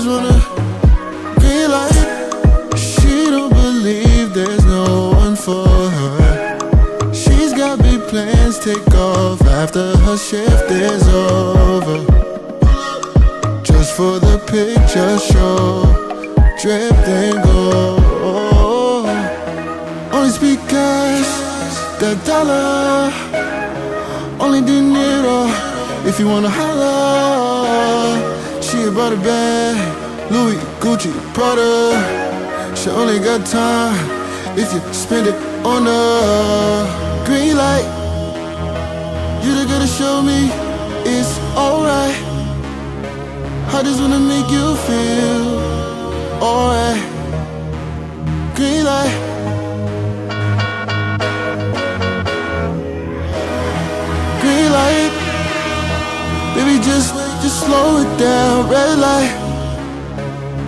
just wanna green light. She don't believe there's no one for her. She's got big plans, take off after her shift is over. Just for the picture show, dripped and go. Only speak cash, that dollar. Only dinero, if you wanna holla. She about a bag, Louis, Gucci, Prada. She only got time if you spend it on her. Green light, you the girl to show me it's alright. I just wanna make you feel alright. Green light. Green light. Baby, just slow it down. Red light.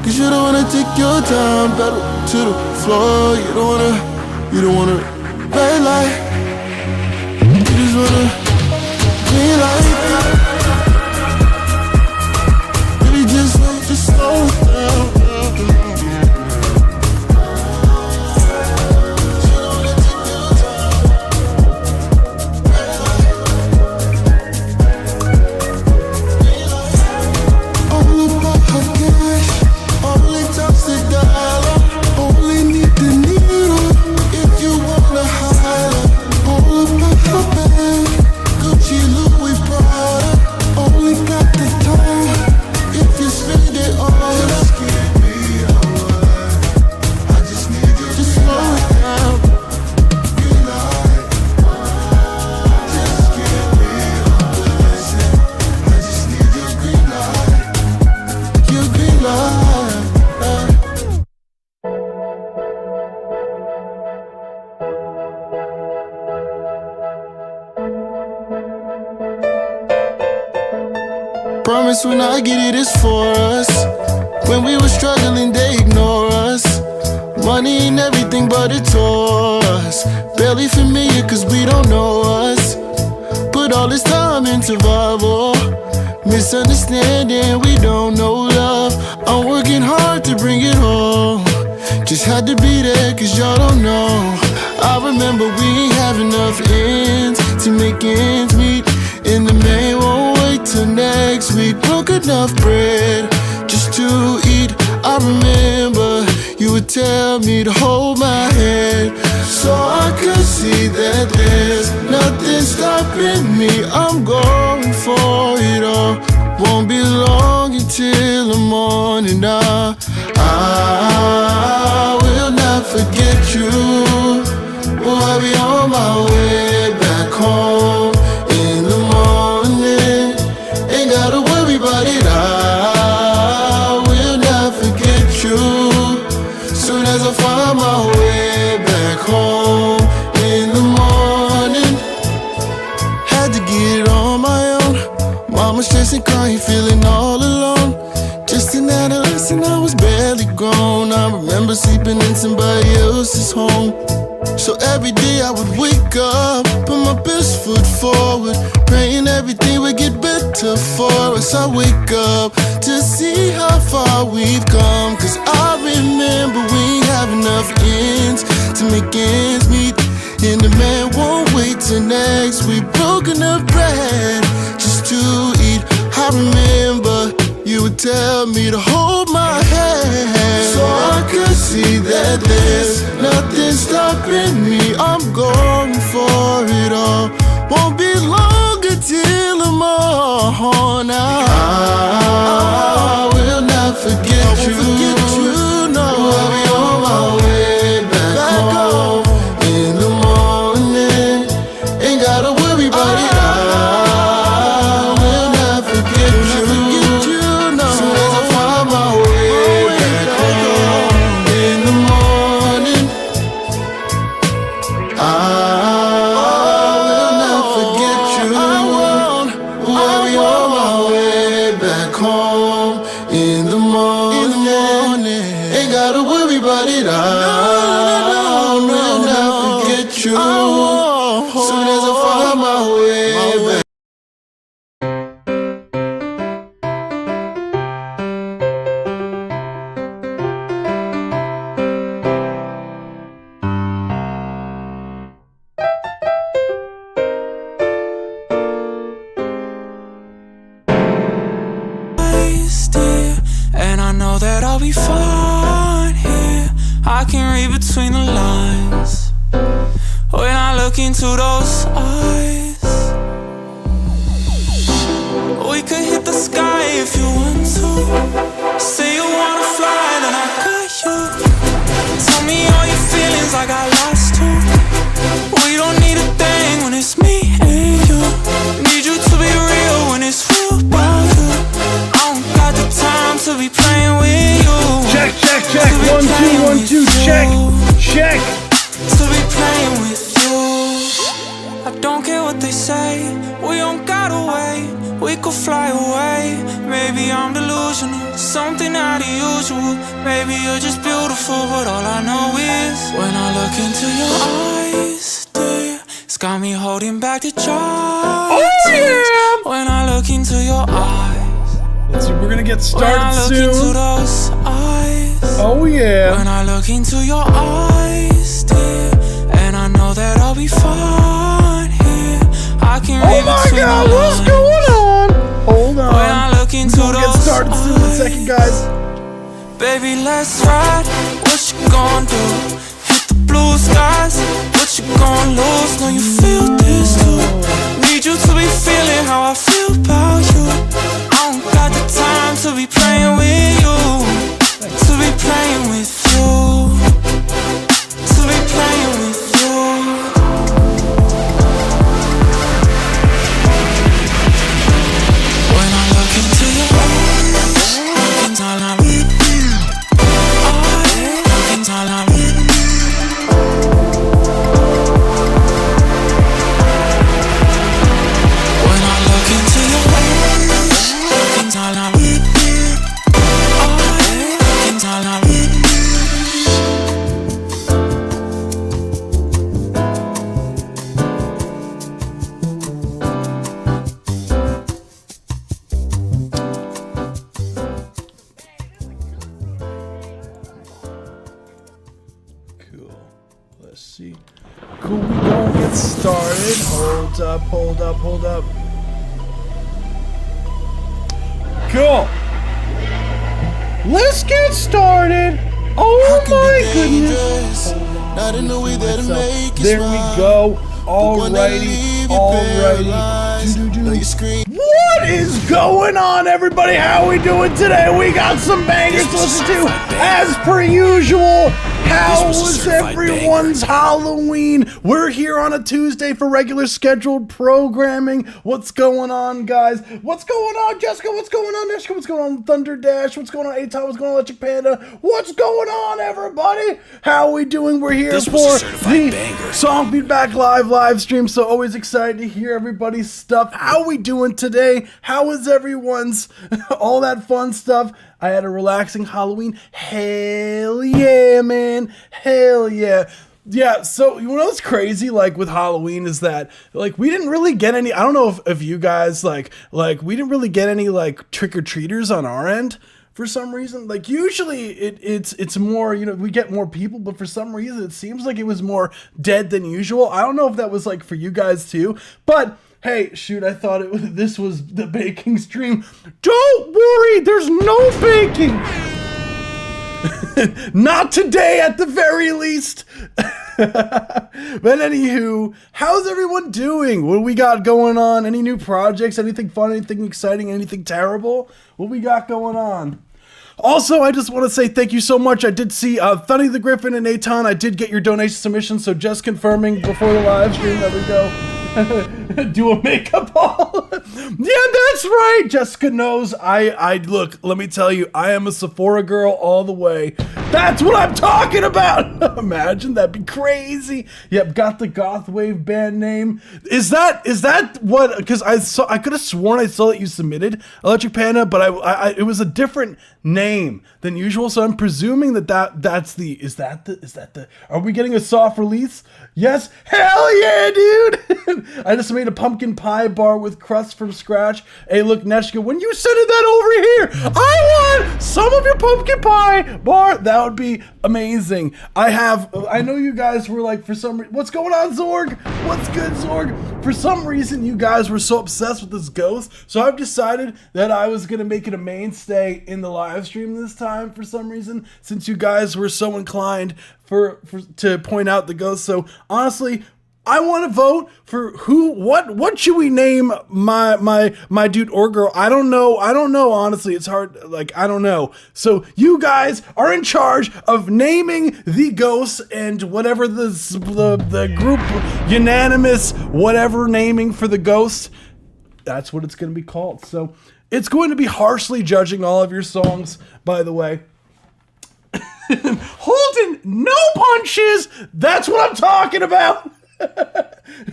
Cause you don't wanna take your time. Pedal to the floor. You don't wanna red light. You just wanna green light. Just slow it down. All about her cash, only touch the dollar, only need the needle if you wanna holler. All about her bag, Gucci, Louis, Prada, only got the time. If you spend it all, just give me a word. I just need you to slow it down. Green light. Just give me a blessing. I just need your green light. Your green light. Promise when I get it, it's for us. When we were struggling, they ignore us. Money ain't everything, but it tore us. Barely familiar, cause we don't know us. Put all this time in survival. Misunderstanding, we don't know love. I'm working hard to bring it home. Just had to be there, cause y'all don't know. I remember we ain't have enough ends to make ends meet. And the man won't wait till next week. Broke enough bread just to eat. I remember you would tell me to hold my hand, so I could see that there's nothing stopping me. I'm going for it all. Won't be long until the morning. I will not forget you. Oh, I'll be on my way back home. Gotta worry about it, I will not forget you. Soon as I find my way back home in the morning. Had to get it on my own. Mama stressing, crying, feeling all alone. Just an adolescent, I was barely grown. I remember sleeping in somebody else's home. So every day I would wake up, put my best foot forward, praying everything would get better for us. I wake up to see how far we've come, cause I remember we ain't have enough ends to make ends meet. And the man won't wait till next week. Broke enough bread just to eat. I remember you would tell me to hold my hand, so I could see that there's nothing stopping me. I'm going for it all. Won't be long until the morning. I will not forget you. No, I'll be on my way back home in the morning. Ain't gotta worry about it. I will not forget you. Soon as I find my way back home in the morning, I will not forget you. I'll be on my way back home in the morning. Ain't gotta worry about it. I will not forget you. Soon as I find my way back. I'll be fine here. I can read between the lines when I look into those eyes. We could hit the sky if you want to. Say you wanna fly, then I got you. Tell me all your feelings, I got lost too. We don't need a thing when it's me and you. Need you to be real when it's real about you. I don't got the time to be playing with you. Check. 1, 2, 1, 2, check. To be playing with you. I don't care what they say. We don't gotta wait. We could fly away. Maybe I'm delusional, something out of usual. Maybe you're just beautiful, but all I know is when I look into your eyes, dear, it's got me holding back the joy. Oh yeah! When I look into your eyes, Let's see, we're gonna get started when I look soon. into those eyes, Oh yeah! when I look into your eyes, dear, and I know that I'll be fine here. I can Oh read my between God, the what's lines. going on? Hold on. When I look into We're gonna get those started soon in a second, guys. Baby, let's ride. What you gonna do? Hit the blue skies. What you gonna lose? Know you feel this too. Need you to be feeling how I feel about you. I don't got the time to be playing with you. To be playing with you. To be playing with you. When I look into your eyes, looking all I need. Looking all I need. When I look into your eyes, looking all I need. Looking all I need. Cool. Let's see. Cool, we gonna get started. Hold up. Cool. Let's get started. Oh my goodness. Not in the way that it make you There we smile. go. One that'll leave you paralyzed. Know you scream. What is going on, everybody? How we doing today? We got some bangers to listen to, as per usual. How was everyone's Halloween? We're here on a Tuesday for regular scheduled programming. What's going on, guys? What's going on, Jessica? What's going on, Jessica? What's going on, Thunder Dash? What's going on, Aton? What's going on, Electric Panda? What's going on, everybody? How we doing? We're here for the Song Feedback live stream, so always excited to hear everybody's stuff. How we doing today? How is everyone's? All that fun stuff. I had a relaxing Halloween. Hell yeah, man. Hell yeah. Yeah, so you know what's crazy, like, with Halloween is that, like, we didn't really get any, I don't know if you guys, like, we didn't really get any, like, trick-or-treaters on our end for some reason. Like, usually it's more, you know, we get more people, but for some reason it seems like it was more dead than usual. I don't know if that was, like, for you guys too, but hey, shoot, I thought this was the baking stream. Don't worry, there's no baking. Not today, at the very least. But anywho, how's everyone doing? What do we got going on? Any new projects? Anything fun? Anything exciting? Anything terrible? What we got going on? Also, I just want to say thank you so much. I did see Thunny the Griffin and Aton. I did get your donation submission, so just confirming before the live stream. There we go. Do a makeup haul. Yeah, that's right. Jessica knows. I look, let me tell you, I am a Sephora girl all the way. That's what I'm talking about. Imagine, that'd be crazy. Yep, got the Goth Wave band name. Is that what? Because I could have sworn I saw that you submitted Electric Panda, but I it was a different name than usual. So I'm presuming that's the. Is that the? Are we getting a soft release? Yes. Hell yeah, dude. I just made a pumpkin pie bar with crust from scratch. Hey, look, Neshka, when you sending that over here, I want some of your pumpkin pie bar. That would be amazing. I know you guys were like, for some what's going on, Zorg? What's good, Zorg? For some reason, you guys were so obsessed with this ghost, so I've decided that I was gonna make it a mainstay in the live stream this time for some reason, since you guys were so inclined to point out the ghost. So honestly, I want to vote for what should we name my dude or girl? I don't know, honestly. It's hard, like, I don't know. So you guys are in charge of naming the ghost, and whatever the group unanimous whatever naming for the ghost, that's what it's going to be called. So it's going to be harshly judging all of your songs, by the way. Holden, no punches. That's what I'm talking about.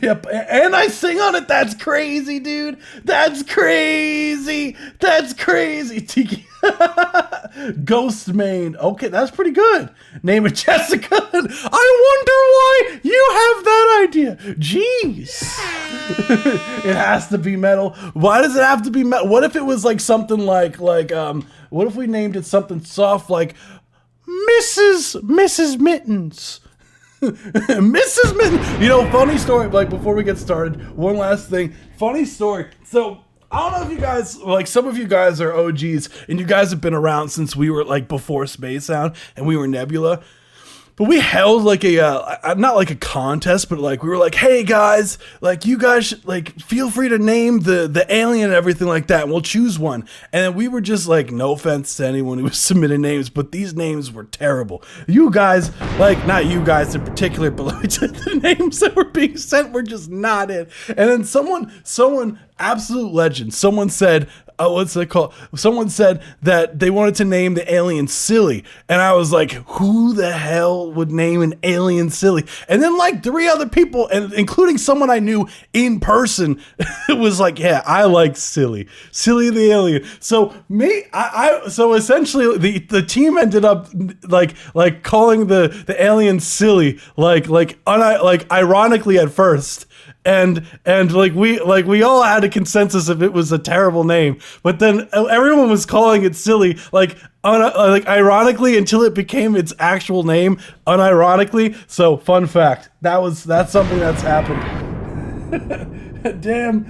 Yep, and I sing on it. That's crazy, dude. That's crazy. Tiki. Ghost main. Okay, that's pretty good. Name it Jessica. I wonder why you have that idea. Jeez. It has to be metal. Why does it have to be metal? What if it was like something like what if we named it something soft like Mrs. Mittens? Mrs. Mittens. You know, funny story, like, before we get started, one last thing. Funny story. So, I don't know if you guys, like, some of you guys are OGs, and you guys have been around since we were, like, before Space Sound, and we were Nebula. But we held like not like a contest, but like we were like, hey guys, like you guys should, like, feel free to name the alien and everything like that, and we'll choose one. And then we were just like, no offense to anyone who was submitting names, but these names were terrible. You guys, like, not you guys in particular, but like the names that were being sent were just not it. And then someone, absolute legend, someone said, what's it called? Someone said that they wanted to name the alien Silly. And I was like, who the hell would name an alien Silly? And then like 3 other people, and including someone I knew in person, it was like, yeah, I like Silly the alien. So so essentially the team ended up like calling the alien Silly, like ironically at first. And like we all had a consensus if it was a terrible name, but then everyone was calling it Silly, like ironically, until it became its actual name, unironically. So fun fact, that's something that's happened. Damn,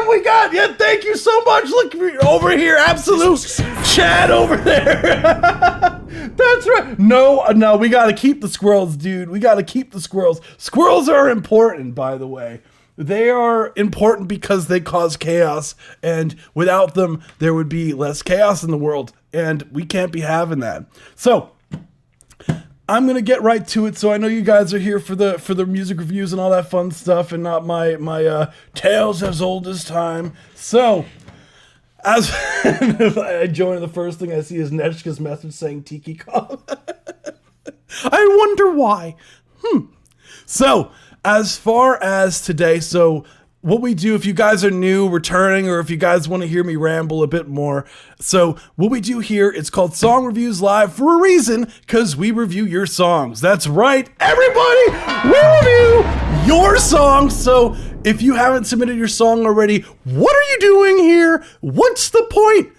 we got, yeah, thank you so much. Look over here, absolute Chad over there. That's right. No, we gotta keep the squirrels, dude. We gotta keep the squirrels. Squirrels are important, by the way. They are important because they cause chaos, and without them, there would be less chaos in the world, and we can't be having that. So, I'm gonna get right to it. So I know you guys are here for the music reviews and all that fun stuff, and not my tales as old as time. So, as I join, the first thing I see is Neshka's message saying Tiki Kong. I wonder why. So, as far as today, so what we do, if you guys are new, returning, or if you guys want to hear me ramble a bit more, so what we do here, it's called Song Reviews Live for a reason, because we review your songs. That's right, everybody, we review your songs. So if you haven't submitted your song already, what are you doing here? What's the point?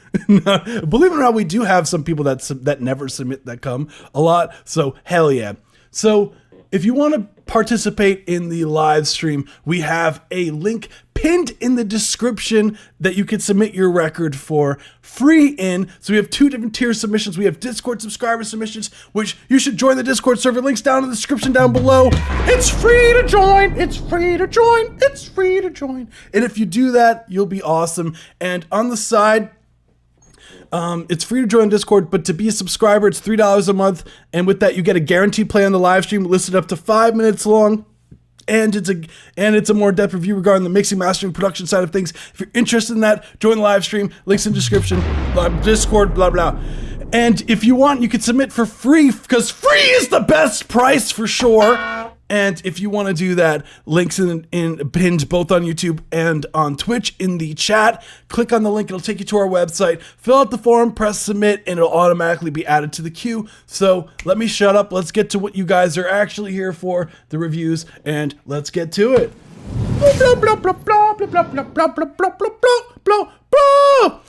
Believe it or not, we do have some people that never submit that come a lot, so hell yeah. So if you want to participate in the live stream, we have a link pinned in the description that you can submit your record for free in. So we have 2 different tier submissions. We have Discord subscriber submissions, which you should join the Discord server. Links down in the description down below. It's free to join. It's free to join. It's free to join. And if you do that, you'll be awesome. And on the side, it's free to join Discord, but to be a subscriber, it's $3 a month, and with that, you get a guaranteed play on the live stream, listed up to 5 minutes long, and it's a more in-depth review regarding the mixing, mastering, production side of things. If you're interested in that, join the live stream. Links in the description. Discord, blah blah. And if you want, you can submit for free, because free is the best price for sure. And if you want to do that, links in pinned both on YouTube and on Twitch in the chat. Click on the link, it'll take you to our website. Fill out the form, press submit, and it'll automatically be added to the queue. So let me shut up. Let's get to what you guys are actually here for, the reviews, and let's get to it.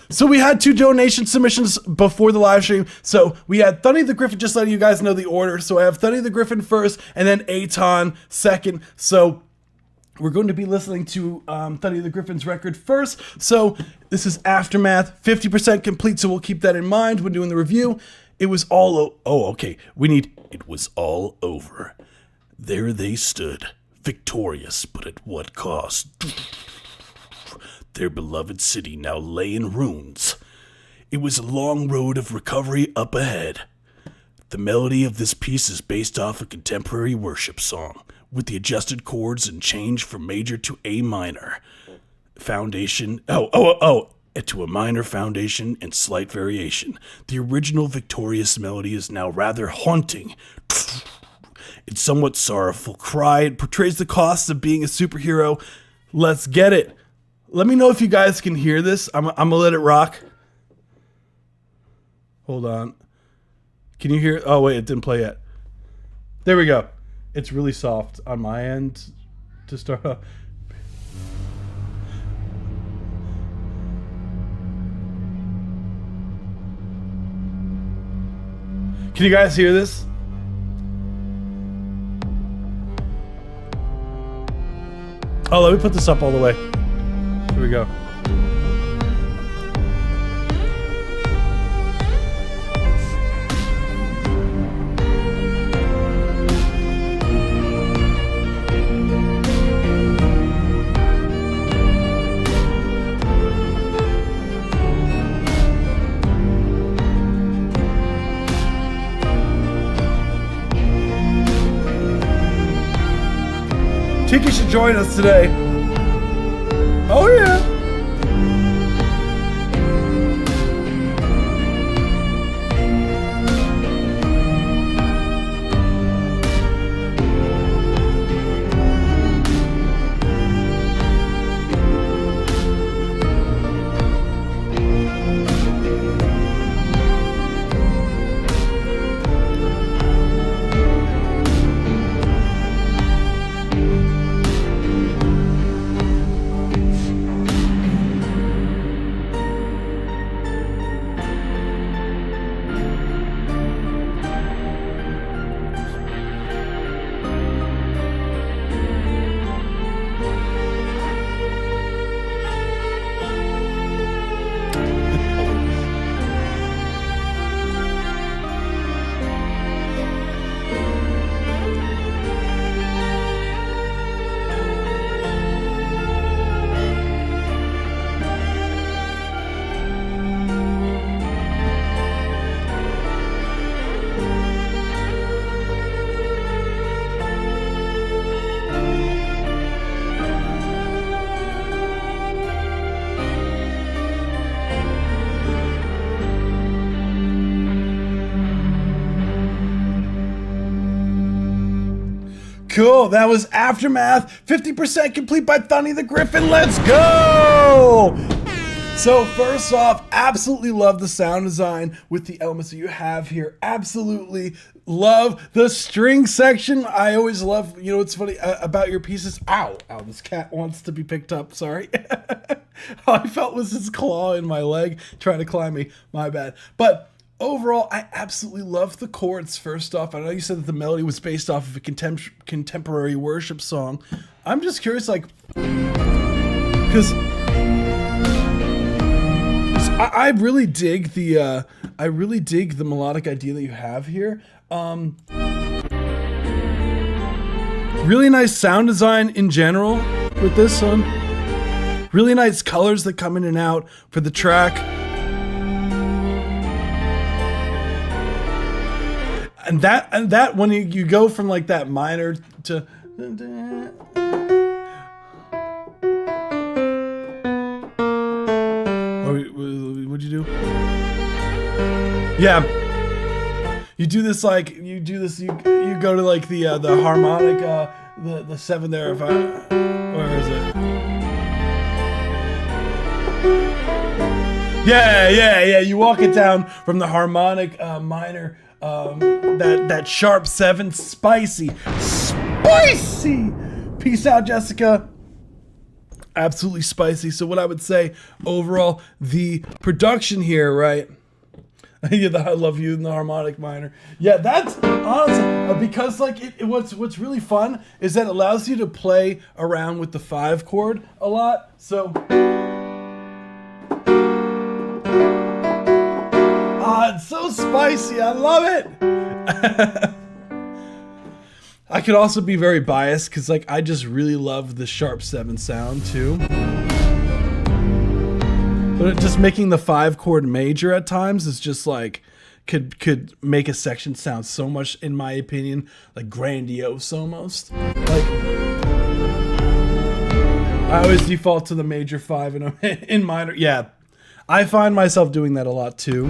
So we had 2 donation submissions before the live stream. So we had Thunny the Griffin, just letting you guys know the order. So I have Thunny the Griffin first, and then Aton second. So we're going to be listening to Thunny the Griffin's record first. So this is Aftermath, 50% complete. So we'll keep that in mind when doing the review. It was all okay. It was all over. There they stood, victorious, but at what cost? Their beloved city now lay in ruins. It was a long road of recovery up ahead. The melody of this piece is based off a contemporary worship song, with the adjusted chords and change from major to A minor. Foundation, to a minor foundation and slight variation. The original victorious melody is now rather haunting. It's somewhat sorrowful cry. It portrays the costs of being a superhero. Let's get it. Let me know if you guys can hear this. I'm gonna let it rock. Hold on. Can you hear? Oh wait, it didn't play yet. There we go. It's really soft on my end to start off. Can you guys hear this? Oh, let me put this up all the way. Here we go. Tiki should join us today. Oh yeah. Cool, that was Aftermath, 50% complete by Thunny the Griffin. Let's go! So first off, absolutely love the sound design with the elements that you have here. Absolutely love the string section. I always love, you know, what's funny about your pieces. Ow, this cat wants to be picked up, sorry. All I felt was his claw in my leg trying to climb me, my bad. But overall, I absolutely love the chords. First off, I know you said that the melody was based off of a contemporary worship song. I'm just curious, like, because I really dig the melodic idea that you have here. Really nice sound design in general with this one. Really nice colors that come in and out for the track. And that when you go from like that minor to what'd you do? Yeah, you do this like you go to like the harmonic the 7 there. If where is it? Yeah. You walk it down from the harmonic minor. That sharp 7, spicy. Peace out, Jessica. absolutely spicy. So what I would say overall, the production here, right? Yeah, I love you in the harmonic minor. Yeah, that's honestly because like what's really fun is that it allows you to play around with the 5 chord a lot. So it's so spicy. I love it. I could also be very biased because like I just really love the sharp 7 sound too. But just making the 5 chord major at times is just like could make a section sound so much, in my opinion, like grandiose almost. Like I always default to the major 5 in minor. Yeah, I find myself doing that a lot too.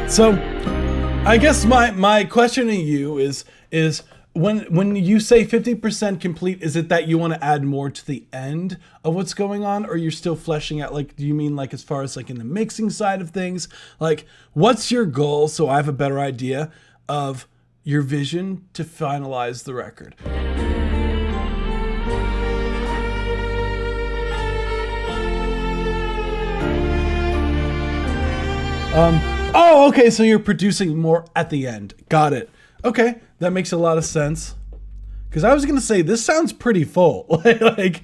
So, I guess my question to you is when you say 50% complete, is it that you want to add more to the end of what's going on, or you're still fleshing out? Like, do you mean like as far as like in the mixing side of things? Like, what's your goal so I have a better idea of your vision to finalize the record? Oh, okay, so you're producing more at the end. Got it. Okay, that makes a lot of sense. Because I was going to say, this sounds pretty full. Like,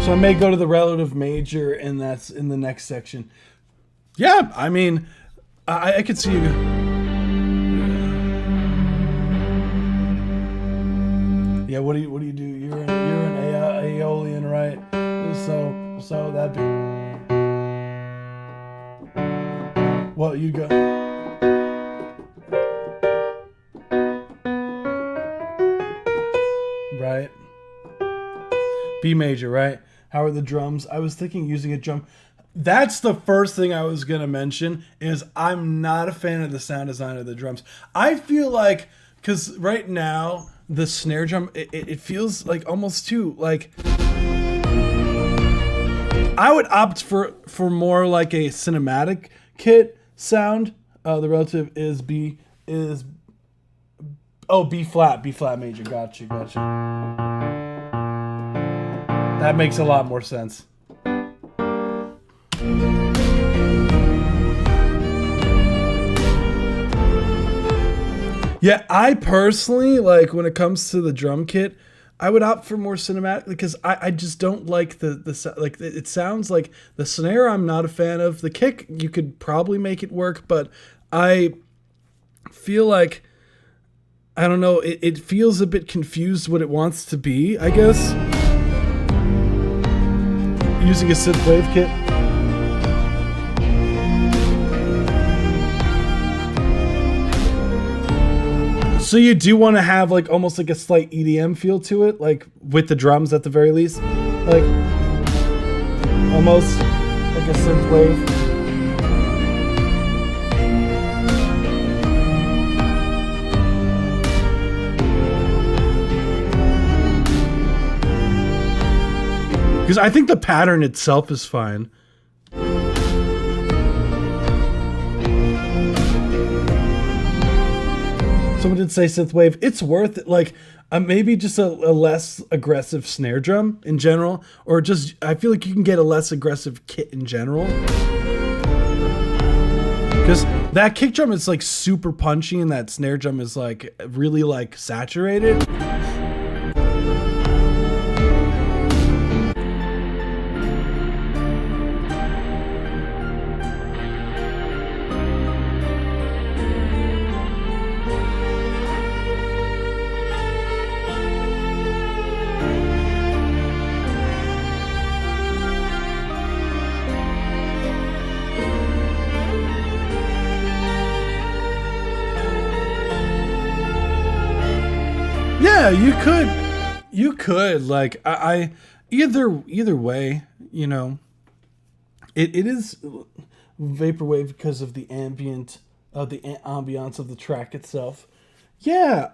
so I may go to the relative major, and that's in the next section. Yeah, I mean, I could see you... Yeah, what do you do? You're an Aeolian, right? So that'd be... Well, you go... Right? B major, right? How are the drums? I was thinking using a drum... That's the first thing I was going to mention, is I'm not a fan of the sound design of the drums. I feel like, because right now... the snare drum, it feels like almost too like I would opt for more like a cinematic kit sound. The relative is B flat major. Gotcha. That makes a lot more sense. Yeah, I personally, like, when it comes to the drum kit, I would opt for more cinematic because I just don't like the like, it sounds like the snare I'm not a fan of. The kick, you could probably make it work, but I feel like, I don't know, it feels a bit confused what it wants to be, I guess. Using a synthwave kit. So you do want to have like almost like a slight EDM feel to it, like with the drums at the very least, like almost like a synth wave. Because I think the pattern itself is fine. Someone did say synthwave. It's worth it. Like maybe just a less aggressive snare drum in general, or just I feel like you can get a less aggressive kit in general. Because that kick drum is like super punchy, and that snare drum is like really like saturated. Yeah, you could like I either way, you know, it is vaporwave because of the ambience of the track itself. Yeah.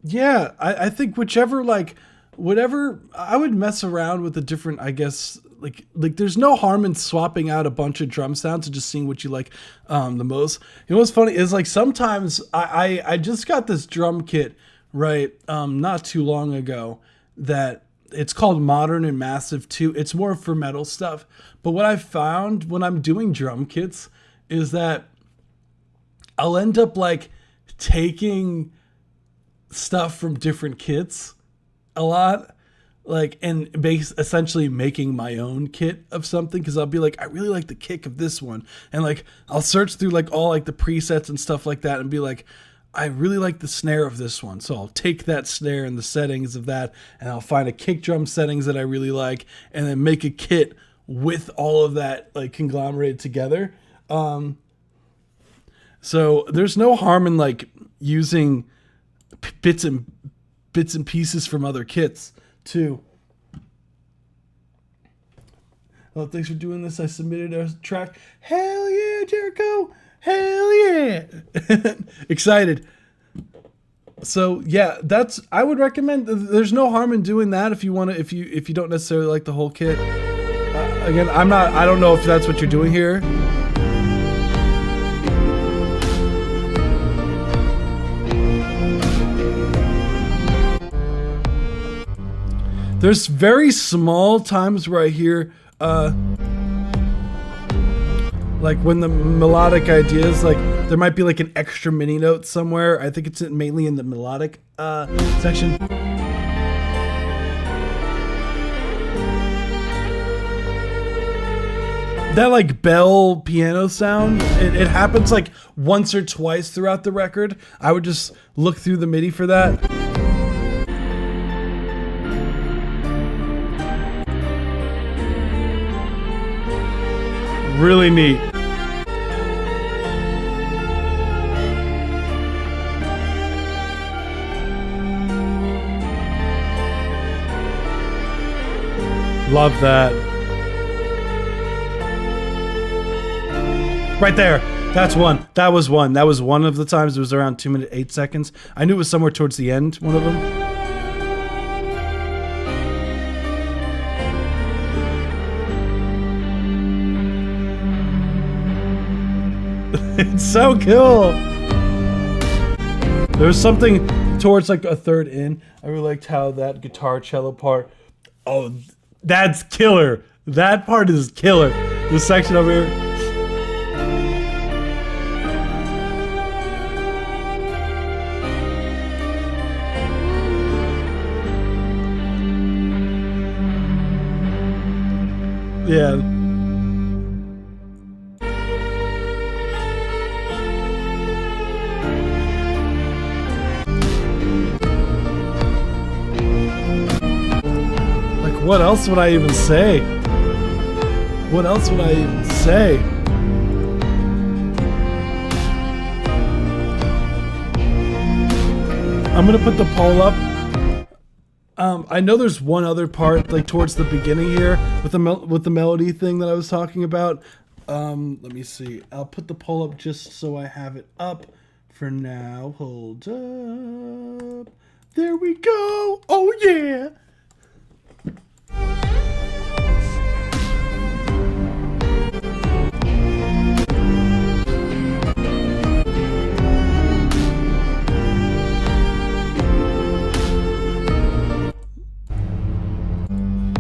Yeah, I think whichever, like, whatever, I would mess around with the different, I guess, like there's no harm in swapping out a bunch of drum sounds and just seeing what you like the most. You know what's funny is, like, sometimes I just got this drum kit, right, not too long ago, that it's called Modern and Massive 2. It's more for metal stuff. But what I've found when I'm doing drum kits is that I'll end up, like, taking stuff from different kits a lot, like, and essentially making my own kit of something, because I'll be like, I really like the kick of this one, and, like, I'll search through, like, all, like, the presets and stuff like that and be like, I really like the snare of this one, so I'll take that snare and the settings of that, and I'll find a kick drum settings that I really like, and then make a kit with all of that, like, conglomerated together. So there's no harm in, like, using bits and pieces from other kits too. Well, thanks for doing this. I submitted a track. Hell yeah, Jericho! Hell yeah! Excited. So yeah, I would recommend. There's no harm in doing that if you want to. If you don't necessarily like the whole kit. Again, I don't know if that's what you're doing here. There's very small times where I hear, like, when the melodic ideas, like, there might be, like, an extra mini note somewhere. I think it's mainly in the melodic section. That, like, bell piano sound, it happens, like, once or twice throughout the record. I would just look through the MIDI for that. Really neat. Love that. Right there. That's one. That was one. That was one of the times. It was around 2 minutes 8 seconds. I knew it was somewhere towards the end, one of them. It's so cool. There was something towards, like, a third in. I really liked how that guitar cello part. Oh, that's killer. That part is killer. This section over here. Yeah. What else would I even say? What else would I even say? I'm gonna put the poll up. I know there's one other part, like, towards the beginning here with the melody thing that I was talking about. Let me see. I'll put the poll up just so I have it up for now. Hold up. There we go. Oh yeah.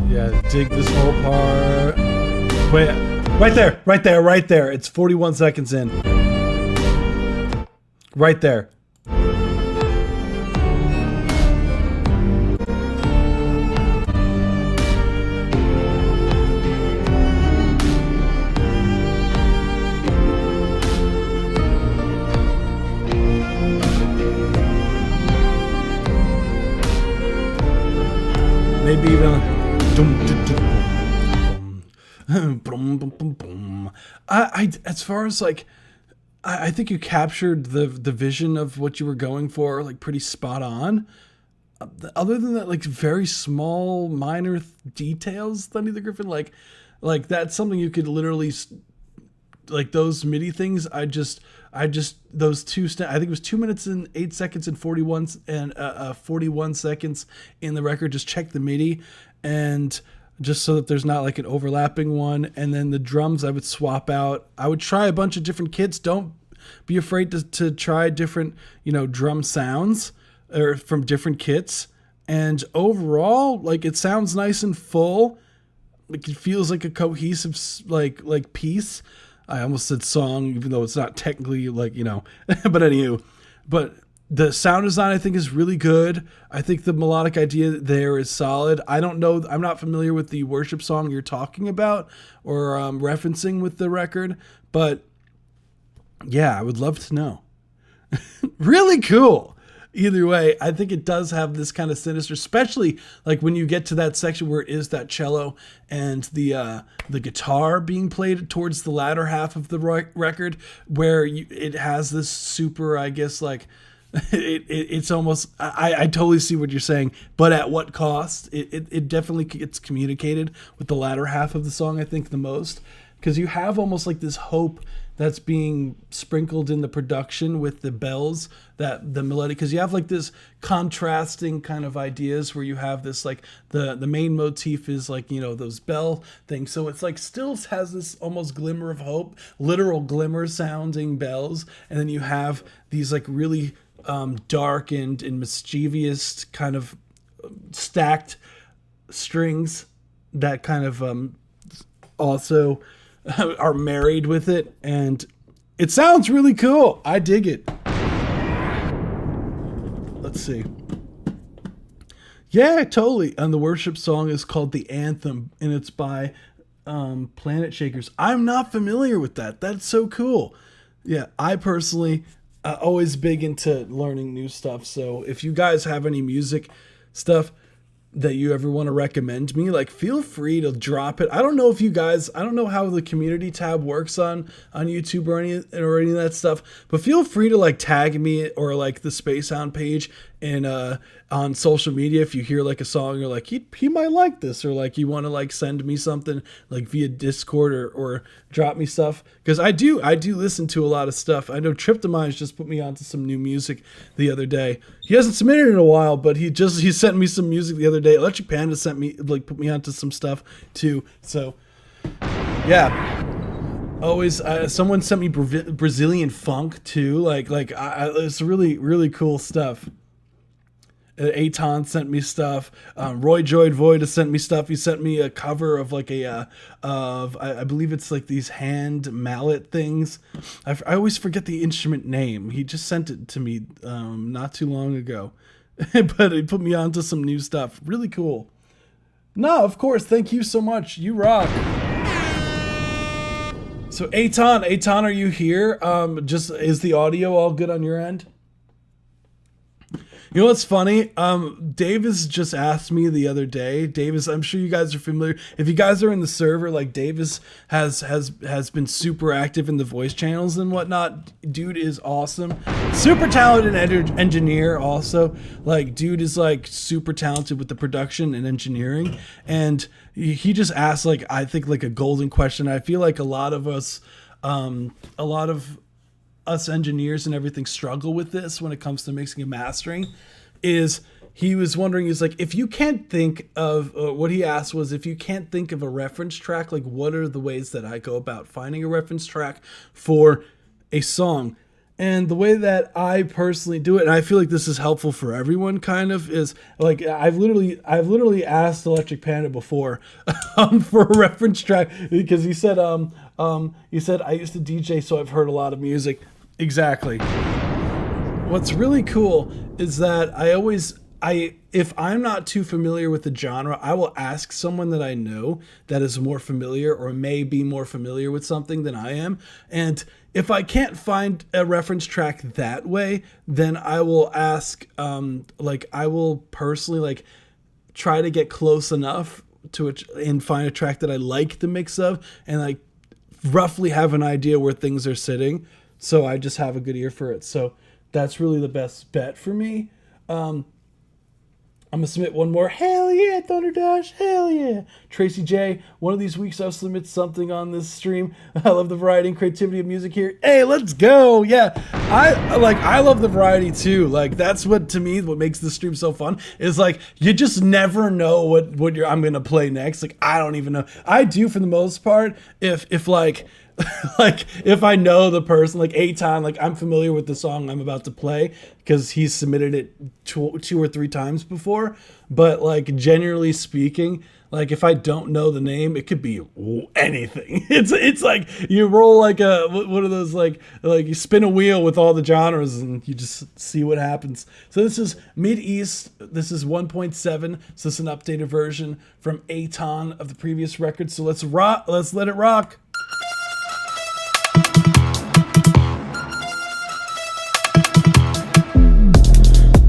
Yeah, dig this whole part. Wait, right there, right there, right there. It's 41 seconds in. Right there. Maybe even I as far as, like, I think you captured the vision of what you were going for, like, pretty spot on. Other than that, like, very small minor details, Thunder the Griffin, like that's something you could literally like those MIDI things, I just those I think it was 2 minutes and 8 seconds and 41 seconds in the record. Just check the MIDI, and just so that there's not like an overlapping one. And then the drums I would swap out. I would try a bunch of different kits. Don't be afraid to try different, drum sounds or from different kits. And overall, like, it sounds nice and full. Like, it feels like a cohesive like piece. I almost said song, even though it's not technically but anywho, but the sound design, I think, is really good. I think the melodic idea there is solid. I don't know. I'm not familiar with the worship song you're talking about or referencing with the record, but yeah, I would love to know. Really cool. Either way, I think it does have this kind of sinister, especially like when you get to that section where it is that cello and the guitar being played towards the latter half of the record, where it has this super, I guess, like, it's almost, I totally see what you're saying, but at what cost? It definitely gets communicated with the latter half of the song, I think, the most, because you have almost like this hope that's being sprinkled in the production with the bells, that the melody, because you have like this contrasting kind of ideas where you have this, like, the main motif is like, those bell things. So it's like still has this almost glimmer of hope, literal glimmer sounding bells. And then you have these like really dark and mischievous kind of stacked strings that kind of also are married with it, and it sounds really cool. I dig it. Let's see. Yeah, totally. And the worship song is called The Anthem, and it's by Planet Shakers. I'm not familiar with that. That's so cool. Yeah, I personally always big into learning new stuff. So if you guys have any music stuff that you ever want to recommend me, like, feel free to drop it. I don't know if you guys, I don't know how the community tab works on YouTube or any of that stuff, but feel free to like tag me or like the Space Sound page and on social media if you hear like a song, you're like, he might like this, or like you want to like send me something like via Discord or drop me stuff, because I do listen to a lot of stuff. I know Tryptomine's just put me onto some new music the other day. He hasn't submitted in a while, but he sent me some music the other day. Electric Panda put me onto some stuff too. So yeah. Always, someone sent me Brazilian funk too. Like it's really, really cool stuff. Aton sent me stuff. Roy Joy Void has sent me stuff. He sent me a cover of like I believe it's like these hand mallet things. I always forget the instrument name. He just sent it to me not too long ago, but it put me onto some new stuff. Really cool. No, of course. Thank you so much. You rock. So Aton, are you here? Just is the audio all good on your end? You know what's funny? Davis just asked me the other day. Davis, I'm sure you guys are familiar. If you guys are in the server, like, Davis has been super active in the voice channels and whatnot. Dude is awesome. Super talented engineer also. Like, dude is like super talented with the production and engineering. And he just asked, like, I think like a golden question. I feel like a lot of us engineers and everything struggle with this when it comes to mixing and mastering. Is he was wondering, is like, if you can't think of what he asked was, if you can't think of a reference track, like, what are the ways that I go about finding a reference track for a song? And the way that I personally do it, and I feel like this is helpful for everyone, kind of, is like, I've literally asked Electric Panda before for a reference track, because he said I used to DJ, so I've heard a lot of music. Exactly. What's really cool is that if I'm not too familiar with the genre, I will ask someone that I know that is more familiar or may be more familiar with something than I am. And if I can't find a reference track that way, then I will ask, I will personally like try to get close enough to it and find a track that I like the mix of, and like roughly have an idea where things are sitting. So I just have a good ear for it. So that's really the best bet for me. I'm I'm gonna submit one more. Hell yeah, Thunderdash. Hell yeah. Tracy J, one of these weeks I'll submit something on this stream. I love the variety and creativity of music here. Hey, let's go. Yeah, I love the variety too. Like, that's what, to me, what makes the stream so fun is like you just never know what I'm gonna play next. Like, I don't even know. I do for the most part if like like if I know the person, like Aton, like I'm familiar with the song I'm about to play because he's submitted it two or three times before. But like generally speaking, like if I don't know the name, it could be anything. It's like you roll like one of those like you spin a wheel with all the genres and you just see what happens. So this is Mid-East. This is 1.7. So it's an updated version from Aton of the previous record. So let's let it rock.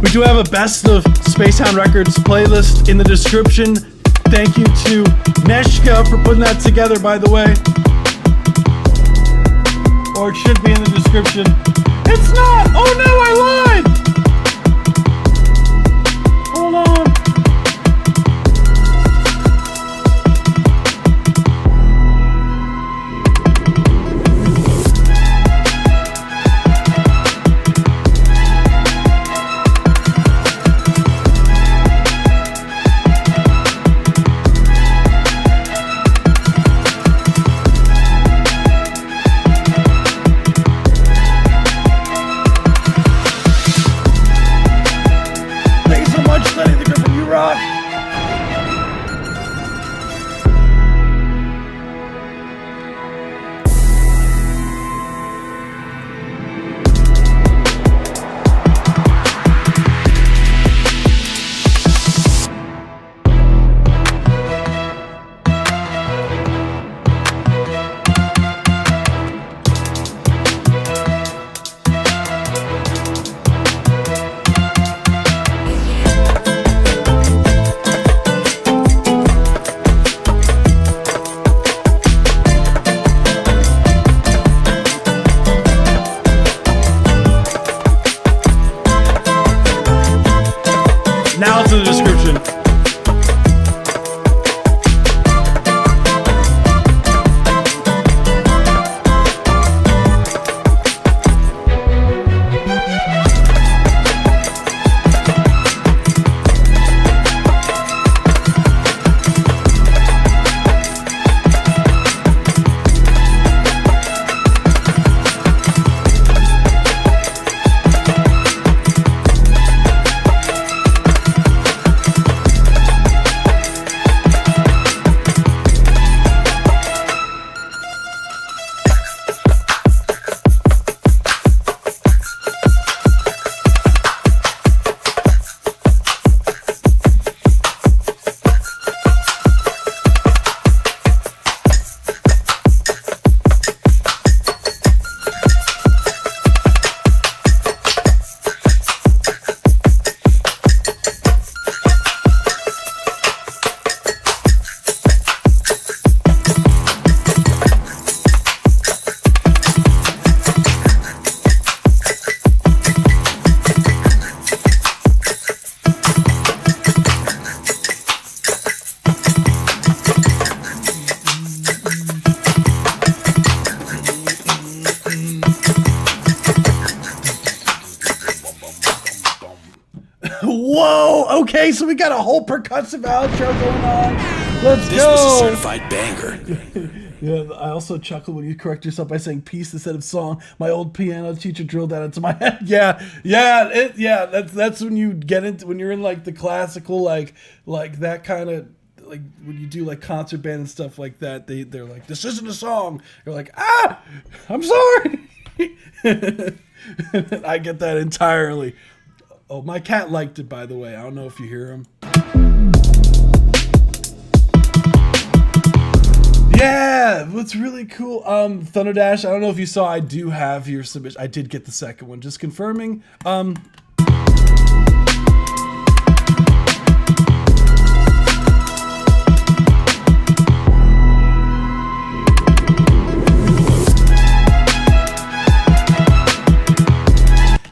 We do have a best of Spacetown Records playlist in the description. Thank you to Neshka for putting that together, by the way. Or it should be in the description. It's not! Oh no, I lied! Hold on. Now to the description. Whoa! Okay, so we got a whole percussive outro going on. Let's go! This was a certified banger. Yeah, I also chuckle when you correct yourself by saying "piece" instead of "song." My old piano teacher drilled that into my head. That's when you get into when you're in like the classical like that kind of like when you do like concert band and stuff like that. They're like, "This isn't a song." You're like, "Ah, I'm sorry." I get that entirely. Oh, my cat liked it, by the way. I don't know if you hear him. Yeah, what's really cool. Thunderdash, I don't know if you saw, I do have your submission. I did get the second one, just confirming.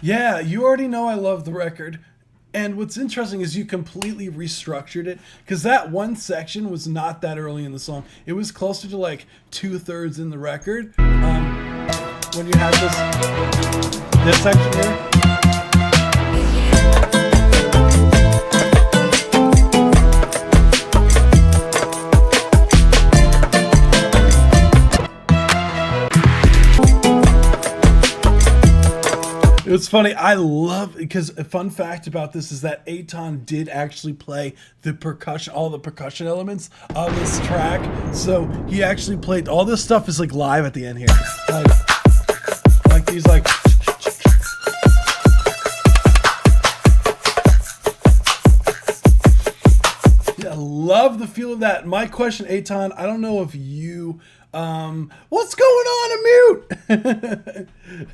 Yeah, you already know I love the record. And what's interesting is you completely restructured it, because that one section was not that early in the song. It was closer to like 2/3 in the record. When you had this section here. It's funny. I love, because a fun fact about this is that Eitan did actually play the percussion, all the percussion elements of this track. So he actually played all this stuff is like live at the end here, like these like. Yeah, I love the feel of that. My question, Eitan, I don't know if you. What's going on, Amute?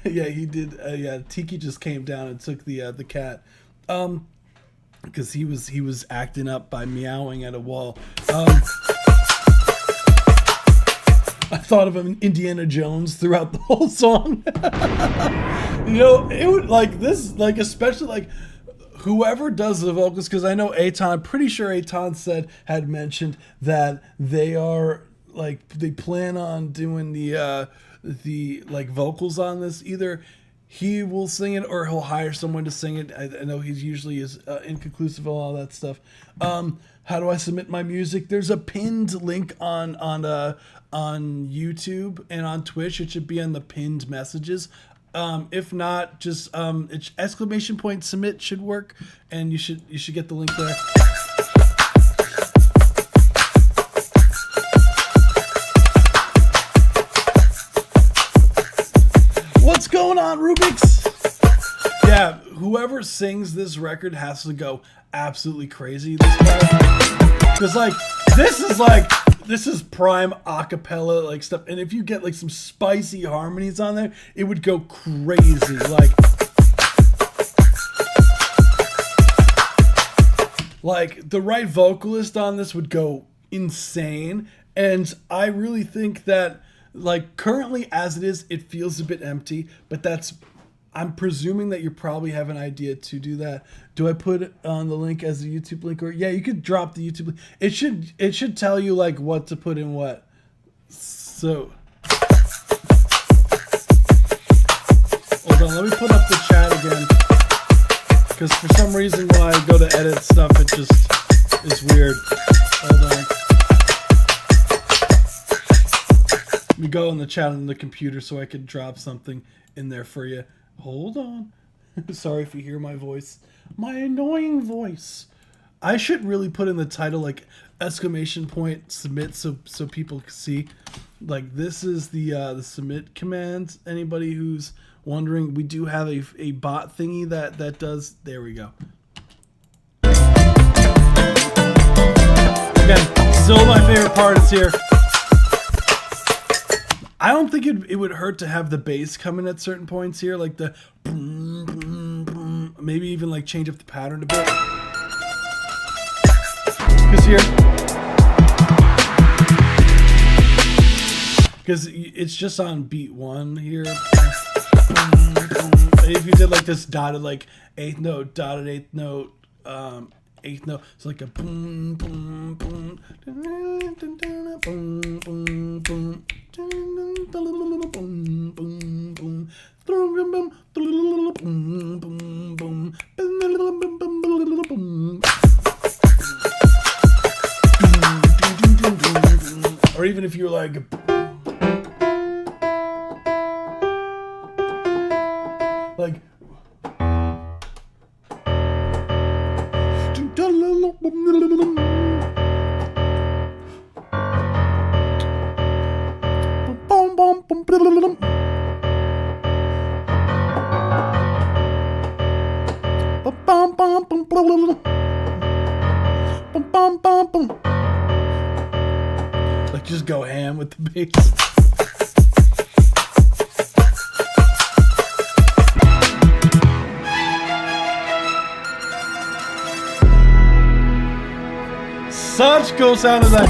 Yeah, he did. Yeah, Tiki just came down and took the cat, because he was acting up by meowing at a wall. I thought of him Indiana Jones throughout the whole song. You know, it would like this, like especially like whoever does the vocals, because I know Eitan. I'm pretty sure Eitan had mentioned that they are. Like they plan on doing the like vocals on this. Either he will sing it or he'll hire someone to sing it. I know he's usually is inconclusive on all that stuff. How do I submit my music? There's a pinned link on YouTube and on Twitch. It should be on the pinned messages. If not, just it's !submit should work, and you should get the link there. What's going on, Rubik's? Yeah, whoever sings this record has to go absolutely crazy this time. Because this is prime acapella like stuff. And if you get like some spicy harmonies on there, it would go crazy. Like the right vocalist on this would go insane. And I really think that like currently as it is, it feels a bit empty, but I'm presuming that you probably have an idea to do that. Do I put it on the link as a YouTube link, or yeah, you could drop the YouTube link. It should tell you like what to put in what. So hold on, let me put up the chat again, because for some reason when I go to edit stuff, it just is weird. Hold on. Let me go in the chat on the computer so I can drop something in there for you. Hold on. Sorry if you hear my voice. My annoying voice. I should really put in the title like !submit so people can see. Like this is the submit command. Anybody who's wondering, we do have a bot thingy that does. There we go. Again, still my favorite part is here. I don't think it would hurt to have the bass come in at certain points here, like the boom, boom, boom. Maybe even like change up the pattern a bit. Because it's just on beat 1 here. If you did like this dotted like 8th note, dotted 8th note, 8th note, it's like a boom, boom, boom, boom, boom, boom. Or even if you're like just go ham with the bass. Such cool sound of that.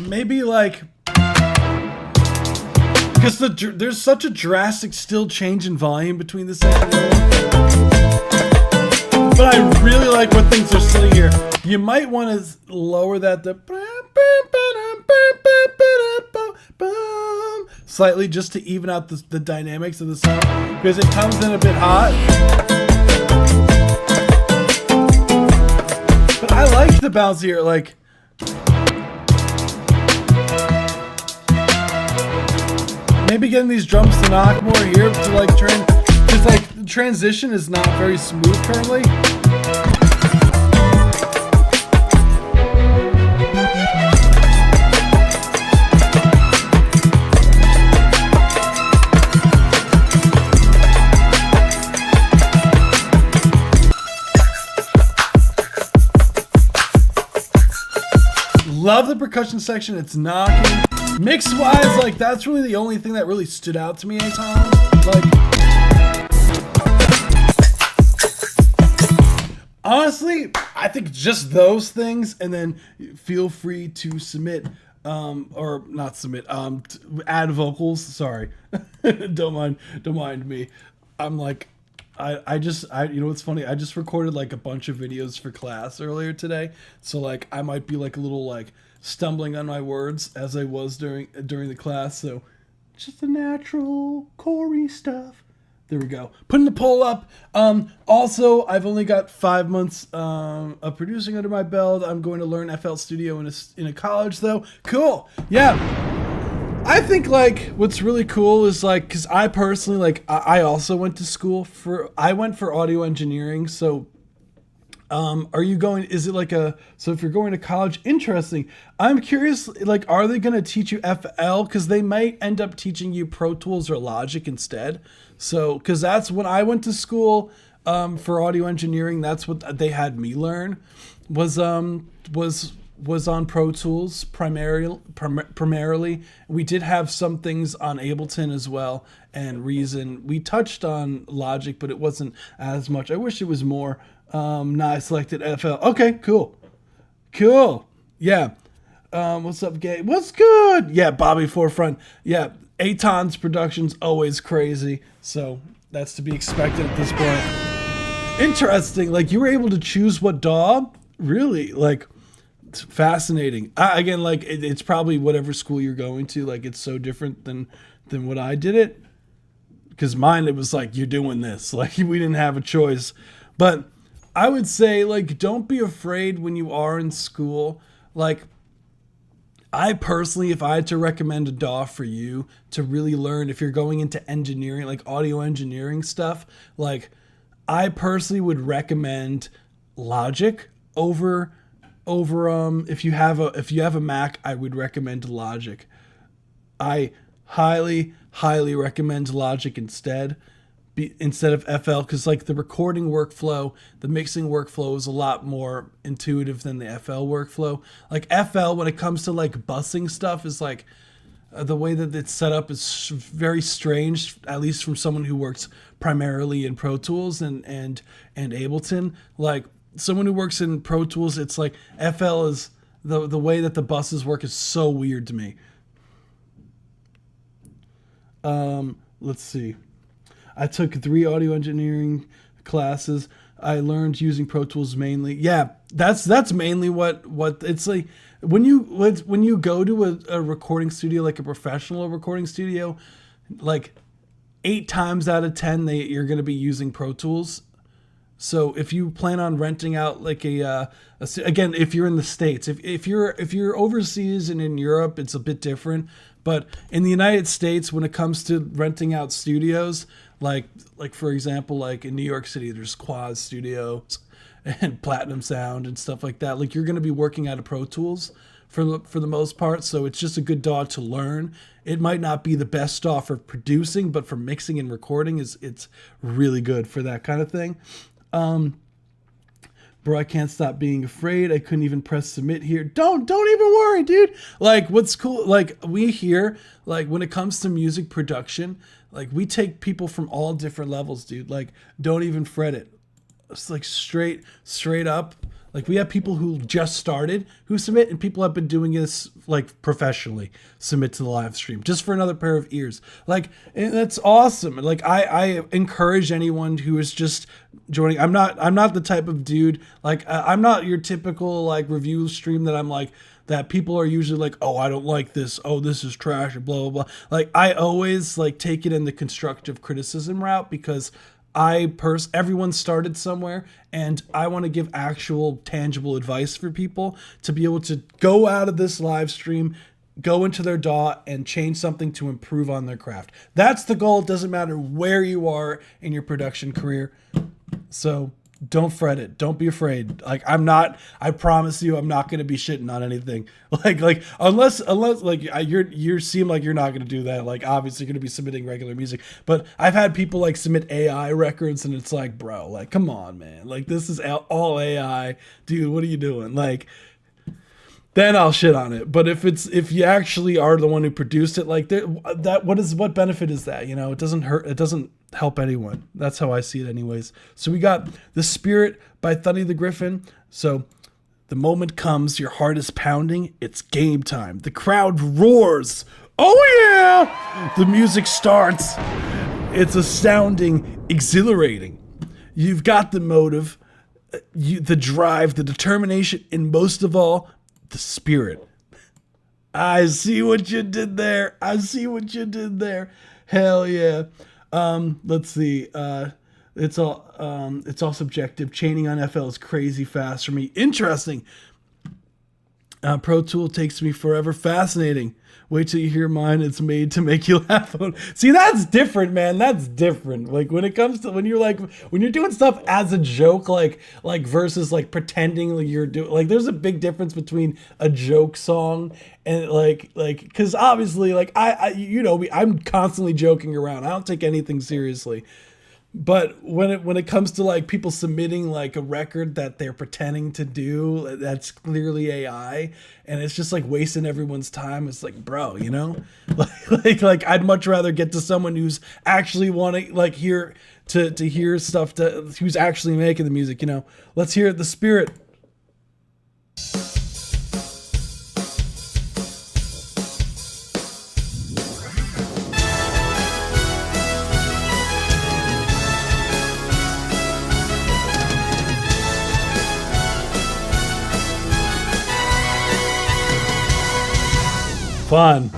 Maybe like Because there's such a drastic still change in volume between this section and the other one. But I really like where things are sitting here. You might want to lower that to slightly just to even out the dynamics of the sound, because it comes in a bit hot. But I like the bounce here, like maybe getting these drums to knock more here to like because like the transition is not very smooth currently. Love the percussion section. It's knocking. Mix wise, like that's really the only thing that really stood out to me anytime. Like, honestly, I think just those things, and then feel free to submit, or not submit, add vocals. Sorry, don't mind me. I'm like, I you know what's funny? I just recorded like a bunch of videos for class earlier today, so like I might be like a little like stumbling on my words as I was during the class. So just the natural Corey stuff. There we go. Putting the poll up. Also, I've only got 5 months of producing under my belt. I'm going to learn FL Studio in a college though. Cool. Yeah. I think like what's really cool is like, because I personally like I also went to school I went for audio engineering. So are you going, is it like so if you're going to college, interesting. I'm curious, like, are they going to teach you FL? Because they might end up teaching you Pro Tools or Logic instead. So, because that's when I went to school for audio engineering, that's what they had me learn was on Pro Tools primarily. We did have some things on Ableton as well and Reason. We touched on Logic, but it wasn't as much. I wish it was more. I selected FL. Okay, cool. Yeah. What's up, Gabe? What's good? Yeah, Bobby Forefront. Yeah, Aton's production's always crazy, so that's to be expected at this point. Interesting. Like, you were able to choose what DAW? Really? Like, it's fascinating. Again, like, it's probably whatever school you're going to. Like, it's so different than what I did it. Because mine, it was like, you're doing this. Like, we didn't have a choice. But I would say, like, don't be afraid when you are in school. Like, I personally, if I had to recommend a DAW for you to really learn, if you're going into engineering, like audio engineering stuff, like, I personally would recommend Logic over if you have a Mac, I would recommend Logic. I highly recommend Logic instead of FL, because like the recording workflow, the mixing workflow is a lot more intuitive than the FL workflow. Like FL, when it comes to like busing stuff, is like the way that it's set up is very strange, at least from someone who works primarily in Pro Tools and Ableton. Like someone who works in Pro Tools, it's like FL is the way that the buses work is so weird to me. Let's see. I took 3 audio engineering classes. I learned using Pro Tools mainly. Yeah, that's mainly what it's like. When you go to a recording studio, like a professional recording studio, like 8 times out of 10 you're going to be using Pro Tools. So if you plan on renting out like again, if you're in the States, if you're overseas and in Europe, it's a bit different. But in the United States, when it comes to renting out studios, like for example, like in New York City, there's Quad Studios and Platinum Sound and stuff like that. Like you're going to be working out of Pro Tools for the most part. So it's just a good DAW to learn. It might not be the best DAW for producing, but for mixing and recording it's really good for that kind of thing. Bro, I can't stop being afraid. I couldn't even press submit here. Don't even worry, dude. Like, what's cool, like, we here, like, when it comes to music production, like, we take people from all different levels, dude. Like, don't even fret it. It's like straight up. Like we have people who just started who submit, and people have been doing this like professionally submit to the live stream just for another pair of ears. Like, and that's awesome. Like I encourage anyone who is just joining. I'm not the type of dude, like I'm not your typical like review stream that I'm like, that people are usually like, oh, I don't like this. Oh, this is trash, or blah, blah, blah. Like, I always like take it in the constructive criticism route, because everyone started somewhere, and I want to give actual tangible advice for people to be able to go out of this live stream, go into their DAW and change something to improve on their craft. That's the goal. It doesn't matter where you are in your production career. So don't fret it. Don't be afraid. Like I promise you, I'm not going to be shitting on anything. Like unless like you seem like you're not going to do that. Like obviously you're going to be submitting regular music, but I've had people like submit AI records, and it's like, bro, like, come on, man. Like this is all AI, dude. What are you doing? Like, then I'll shit on it. But if you actually are the one who produced it, like what benefit is that? You know, it doesn't hurt. It doesn't help anyone. That's how I see it anyways. So we got The Spirit by Thunny the Griffin. So the moment comes, your heart is pounding, it's game time. The crowd roars. Oh yeah! The music starts. It's astounding, exhilarating. You've got the motive, the drive, the determination, and most of all, the spirit. I see what you did there. Hell yeah. Let's see. It's all subjective. Chaining on FL is crazy fast for me. Interesting. Pro Tool takes me forever. Fascinating. Wait till you hear mine. It's made to make you laugh. See, that's different, man. That's different. Like when it comes to when you're doing stuff as a joke, like versus like pretending like you're doing, like there's a big difference between a joke song and like because obviously like I'm constantly joking around. I don't take anything seriously. But when it comes to like people submitting like a record that they're pretending to do, that's clearly AI, and it's just like wasting everyone's time. It's like, bro, you know, like I'd much rather get to someone who's actually wanting like hear stuff who's actually making the music. You know, let's hear The Spirit. Fun.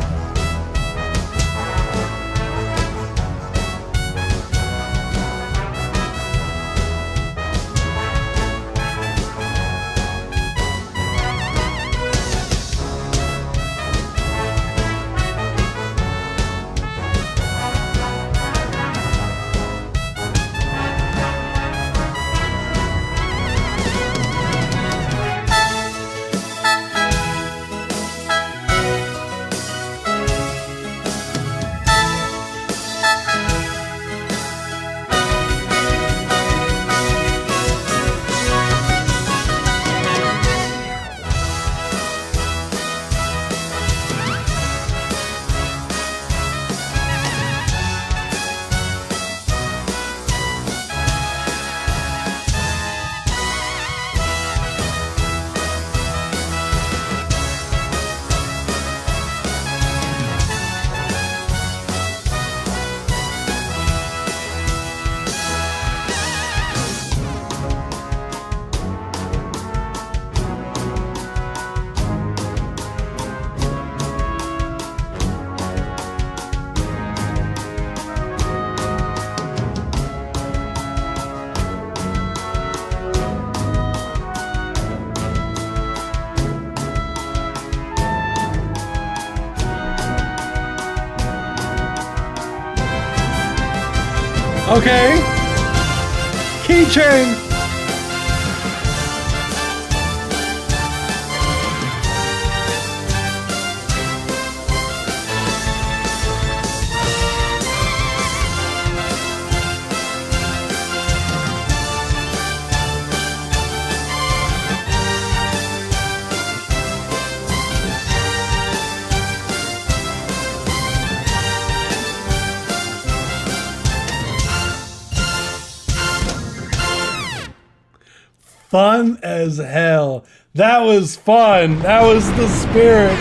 Okay. Keychain. fun as hell. That was fun. That was the spirit.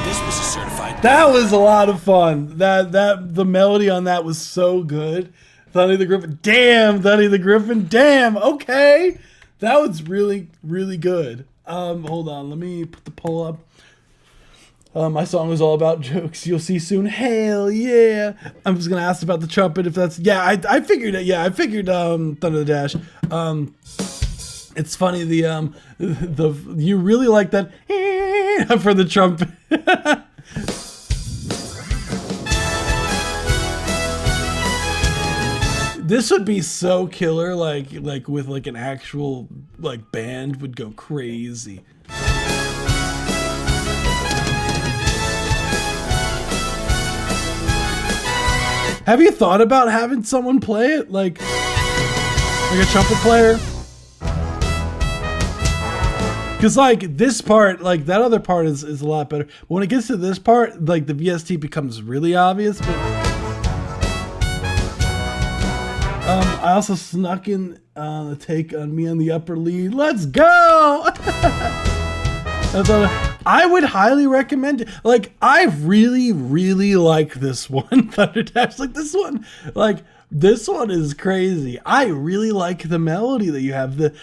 This was a certified. That was a lot of fun. That the melody on that was so good. Thunny the Griffin. Damn, Thunny the Griffin. Damn. Okay. That was really, really good. Hold on. Let me put the poll up. My song was all about jokes. You'll see soon. Hell yeah! I'm just gonna ask about the trumpet if that's I figured it. Yeah, I figured Thunder the Dash. It's funny the you really like that for the trumpet. This would be so killer. Like with like an actual like band would go crazy. Have you thought about having someone play it, like a trumpet player? Because like this part, like that other part is a lot better. But when it gets to this part, like the VST becomes really obvious. But I also snuck in the take on me on the upper lead. Let's go! I would highly recommend it. Like, I really, really like this one, Thunder Dash. Like, this one is crazy. I really like the melody that you have. The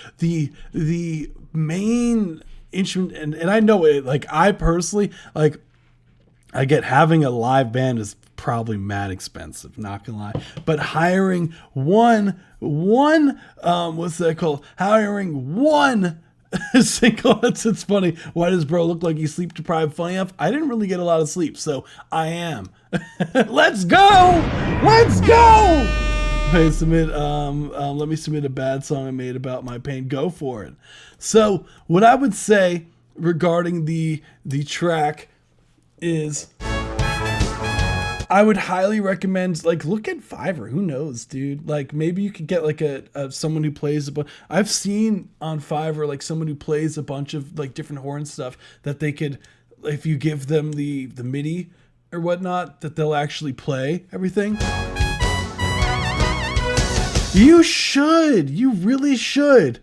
main instrument, and I know it, like, I personally, like, I get having a live band is probably mad expensive, not gonna lie. But hiring one, what's that called? Hiring one single. It's funny. Why does bro look like he's sleep deprived? Funny enough, I didn't really get a lot of sleep, so I am. Let's go! Let's go! Hey, let me submit a bad song I made about my pain. Go for it. So what I would say regarding the track is I would highly recommend, like, look at Fiverr. Who knows, dude? Like, maybe you could get like a someone who plays I've seen on Fiverr like someone who plays a bunch of like different horn stuff that they could, if you give them the MIDI or whatnot, that they'll actually play everything. You should. You really should.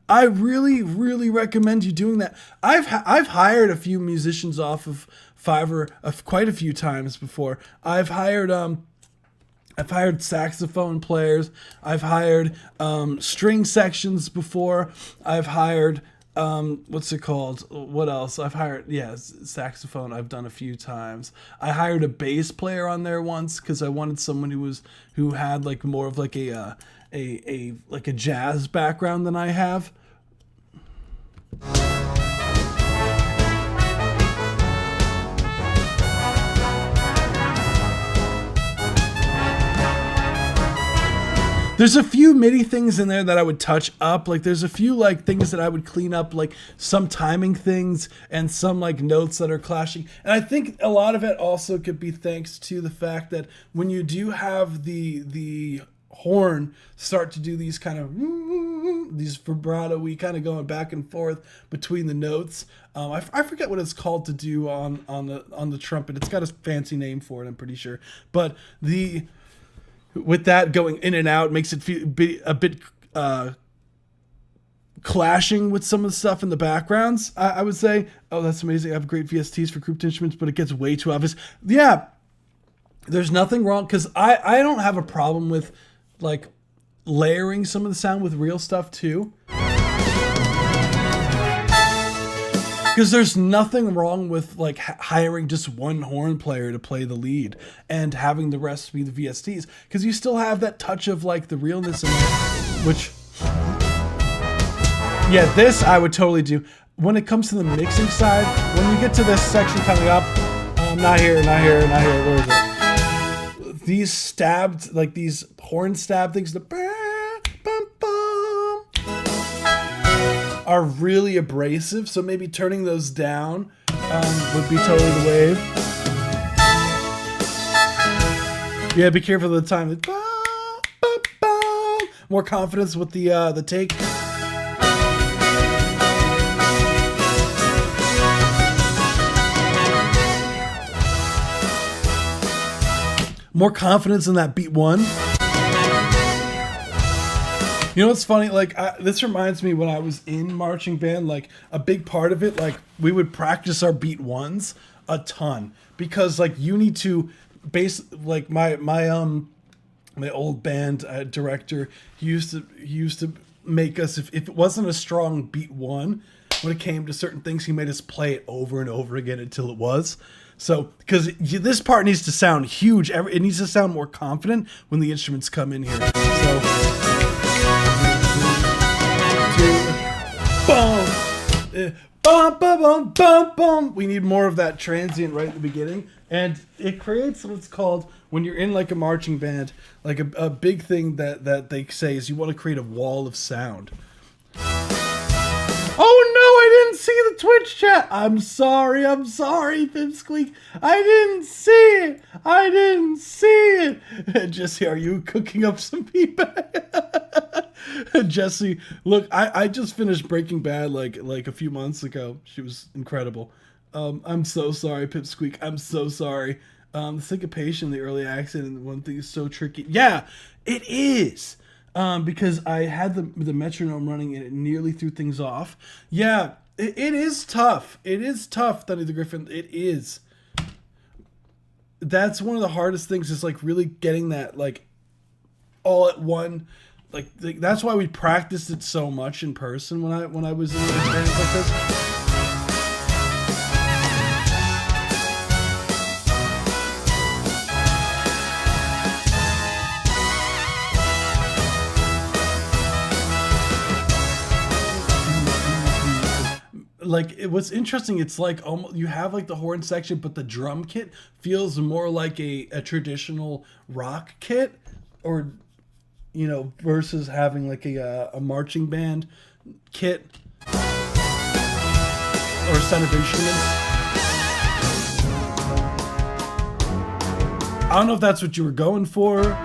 I really, really recommend you doing that. I've hired a few musicians off of Fiverr quite a few times before. I've hired saxophone players. I've hired string sections before. I've hired what's it called? What else? I've hired saxophone. I've done a few times. I hired a bass player on there once because I wanted someone who had like more of like a jazz background than I have. There's a few MIDI things in there that I would touch up. Like there's a few like things that I would clean up, like some timing things and some like notes that are clashing. And I think a lot of it also could be thanks to the fact that when you do have the horn start to do these kind of these vibrato-y kind of going back and forth between the notes. I forget what it's called to do on the trumpet. It's got a fancy name for it, I'm pretty sure. But with that going in and out makes it feel a bit clashing with some of the stuff in the backgrounds. I would say, oh, that's amazing. I have great VSTs for grouped instruments, but it gets way too obvious. Yeah, there's nothing wrong because I don't have a problem with like layering some of the sound with real stuff too. Because there's nothing wrong with like hiring just one horn player to play the lead and having the rest be the VSTs. Because you still have that touch of like the realness in it, which, yeah, this I would totally do. When it comes to the mixing side, when you get to this section coming up, not here, where is it? These stabbed, like these horn stab things, are really abrasive, so maybe turning those down would be totally the wave. Yeah, be careful of the time. More confidence with the take. More confidence in that beat one. You know what's funny? Like this reminds me when I was in marching band. Like a big part of it, like we would practice our beat ones a ton because like you need to like my old band director. He used to make us if it wasn't a strong beat one when it came to certain things, he made us play it over and over again until it was. So, because this part needs to sound huge, it needs to sound more confident when the instruments come in here. So, boom, bum, bum, bum, bum, bum. We need more of that transient right at the beginning, and it creates what's called, when you're in like a marching band, like a big thing that they say is you want to create a wall of sound. Oh no, I didn't see the Twitch chat. I'm sorry, Pipsqueak. I didn't see it. Jesse, are you cooking up some feedback? Jesse, look, I just finished Breaking Bad like a few months ago. She was incredible. I'm so sorry, Pipsqueak. I'm so sorry. The syncopation, the early accent, and one thing is so tricky. Yeah, it is. Because I had the metronome running and it nearly threw things off. Yeah, it is tough. It is tough, Thunny the Griffin. It is. That's one of the hardest things is like really getting that like all at one. Like that's why we practiced it so much in person when I was in bands like this. Like what's interesting, it's like almost you have like the horn section, but the drum kit feels more like a traditional rock kit, or you know, versus having like a marching band kit or set of instruments. I don't know if that's what you were going for.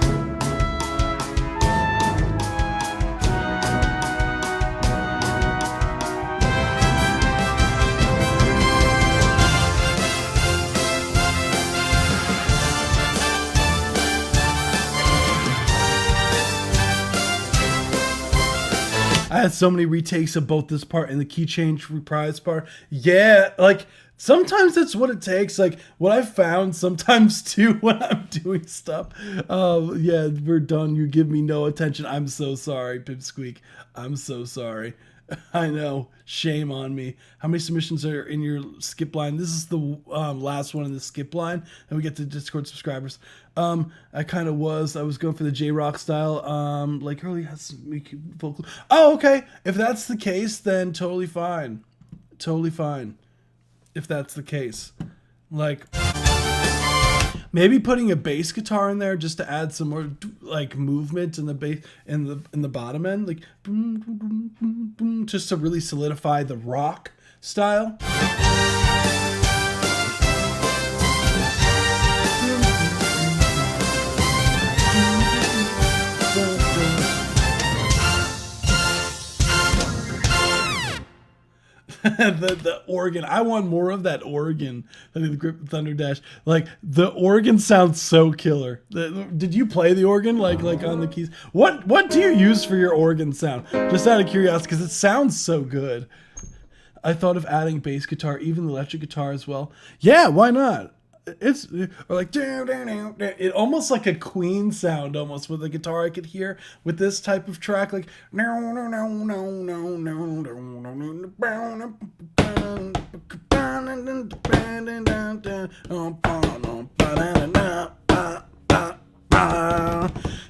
I had so many retakes of both this part and the key change reprise part. Yeah, like sometimes that's what it takes. Like what I've found sometimes too when I'm doing stuff. Yeah, we're done. You give me no attention. I'm so sorry, Pipsqueak. I'm so sorry. I know. Shame on me. How many submissions are in your skip line? This is the last one in the skip line, and we get to Discord subscribers. I was going for the J-Rock style. Like early has vocal. Oh, okay. If that's the case, then totally fine. Totally fine. If that's the case, like maybe putting a bass guitar in there just to add some more like movement in the bass in the bottom end, like boom, boom, boom, boom, just to really solidify the rock style. the organ. I want more of that organ. I think the Thunder Dash. Like the organ sounds so killer. Did you play the organ like on the keys? What do you use for your organ sound? Just out of curiosity, because it sounds so good. I thought of adding bass guitar, even the electric guitar as well. Yeah, why not? It's or like it almost like a Queen sound almost with the guitar I could hear with this type of track, like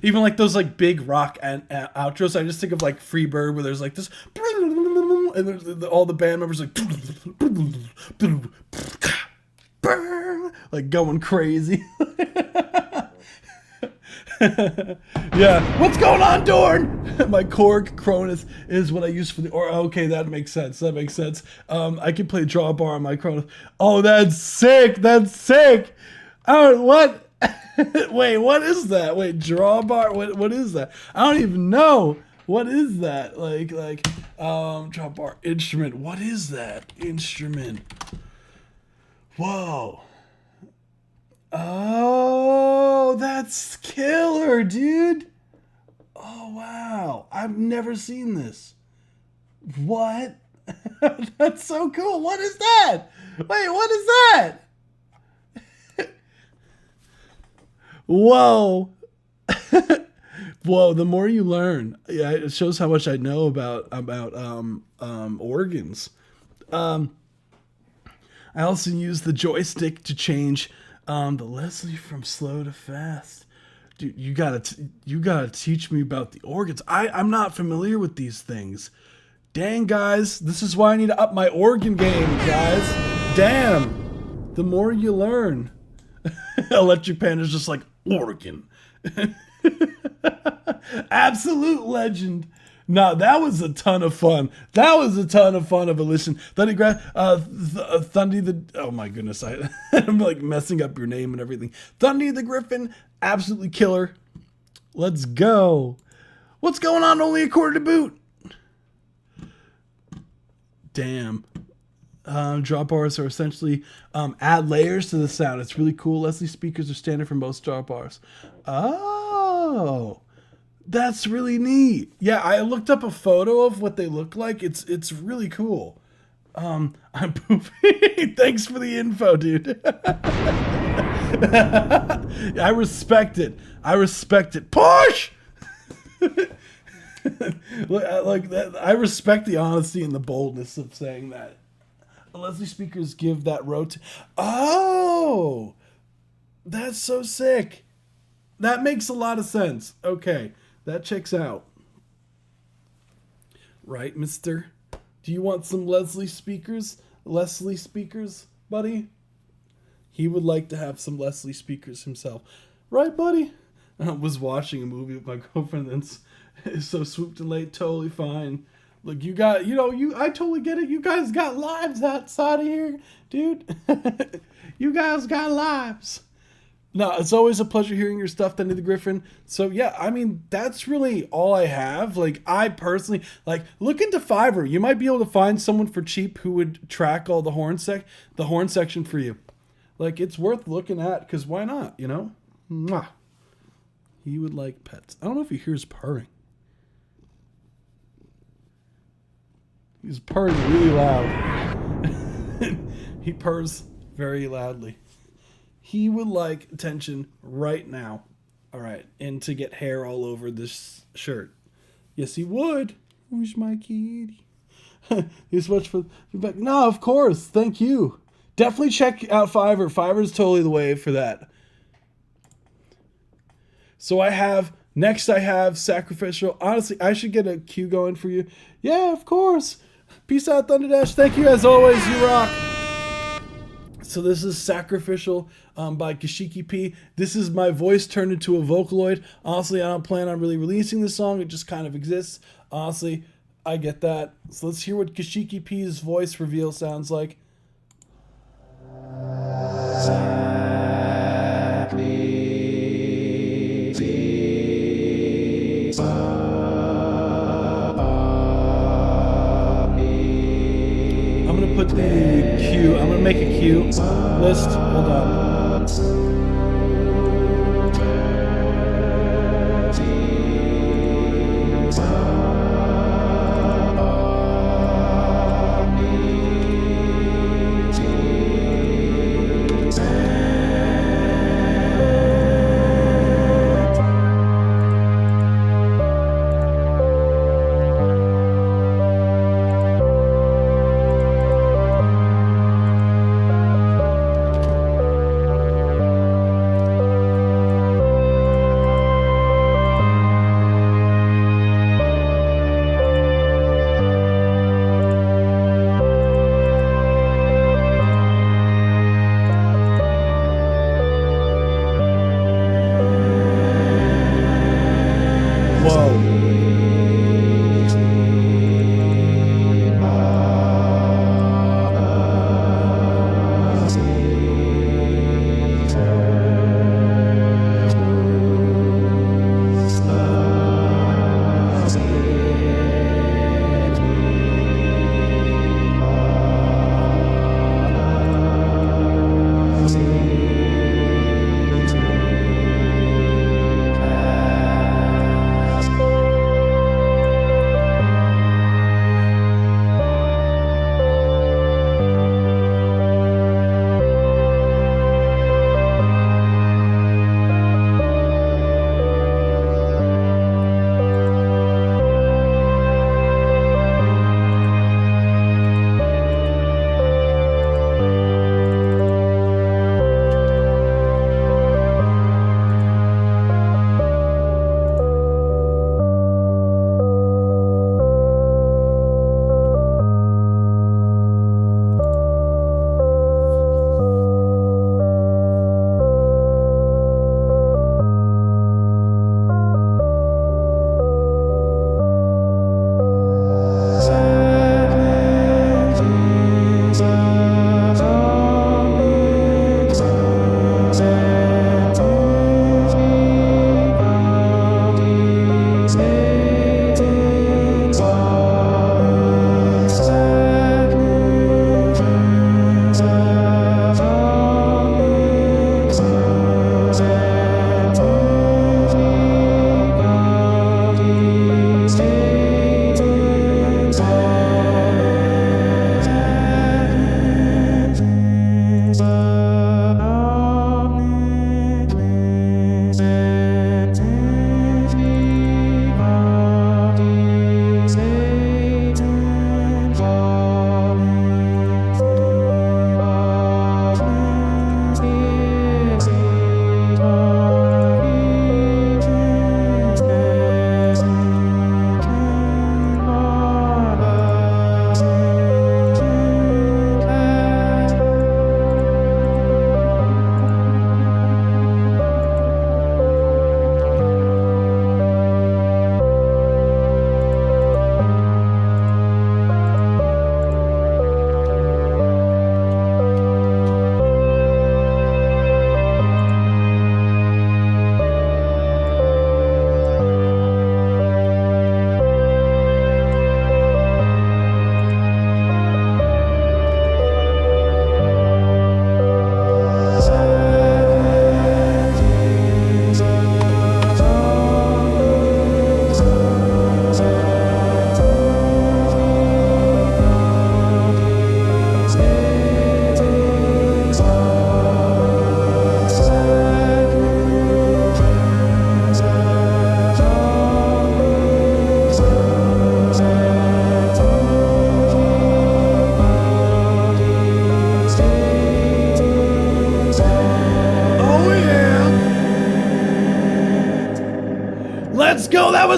even like those like big rock and outros. I just think of like Freebird where there's like this and there's all the band members like like going crazy. Yeah, what's going on, Dorn? My Korg Cronus is what I use for the okay, that makes sense. I can play drawbar on my Cronus. Oh, that's sick. Oh, what? Wait, what is that? Wait, drawbar. What is that? I don't even know. What is that? Like drawbar instrument. What is that instrument? Whoa. Oh, that's killer, dude. Oh, wow. I've never seen this. What? That's so cool. What is that? Wait, what is that? Whoa. Whoa, the more you learn. Yeah, it shows how much I know about organs. I also use the joystick to change the Leslie from slow to fast. Dude, you gotta teach me about the organs. I'm not familiar with these things. Dang, guys, this is why I need to up my organ game, guys. Damn, the more you learn. Electric Panda's just like, organ. Absolute legend. No, that was a ton of fun. That was a ton of fun of a listen. Thundy the, oh my goodness, I'm like messing up your name and everything. Thundy the Griffin, absolutely killer. Let's go. What's going on? Only a quarter to boot. Damn. Drop bars are essentially add layers to the sound. It's really cool. Leslie speakers are standard for most drop bars. Oh, that's really neat. Yeah, I looked up a photo of what they look like. It's really cool. I'm pooping. Thanks for the info, dude. I respect it. Push. Like that. I respect the honesty and the boldness of saying that. Leslie speakers give that Oh, that's so sick. That makes a lot of sense. Okay, that checks out. Right, mister? Do you want some Leslie speakers? Leslie speakers, buddy? He would like to have some Leslie speakers himself. Right, buddy? I was watching a movie with my girlfriend and it's so swooped and late, totally fine. Look, I totally get it. You guys got lives outside of here, dude. You guys got lives. No, it's always a pleasure hearing your stuff, Thundy the Griffin. So yeah, I mean, that's really all I have. Like, I personally, like, look into Fiverr. You might be able to find someone for cheap who would track all the horn section for you. Like, it's worth looking at, because why not, you know? Mwah. He would like pets. I don't know if he hears purring. He's purring really loud. He purrs very loudly. He would like attention right now. All right. And to get hair all over this shirt. Yes, he would. Who's my kitty? He's much for back. No, of course. Thank you. Definitely check out Fiverr. Fiverr's totally the way for that. So I have Sacrificial. Honestly, I should get a queue going for you. Yeah, of course. Peace out, Thunderdash. Thank you as always. You rock. So this is Sacrificial by Kashiki P. This is my voice turned into a Vocaloid. Honestly, I don't plan on really releasing this song. It just kind of exists. Honestly, I get that. So let's hear what Kashiki P's voice reveal sounds like. Put the queue. I'm gonna make a queue list. Hold on.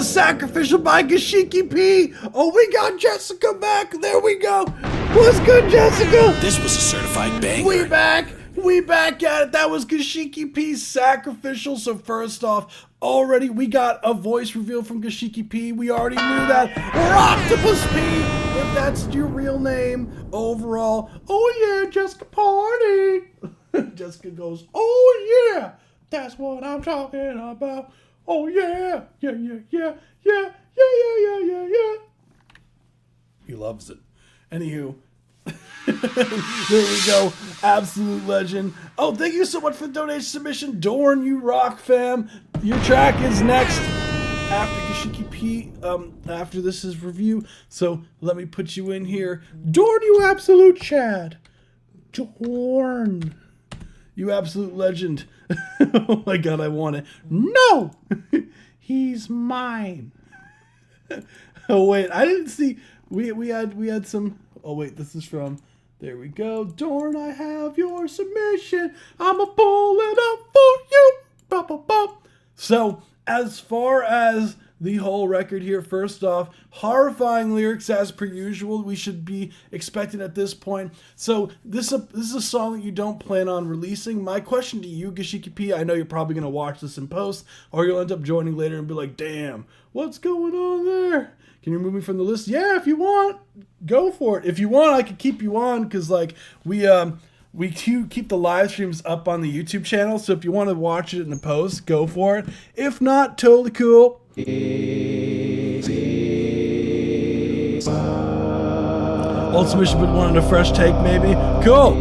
was Sacrificial by Gashiki P. Oh, we got Jessica back. There we go. What's good, Jessica? This was a certified banger. We back at it. That was Gashiki P's Sacrificial. So first off, already we got a voice reveal from Gashiki P. We already knew that. Or Octopus P, if that's your real name. Overall, oh yeah, Jessica party. Jessica goes, oh yeah, that's what I'm talking about. Oh yeah, yeah. He loves it. Anywho, there we go. Absolute legend. Oh, thank you so much for the donation submission. Dorn, you rock, fam. Your track is next after Gashiki P. After this is review. So let me put you in here. Dorn, you absolute Chad. Dorn. You absolute legend. Oh my god, I want it. No! He's mine. Oh wait, I didn't see. We had some. Oh wait, this is from. There we go. Dorn, I have your submission. I'ma pull it up for you. Bop, bop, bop. So as far as the whole record here, first off, horrifying lyrics as per usual. We should be expecting at this point. So this is a song that you don't plan on releasing. My question to you, Gashiki P, I know you're probably gonna watch this in post, or you'll end up joining later and be like, "Damn, what's going on there? Can you remove me from the list?" Yeah, if you want, go for it. If you want, I could keep you on because like we keep the live streams up on the YouTube channel. So if you want to watch it in the post, go for it. If not, totally cool. Old submission, but wanted a fresh take, maybe. Cool.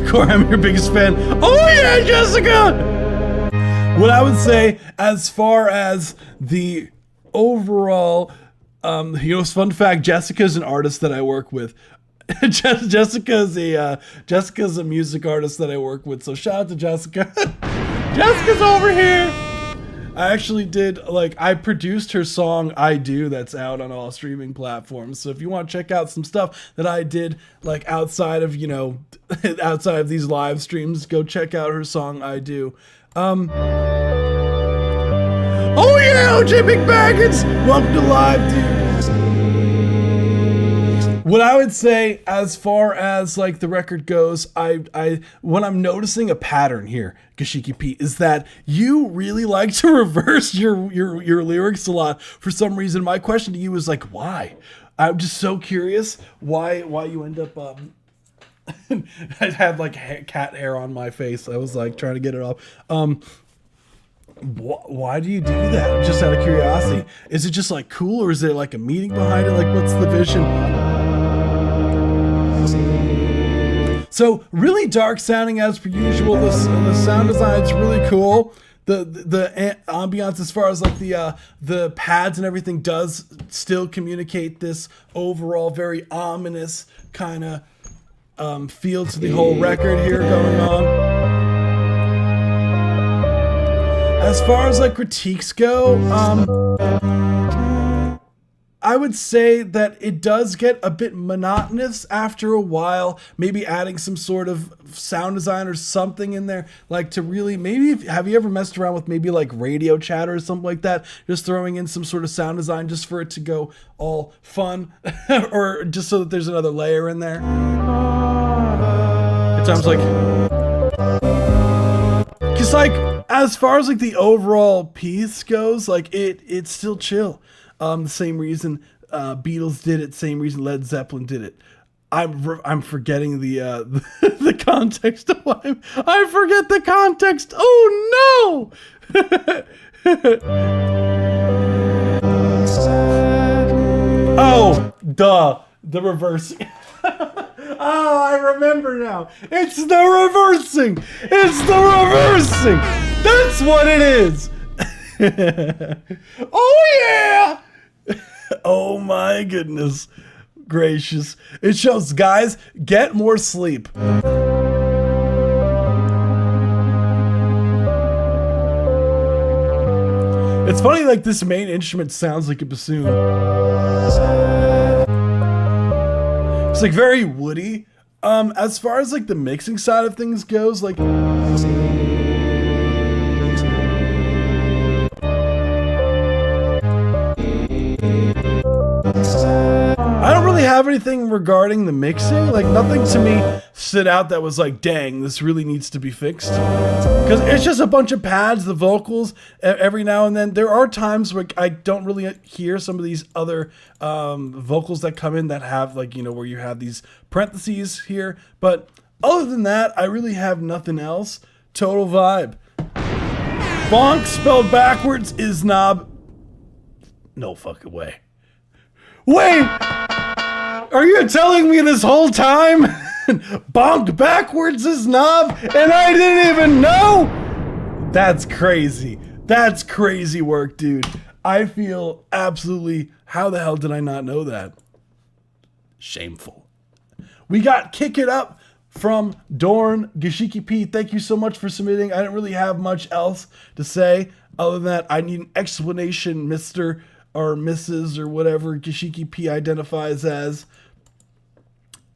Corey, I'm your biggest fan. Oh yeah, Jessica! What I would say, as far as the overall, fun fact, Jessica's an artist that I work with. Jessica's a music artist that I work with, so shout out to Jessica. Jessica's over here. I actually I produced her song I Do that's out on all streaming platforms. So if you want to check out some stuff that I did outside of, outside of these live streams, go check out her song I Do. Oh yeah, OJ Big Baggins! Welcome to Live, dude. What I would say as far as the record goes, what I'm noticing a pattern here, Gashiki P, is that you really like to reverse your lyrics a lot for some reason. My question to you is why? I'm just so curious why you end up I had cat hair on my face. I was trying to get it off. Why do you do that? Just out of curiosity. Is it just cool, or is there a meaning behind it? What's the vision? So really dark sounding as per usual. The sound design is really cool. The ambiance as far as the pads and everything does still communicate this overall very ominous kind of feel to the whole record here going on. As far as critiques go, I would say that it does get a bit monotonous after a while. Maybe adding some sort of sound design or something in there, to really have you ever messed around with maybe radio chatter or something like that? Just throwing in some sort of sound design just for it to go all fun, or just so that there's another layer in there. It sounds because as far as the overall piece goes, it's still chill. The same reason Beatles did it, same reason Led Zeppelin did it. I'm forgetting the the context of why I forget the context. Oh no! Oh, duh, the reversing. Oh, I remember now. It's the reversing. It's the reversing. That's what it is. Oh yeah. Oh my goodness gracious. It shows, guys, get more sleep. It's funny, this main instrument sounds like a bassoon. It's very woody. As far as the mixing side of things goes, anything regarding the mixing. Like nothing to me stood out that was like, dang, this really needs to be fixed. Because it's just a bunch of pads, the vocals, every now and then. There are times where I don't really hear some of these other vocals that come in that have like, you know, where you have these parentheses here. But other than that, I really have nothing else. Total vibe. Bonk spelled backwards is knob. No fucking way. Wait! Are you telling me this whole time bonk backwards is knob and I didn't even know? That's crazy. That's crazy work, dude. I feel absolutely, how the hell did I not know that? Shameful. We got Kick It Up from Dorn Gashiki P. Thank you so much for submitting. I didn't really have much else to say other than that I need an explanation, Mr. or Mrs. or whatever Gashiki P identifies as.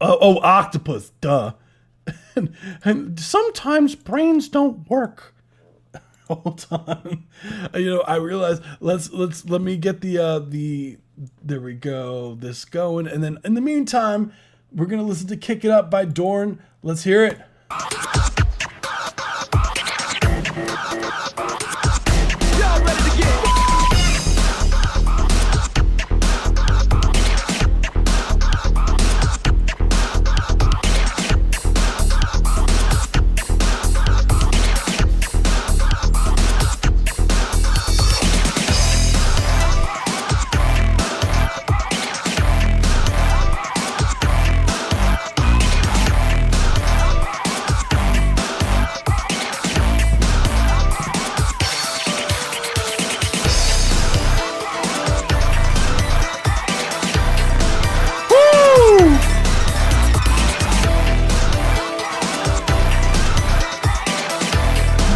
Oh, octopus, duh. and sometimes brains don't work. Hold on. You know, I realized let me get the there we go, this going, and then in the meantime, we're gonna listen to Kick It Up by Dorn. Let's hear it.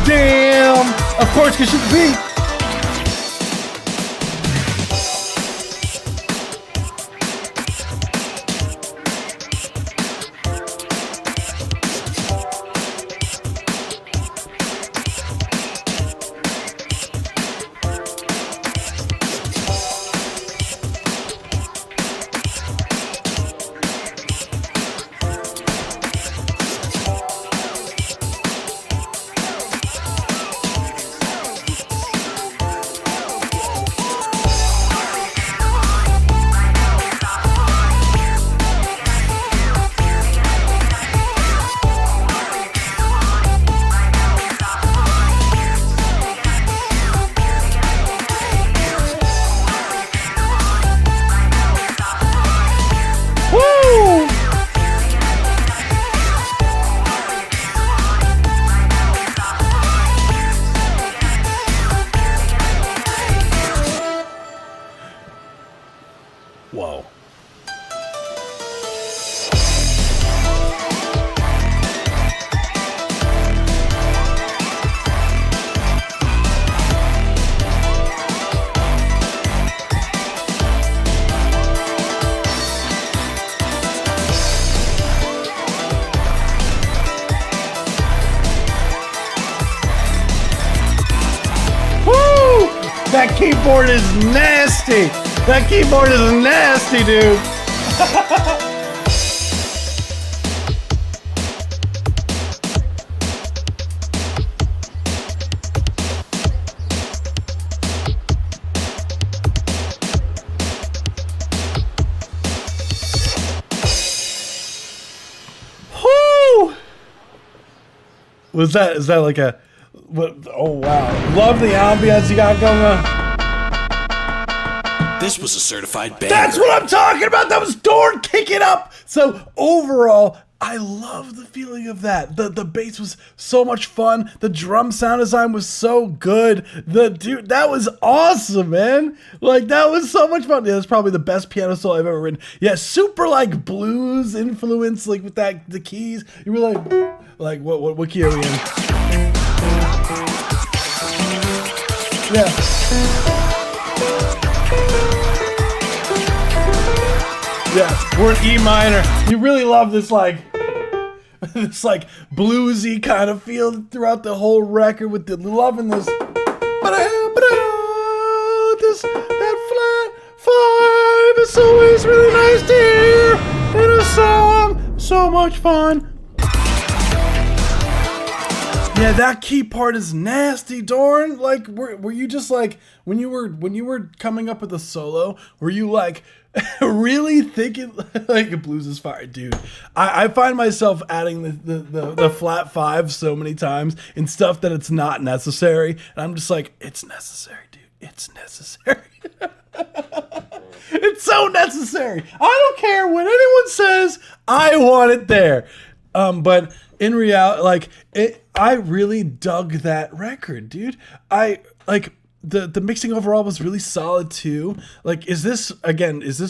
Damn! Of course, because she can be. Whoa. Woo! That keyboard is nasty! That keyboard is nasty, dude. Whoo! Is that like a what? Oh wow! Love the ambience you got going on. This was a certified banger. That's what I'm talking about. That was Dorn Kick It Up. So overall, I love the feeling of that. The bass was so much fun. The drum sound design was so good. Dude, that was awesome, man. Like that was so much fun. Yeah, that's probably the best piano solo I've ever written. Yeah, super like blues influence, like with the keys. You were like what key are we in? Yeah. Yeah, we're in E minor. You really love this this bluesy kind of feel throughout the whole record with the loving this. That flat five is always really nice to hear. so much fun. Yeah, that key part is nasty, Dorn. Like, were you just like when you were coming up with the solo? Were you like really thinking like blues is fire, dude? I find myself adding the flat five so many times in stuff that it's not necessary, and I'm just like, it's necessary, dude. It's necessary. It's so necessary. I don't care what anyone says. I want it there. But in reality, like I really dug that record, dude. I like the mixing overall was really solid too. Like, is this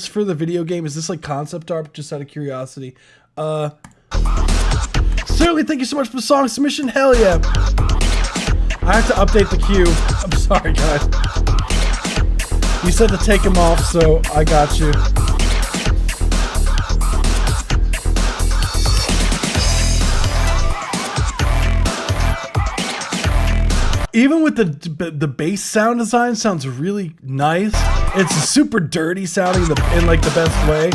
for the video game? Is this like concept art? Just out of curiosity. Certainly, thank you so much for the song submission. Hell yeah. I have to update the queue. I'm sorry, guys. You said to take him off, so I got you. Even with the bass sound design sounds really nice. It's super dirty sounding in like the best way.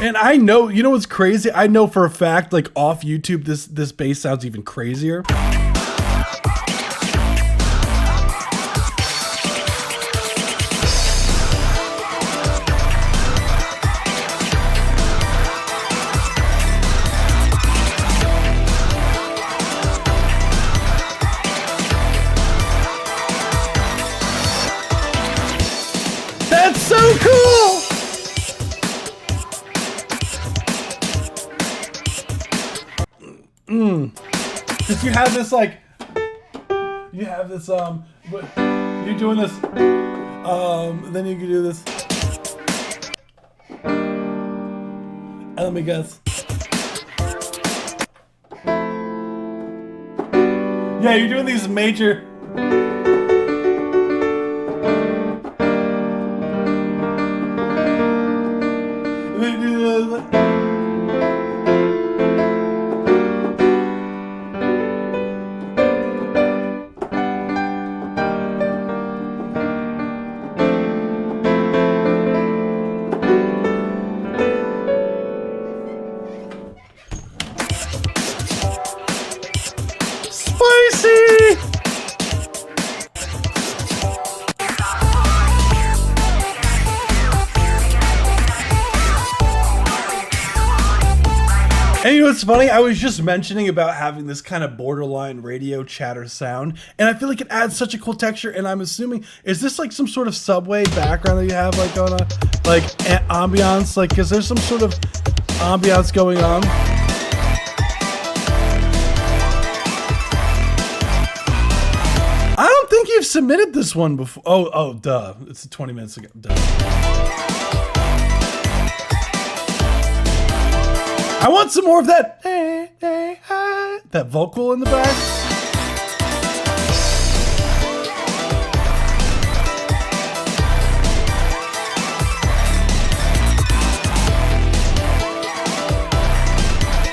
And I know, you know what's crazy? I know for a fact, like off YouTube, this bass sounds even crazier. That's so cool! Cause you have this like, you're doing this, then you can do this. And let me guess. Yeah, you're doing these major. Spicy! And you know what's funny? I was just mentioning about having this kind of borderline radio chatter sound, and I feel like it adds such a cool texture, and I'm assuming, is this like some sort of subway background that you have like going on? Like ambiance? Like, is there some sort of ambiance going on? I don't think you've submitted this one before. Oh, duh. It's 20 minutes ago. Duh. I want some more of that. That vocal in the back.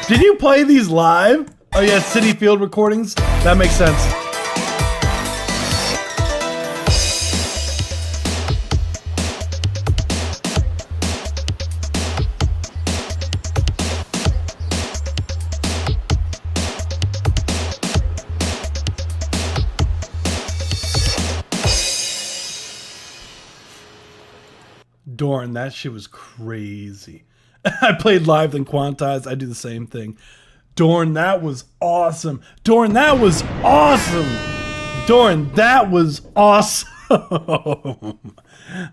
Did you play these live? Oh yeah, City Field recordings. That makes sense. Dorn, that shit was crazy. I played live then quantized. I do the same thing. Dorn, that was awesome. Dorn, that was awesome. Dorn, that was awesome.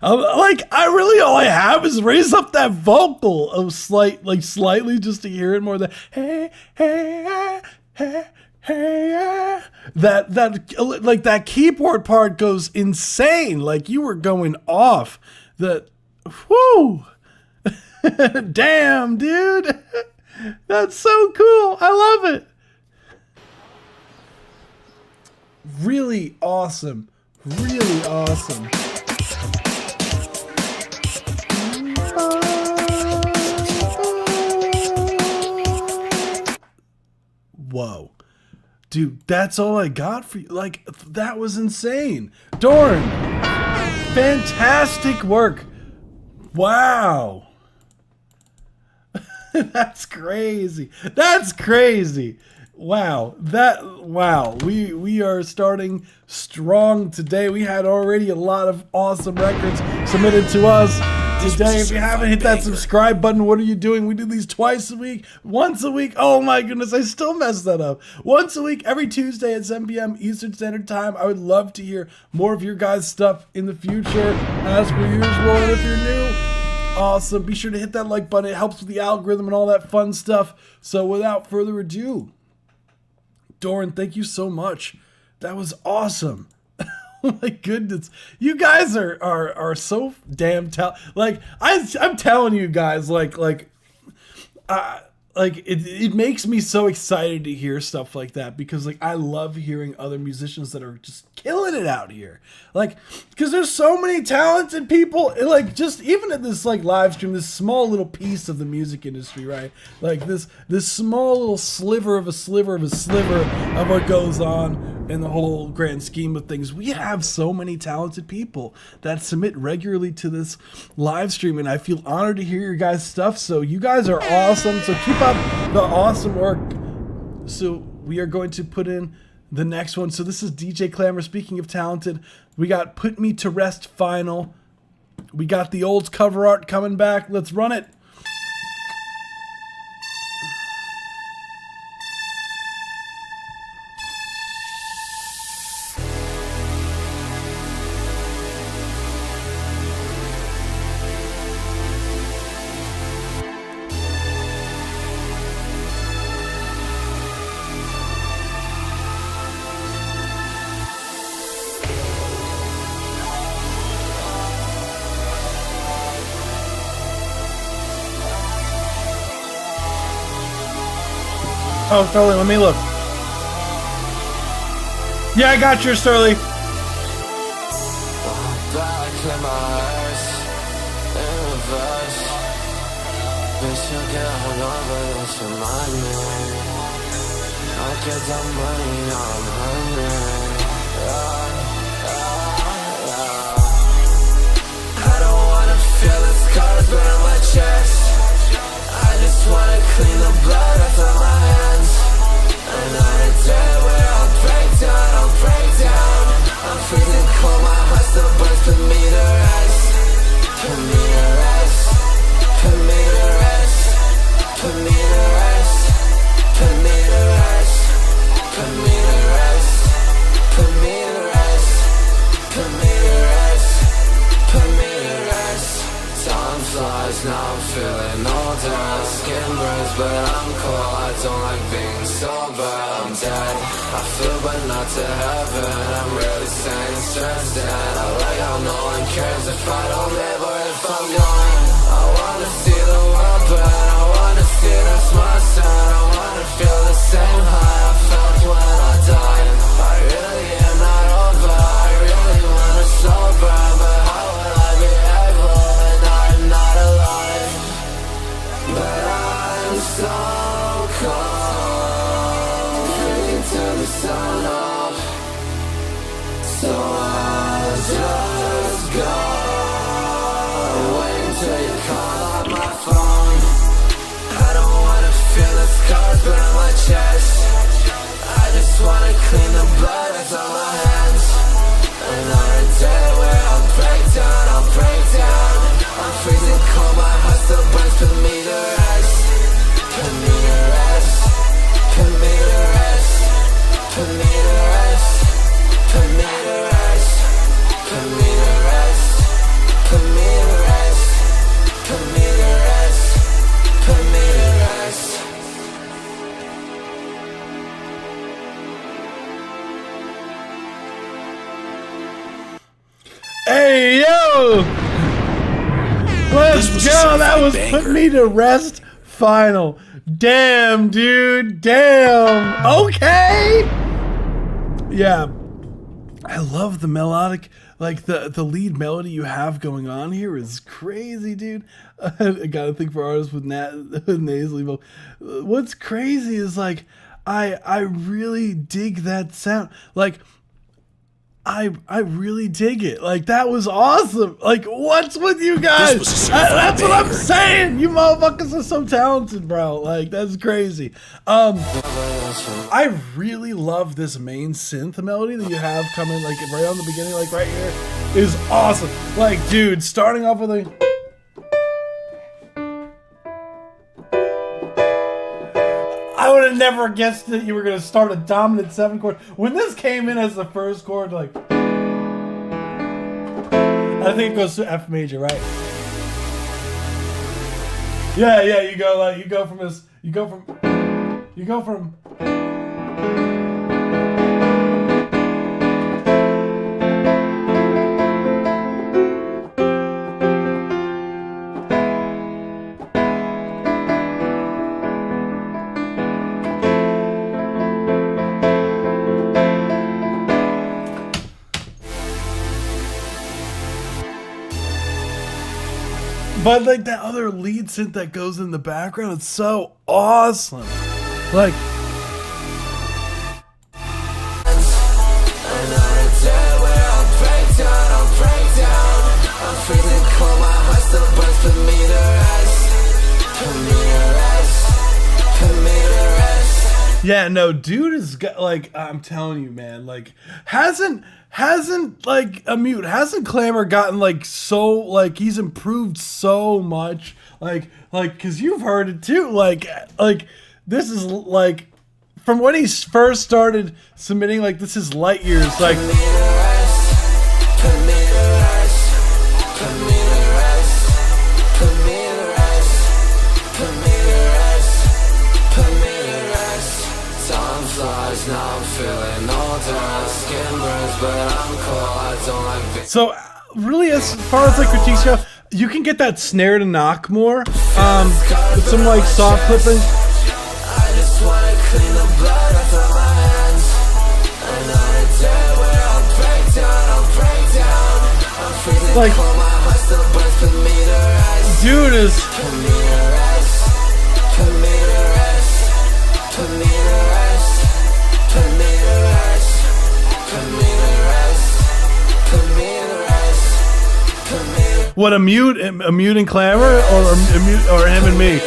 Like, all I have is raise up that vocal of slightly just to hear it more. That hey, that like that keyboard part goes insane. Like you were going off. Whoo! Damn, dude! That's so cool! I love it! Really awesome. Really awesome. Whoa. Dude, that's all I got for you. Like, that was insane. Dorn! Fantastic work. Wow. That's crazy. That's crazy. Wow. We are starting strong today. We had already a lot of awesome records submitted to us today. If you haven't hit that subscribe button, what are you doing? We do these twice a week, once a week. Oh my goodness, I still messed that up. Once a week, every Tuesday at 7 p.m. Eastern Standard Time. I would love to hear more of your guys' stuff in the future, as per usual. And if you're new, awesome. Be sure to hit that like button. It helps with the algorithm and all that fun stuff. So without further ado, Doran, thank you so much. That was awesome. Oh my goodness. You guys are so damn like I'm telling you guys, it makes me so excited to hear stuff like that, because like I love hearing other musicians that are just killing it out here. Like, because there's so many talented people, like just even at this like live stream, this small little piece of the music industry, right? Like this small little sliver of a sliver of what goes on in the whole grand scheme of things. We have so many talented people that submit regularly to this live stream, and I feel honored to hear your guys' stuff. So you guys are awesome. So keep up the awesome work. So we are going to put in the next one. So this is DJ Clamor. Speaking of talented, we got Put Me to Rest Final. We got the old cover art coming back. Let's run it. Oh, Sterling, let me look. Yeah, I got yours, Sterling. Back in my eyes, in reverse. Bitch, you get hungover, don't you mind me? I get that money, now I'm hungry. I don't wanna feel the scars burn my chest. I just wanna clean the blood off of my hands. Another day where I'll break down. I'm freezing cold, my heart still burns. Put me to rest. Put me to rest. Put me to rest. Put me to rest. Put me to rest. Put me to rest. Put me to rest. Put me to rest. Put me to rest. Time flies, now I'm feeling older. Skin burns, but I'm cold. I don't like being sober. I'm dead, I feel but not to heaven. I'm really staying stressed, and I like how no one cares if I don't live or if I'm gone. I wanna see the world burn, I wanna see the smart side. I wanna feel the same high I felt when I died. I really am not over, I really wanna sober, but how would I be able when I'm not alive? But I'm so cold, freezing till the sun up. So I'll just go, wait until you call on my phone. I don't wanna feel the scars burn my chest. I just wanna clean the blood off of my hands. Another day where I'll break down. I'm freezing cold, my heart still burns. Put me to rest. Put me to rest. Put me to rest. Put me to rest. Put me to rest. Put me to rest. Put me to rest. Put me to rest. Put me to rest. Hey, yo! Let's This was a go! That certified was banger. Put Me to Rest Final. Damn, dude. Damn. Okay. Yeah. I love the melodic, like the lead melody you have going on here is crazy, dude. I gotta think for artists with nasally vocal. What's crazy is like, I really dig that sound. Like, I really dig it. Like, that was awesome. Like, what's with you guys? was a certified That's what I'm banger. saying. You motherfuckers are so talented, bro. Like, that's crazy. I really love this main synth melody that you have coming, like, right on the beginning, like, right here, is awesome. Like, dude, starting off with a... I would have never guessed that you were going to start a dominant 7 chord. When this came in as the first chord, like... I think it goes to F major, right? Yeah, you go like, you go from... But like that other lead synth that goes in the background, it's so awesome. Like, yeah, no, dude is got, like, I'm telling you, man, like, hasn't like a mute, hasn't Clamor gotten like so, like, he's improved so much, like, cause you've heard it too, like this is like, from when he first started submitting, like, this is light years, like. So really, as far as like critiques go, you can get that snare to knock more, with some like soft clipping. Like, dude is. What, a mute and Clamor, or a mute, or him and me?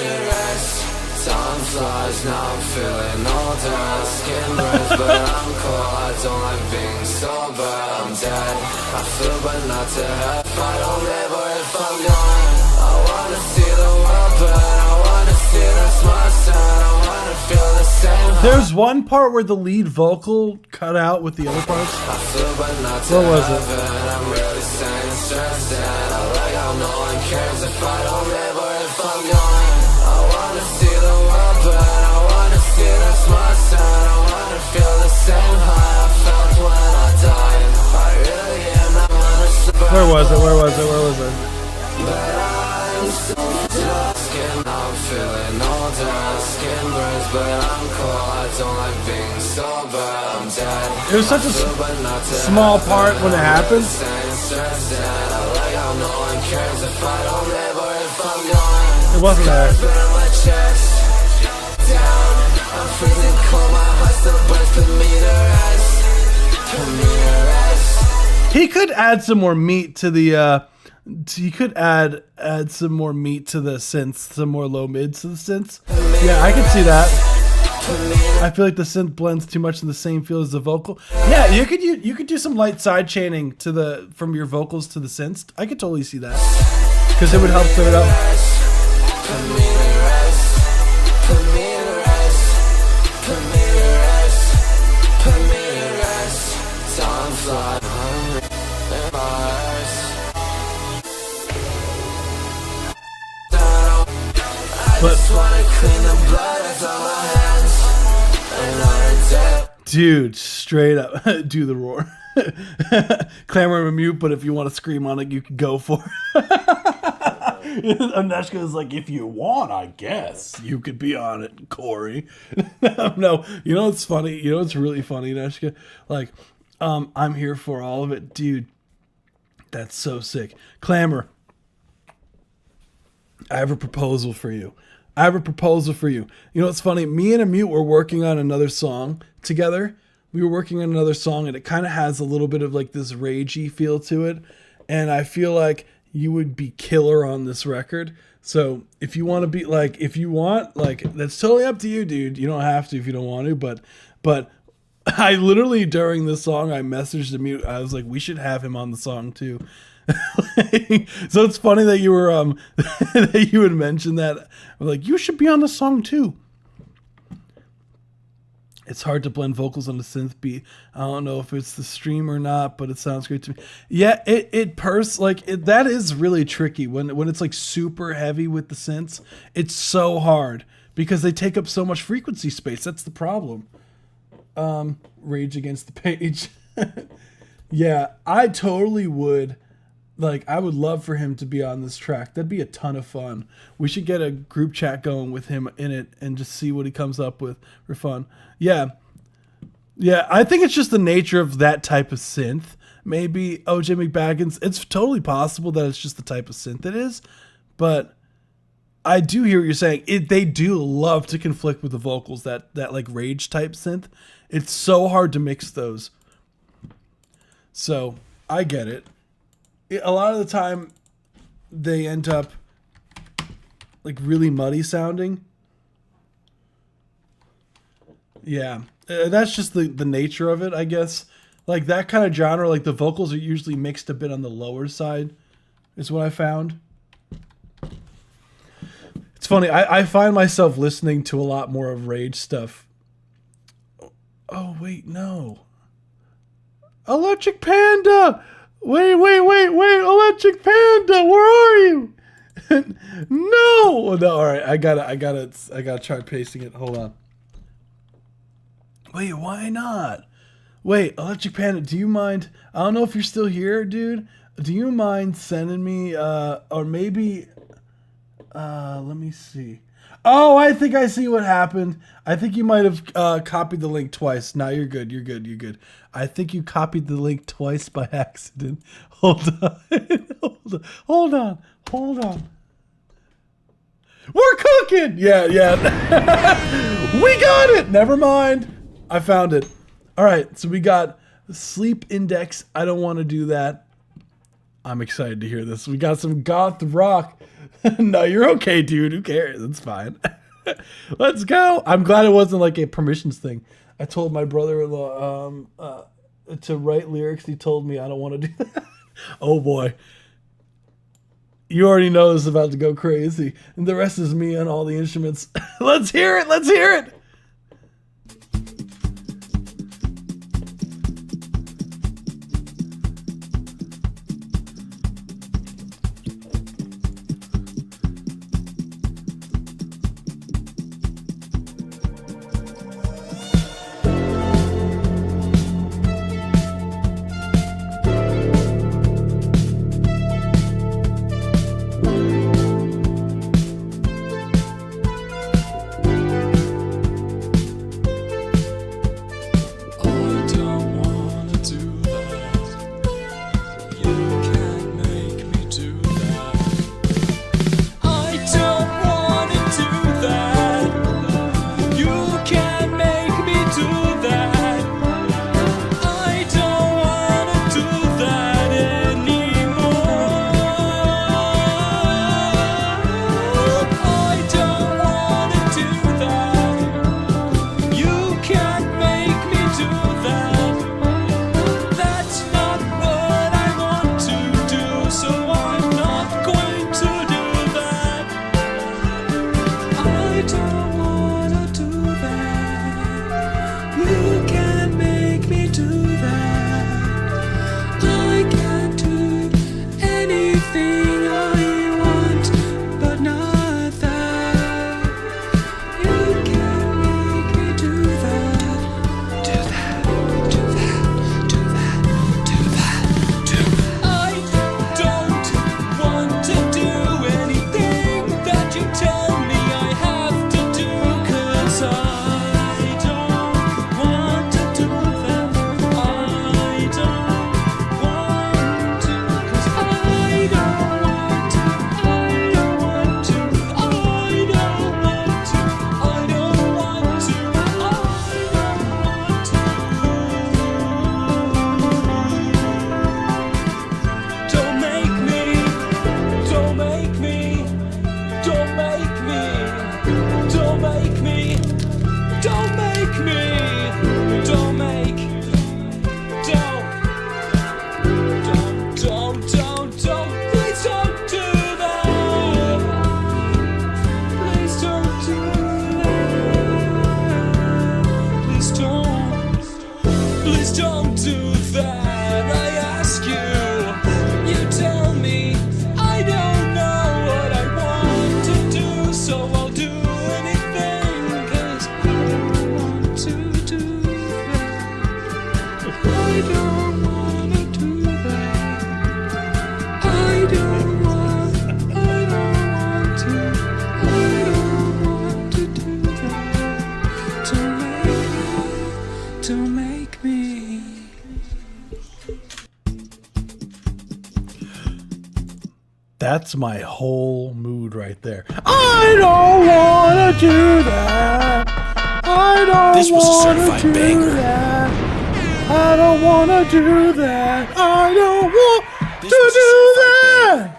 Time flies, now I'm feeling older. Skin burns, but I'm cold. I don't like being sober. I'm dead. I feel, but not to have. I don't live, or if I'm gone. I wanna see the world, but I wanna see the smart side. I wanna feel the same. There's one part where the lead vocal cut out with the other parts. I feel, but not to What was it? I'm really saying stressed out. No one cares if I don't live or if I'm gone. I wanna see the world, but I wanna see the smart side. I wanna feel the same high I felt when I died. I really am not wanna survive. Where was it? But I'm so lost, and I'm feeling older. Skin burns, but I'm cold. I don't like being sober. I'm dead. It was such a small part when it happened. It wasn't that. He could add some more meat to the he could add some more meat to the synths, some more low mids to the synths. Yeah, I could see that. I feel like the synth blends too much in the same feel as the vocal. Yeah, you could do some light side chaining to the from your vocals to the synths. I could totally see that, because it would help clear it up. Dude, straight up, do the roar. Clamor and mute, but if you want to scream on it, you can go for it. Aneshka is like, if you want, I guess you could be on it, Corey. No, you know what's funny? You know what's really funny, Aneshka? Like, I'm here for all of it, dude. That's so sick. Clamor, I have a proposal for you. You know what's funny? Me and Amute were working on another song together, we were working on another song, and it kind of has a little bit of like this ragey feel to it. And I feel like you would be killer on this record. So if you want to be like, if you want, like, that's totally up to you, dude. You don't have to if you don't want to, but I literally, during this song, I messaged him. I was like, we should have him on the song too. So it's funny that you were that you had mentioned that. I was like, you should be on the song too. It's hard to blend vocals on a synth beat. I don't know if it's the stream or not, but it sounds great to me. Yeah, that is really tricky when it's like super heavy with the synths. It's so hard because they take up so much frequency space. That's the problem. Rage Against the Page. Yeah, I totally would. Like, I would love for him to be on this track. That'd be a ton of fun. We should get a group chat going with him in it and just see what he comes up with for fun. Yeah. Yeah, I think it's just the nature of that type of synth. Maybe OJ McBaggins, it's totally possible that it's just the type of synth it is. But I do hear what you're saying. They do love to conflict with the vocals, that like rage type synth. It's so hard to mix those. So I get it. A lot of the time they end up like really muddy sounding. Yeah, that's just the nature of it, I guess. Like that kind of genre, like the vocals are usually mixed a bit on the lower side, is what I found. It's funny, I find myself listening to a lot more of Rage stuff. Oh, wait, no. Electric Panda! Wait, Electric Panda, where are you? No, all right, I gotta try pasting it. Hold on. Wait, why not? Wait, Electric Panda, do you mind? I don't know if you're still here, dude. Do you mind sending me, or maybe, let me see. Oh, I think I see what happened. I think you might have copied the link twice. No, you're good. You're good. I think you copied the link twice by accident. Hold on. We're cooking. Yeah. We got it. Never mind. I found it. All right. So we got Sleep Index. I don't want to do that. I'm excited to hear this. We got some goth rock. No, you're okay, dude. Who cares? It's fine. Let's go. I'm glad it wasn't like a permissions thing. I told my brother-in-law to write lyrics. He told me I don't want to do that. Oh, boy. You already know this is about to go crazy. And the rest is me on all the instruments. Let's hear it. That's my whole mood right there. I don't want to do that. I don't This was a want to certified do banger. that. I don't want to do that. I don't want This to was a do certified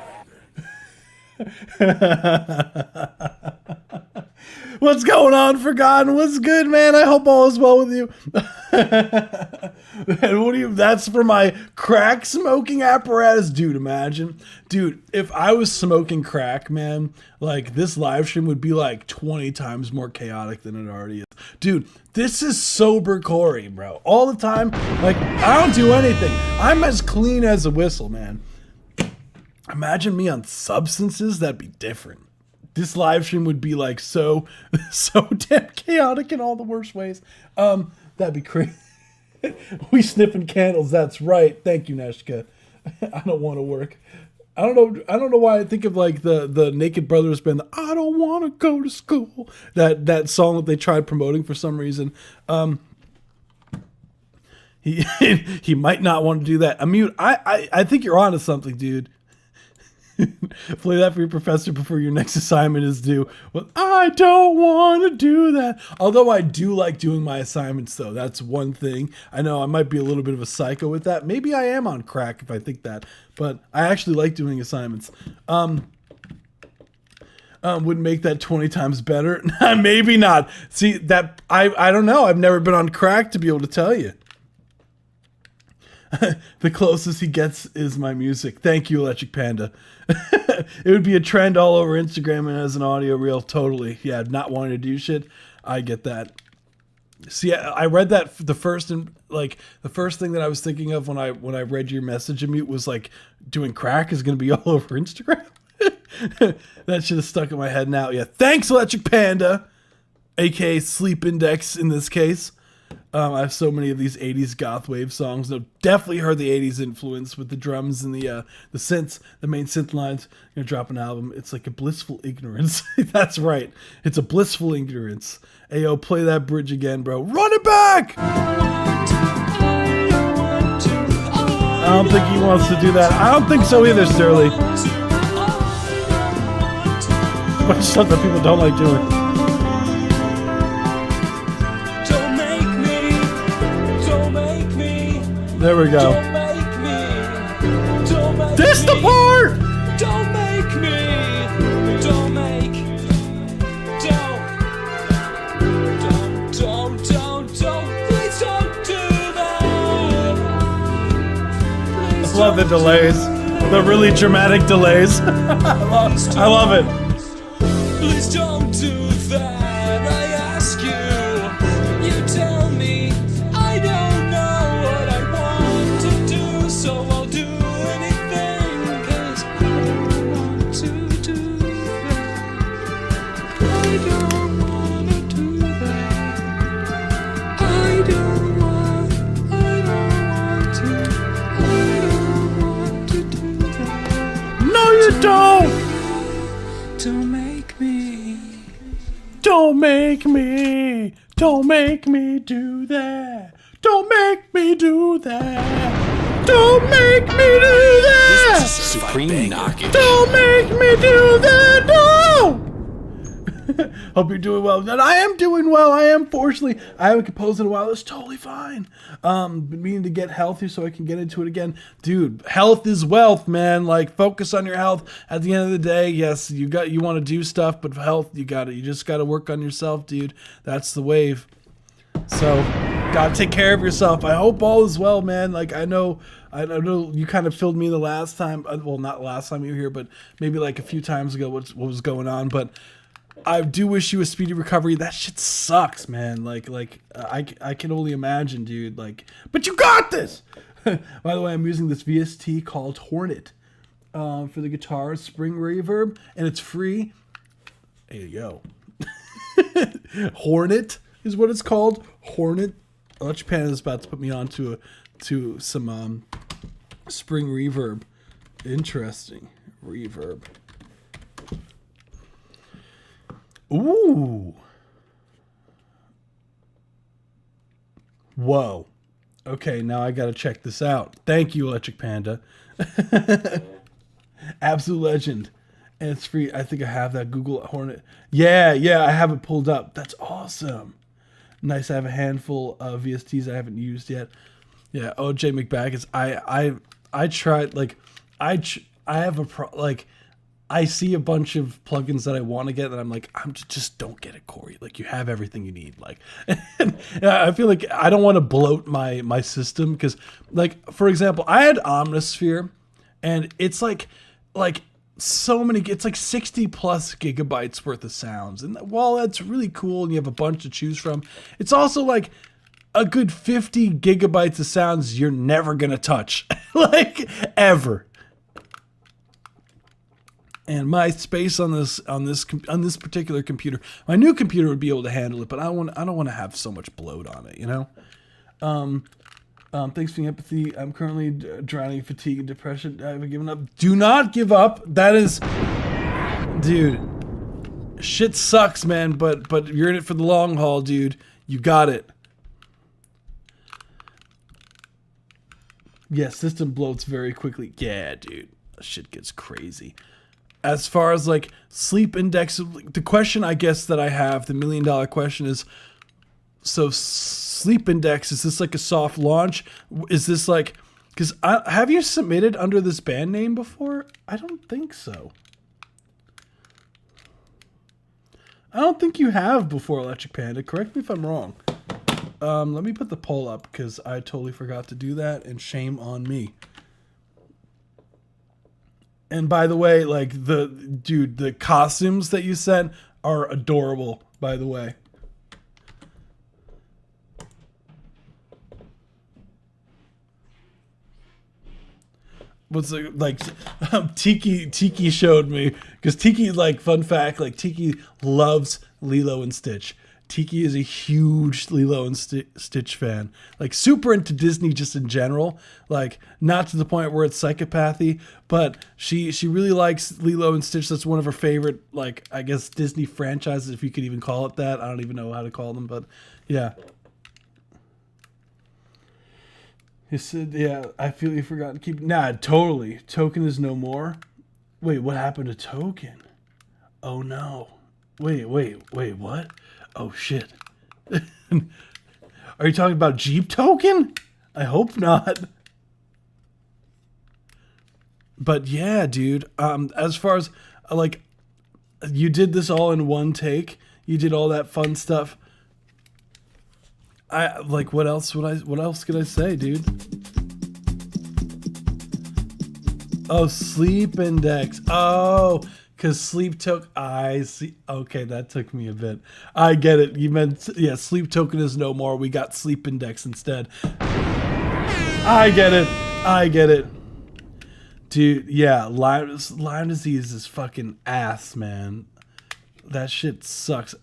that. What's going on, Forgotten? What's good, man? I hope all is well with you. And what do you? That's for my crack smoking apparatus, dude. Imagine, dude, if I was smoking crack, man, like this live stream would be like 20 times more chaotic than it already is, dude. This is sober Corey, bro. All the time, like I don't do anything. I'm as clean as a whistle, man. Imagine me on substances, that'd be different. This live stream would be like so damn chaotic in all the worst ways. That'd be crazy. We sniffing candles. That's right. Thank you, Neshka. I don't want to work. I don't know why I think of like the Naked Brothers band. I don't want to go to school. That song that they tried promoting for some reason. He might not want to do that. Amute. I think you're onto something, dude. Play that for your professor before your next assignment is due. Well, I don't want to do that. Although I do like doing my assignments, though. That's one thing. I know I might be a little bit of a psycho with that. Maybe I am on crack if I think that. But I actually like doing assignments. Would make that 20 times better. Maybe not. See, that I don't know. I've never been on crack to be able to tell you. The closest he gets is my music. Thank you, Electric Panda. It would be a trend all over Instagram and as an audio reel. Totally. Yeah, not wanting to do shit. I get that. See, I read that the first thing that I was thinking of when I read your message, Amute, was like doing crack is going to be all over Instagram. That shit is stuck in my head now. Yeah. Thanks, Electric Panda, aka Sleep Index in this case. I have so many of these 80s goth wave songs. No, definitely heard the 80s influence with the drums and the synths, the main synth lines. Gonna drop an album. It's like a blissful ignorance. That's right. It's a blissful ignorance. Ayo, play that bridge again, bro. Run it back! I don't think he wants to do that. I don't think so either, Sterling. Bunch of stuff that people don't like doing. There we go. This the part! Don't make me. Don't make. Don't. Please don't do that. I love the delays. The really dramatic delays. I love it. Please don't do that. I ask you. You tell me. I don't know what I want to do, so I'll do anything. 'Cause I don't want to do that. I don't want to do that. I don't want to do that. No, you don't! Don't make me. Don't make me. Don't make me do that. Don't make me do that. Don't make me do that. Supreme knocking. Don't make me do that. No. Hope you're doing well. And I am doing well. I am, fortunately. I haven't composed in a while. It's totally fine. Been meaning to get healthy so I can get into it again. Dude, health is wealth, man. Like, focus on your health. At the end of the day, yes, you want to do stuff, but health, you just got to work on yourself, dude. That's the wave. So, gotta take care of yourself. I hope all is well, man. Like, I know you kind of filled me the last time. Well, not last time you were here, but maybe like a few times ago what was going on. But I do wish you a speedy recovery. That shit sucks, man. I can only imagine, dude. Like, but you got this. By the way, I'm using this VST called Hornet for the guitar, spring reverb, and it's free. Hey, yo. Hornet is what it's called. Hornet. Electric Panda is about to put me on to some spring reverb. Interesting reverb. Ooh. Whoa. Okay, now I gotta check this out. Thank you, Electric Panda. Absolute legend. And it's free. I think I have that Google Hornet. Yeah, I have it pulled up. That's awesome. Nice. I have a handful of VSTs I haven't used yet. Yeah, OJ McBaggins. I tried, like, I have I see a bunch of plugins that I want to get, and I'm like, just don't get it, Corey. Like, you have everything you need. Like, I feel like I don't want to bloat my system because, like, for example, I had Omnisphere, and it's like so many. It's like 60 plus gigabytes worth of sounds, and while that's really cool, and you have a bunch to choose from, it's also like a good 50 gigabytes of sounds you're never gonna touch, like ever. And my space on this particular computer, my new computer would be able to handle it, but I don't want to have so much bloat on it, you know. Thanks for the empathy. I'm currently drowning in fatigue and depression. I haven't given up. Do not give up. That is, dude. Shit sucks, man. But you're in it for the long haul, dude. You got it. Yeah, system bloats very quickly. Yeah, dude. Shit gets crazy. As far as like sleep index, the question I guess that I have, the $1 million question is, so sleep index, is this like a soft launch? Is this like, because have you submitted under this band name before? I don't think so. I don't think you have before, Electric Panda. Correct me if I'm wrong. Let me put the poll up because I totally forgot to do that, and shame on me. And by the way, like the costumes that you sent are adorable, by the way. What's like Tiki showed me, because Tiki, like, fun fact, like, Tiki loves Lilo and Stitch. Tiki is a huge Lilo and Stitch fan, like super into Disney just in general, like not to the point where it's psychopathy, but she really likes Lilo and Stitch. That's one of her favorite, like, I guess, Disney franchises, if you could even call it that. I don't even know how to call them, but yeah. He said, yeah, I feel you forgot to keep. Nah, totally. Token is no more. Wait, what happened to Token? Oh no. Wait, what? Oh shit. Are you talking about Jeep Token? I hope not. But yeah, dude, as far as like, you did this all in one take. You did all that fun stuff. I like, what else could I say, dude? Oh, sleep index. Oh, because sleep took. I see. Okay, that took me a bit. I get it. You meant, yeah, sleep token is no more. We got sleep index instead. I get it. Dude, yeah, Lyme disease is fucking ass, man. That shit sucks.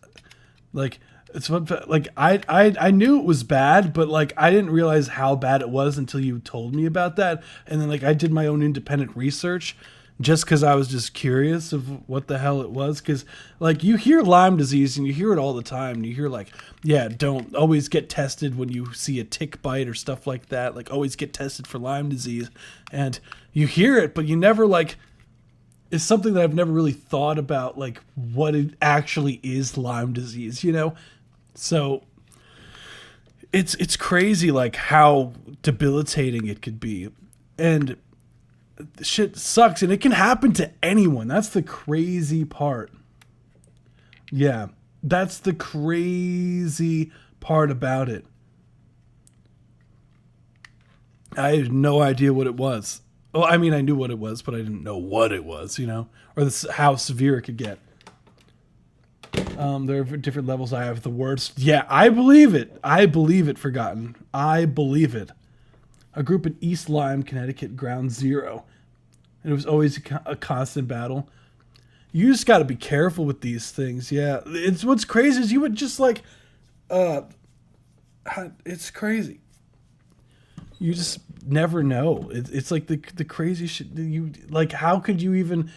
Like, it's what, like, I knew it was bad, but like I didn't realize how bad it was until you told me about that. And then like I did my own independent research just because I was just curious of what the hell it was. Because like you hear Lyme disease and you hear it all the time. And you hear like, yeah, don't always get tested when you see a tick bite or stuff like that. Like always get tested for Lyme disease. And you hear it, but you never like, it's something that I've never really thought about, like what it actually is, Lyme disease, you know? So it's crazy, like how debilitating it could be, and shit sucks, and it can happen to anyone. That's the crazy part. Yeah, that's the crazy part about it. I had no idea what it was. Well, I mean, I knew what it was, but I didn't know what it was, you know, or how severe it could get. There are different levels. I have the words. Yeah, I believe it. Forgotten. I believe it. A group in East Lyme, Connecticut, Ground Zero. And it was always a constant battle. You just got to be careful with these things. Yeah, it's what's crazy is you would just like, it's crazy. You just never know. It's like the crazy shit. You like, how could you even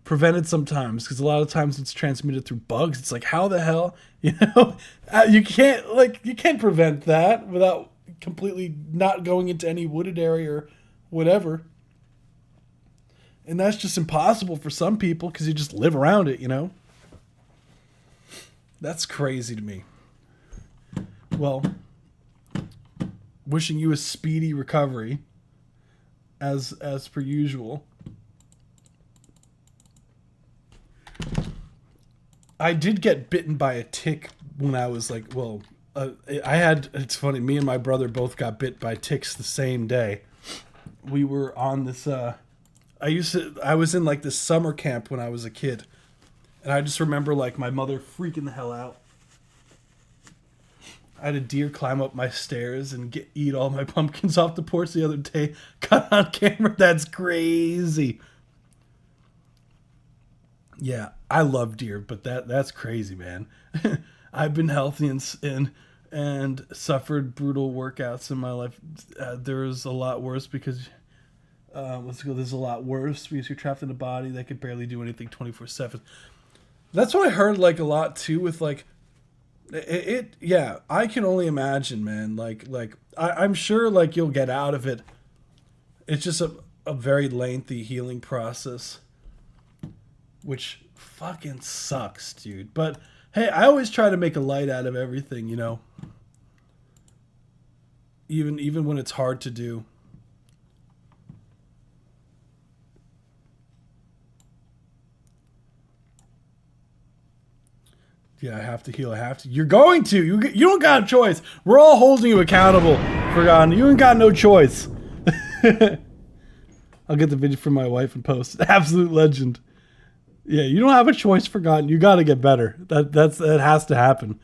prevent it sometimes? Because a lot of times it's transmitted through bugs. It's like, how the hell, you know? You can't prevent that without completely not going into any wooded area or whatever. And that's just impossible for some people because you just live around it, you know? That's crazy to me. Well, wishing you a speedy recovery as per usual. I did get bitten by a tick when I was like, it's funny, me and my brother both got bit by ticks the same day. We were on this, I was in like this summer camp when I was a kid. And I just remember like my mother freaking the hell out. I had a deer climb up my stairs and eat all my pumpkins off the porch the other day. Got on camera. That's crazy. Yeah, I love deer, but that's crazy, man. I've been healthy and suffered brutal workouts in my life. There's a lot worse because there's a lot worse because you're trapped in a body that could barely do anything 24/7. That's what I heard like a lot too with like yeah, I can only imagine, man. Like I'm sure like you'll get out of it. It's just a very lengthy healing process, which fucking sucks, dude. But hey, I always try to make a light out of everything, you know. Even when it's hard to do. Yeah, I have to heal. I have to. You're going to. You don't got a choice. We're all holding you accountable, Forgotten. You ain't got no choice. I'll get the video from my wife and post. Absolute legend. Yeah, you don't have a choice, Forgotten. You got to get better. That has to happen.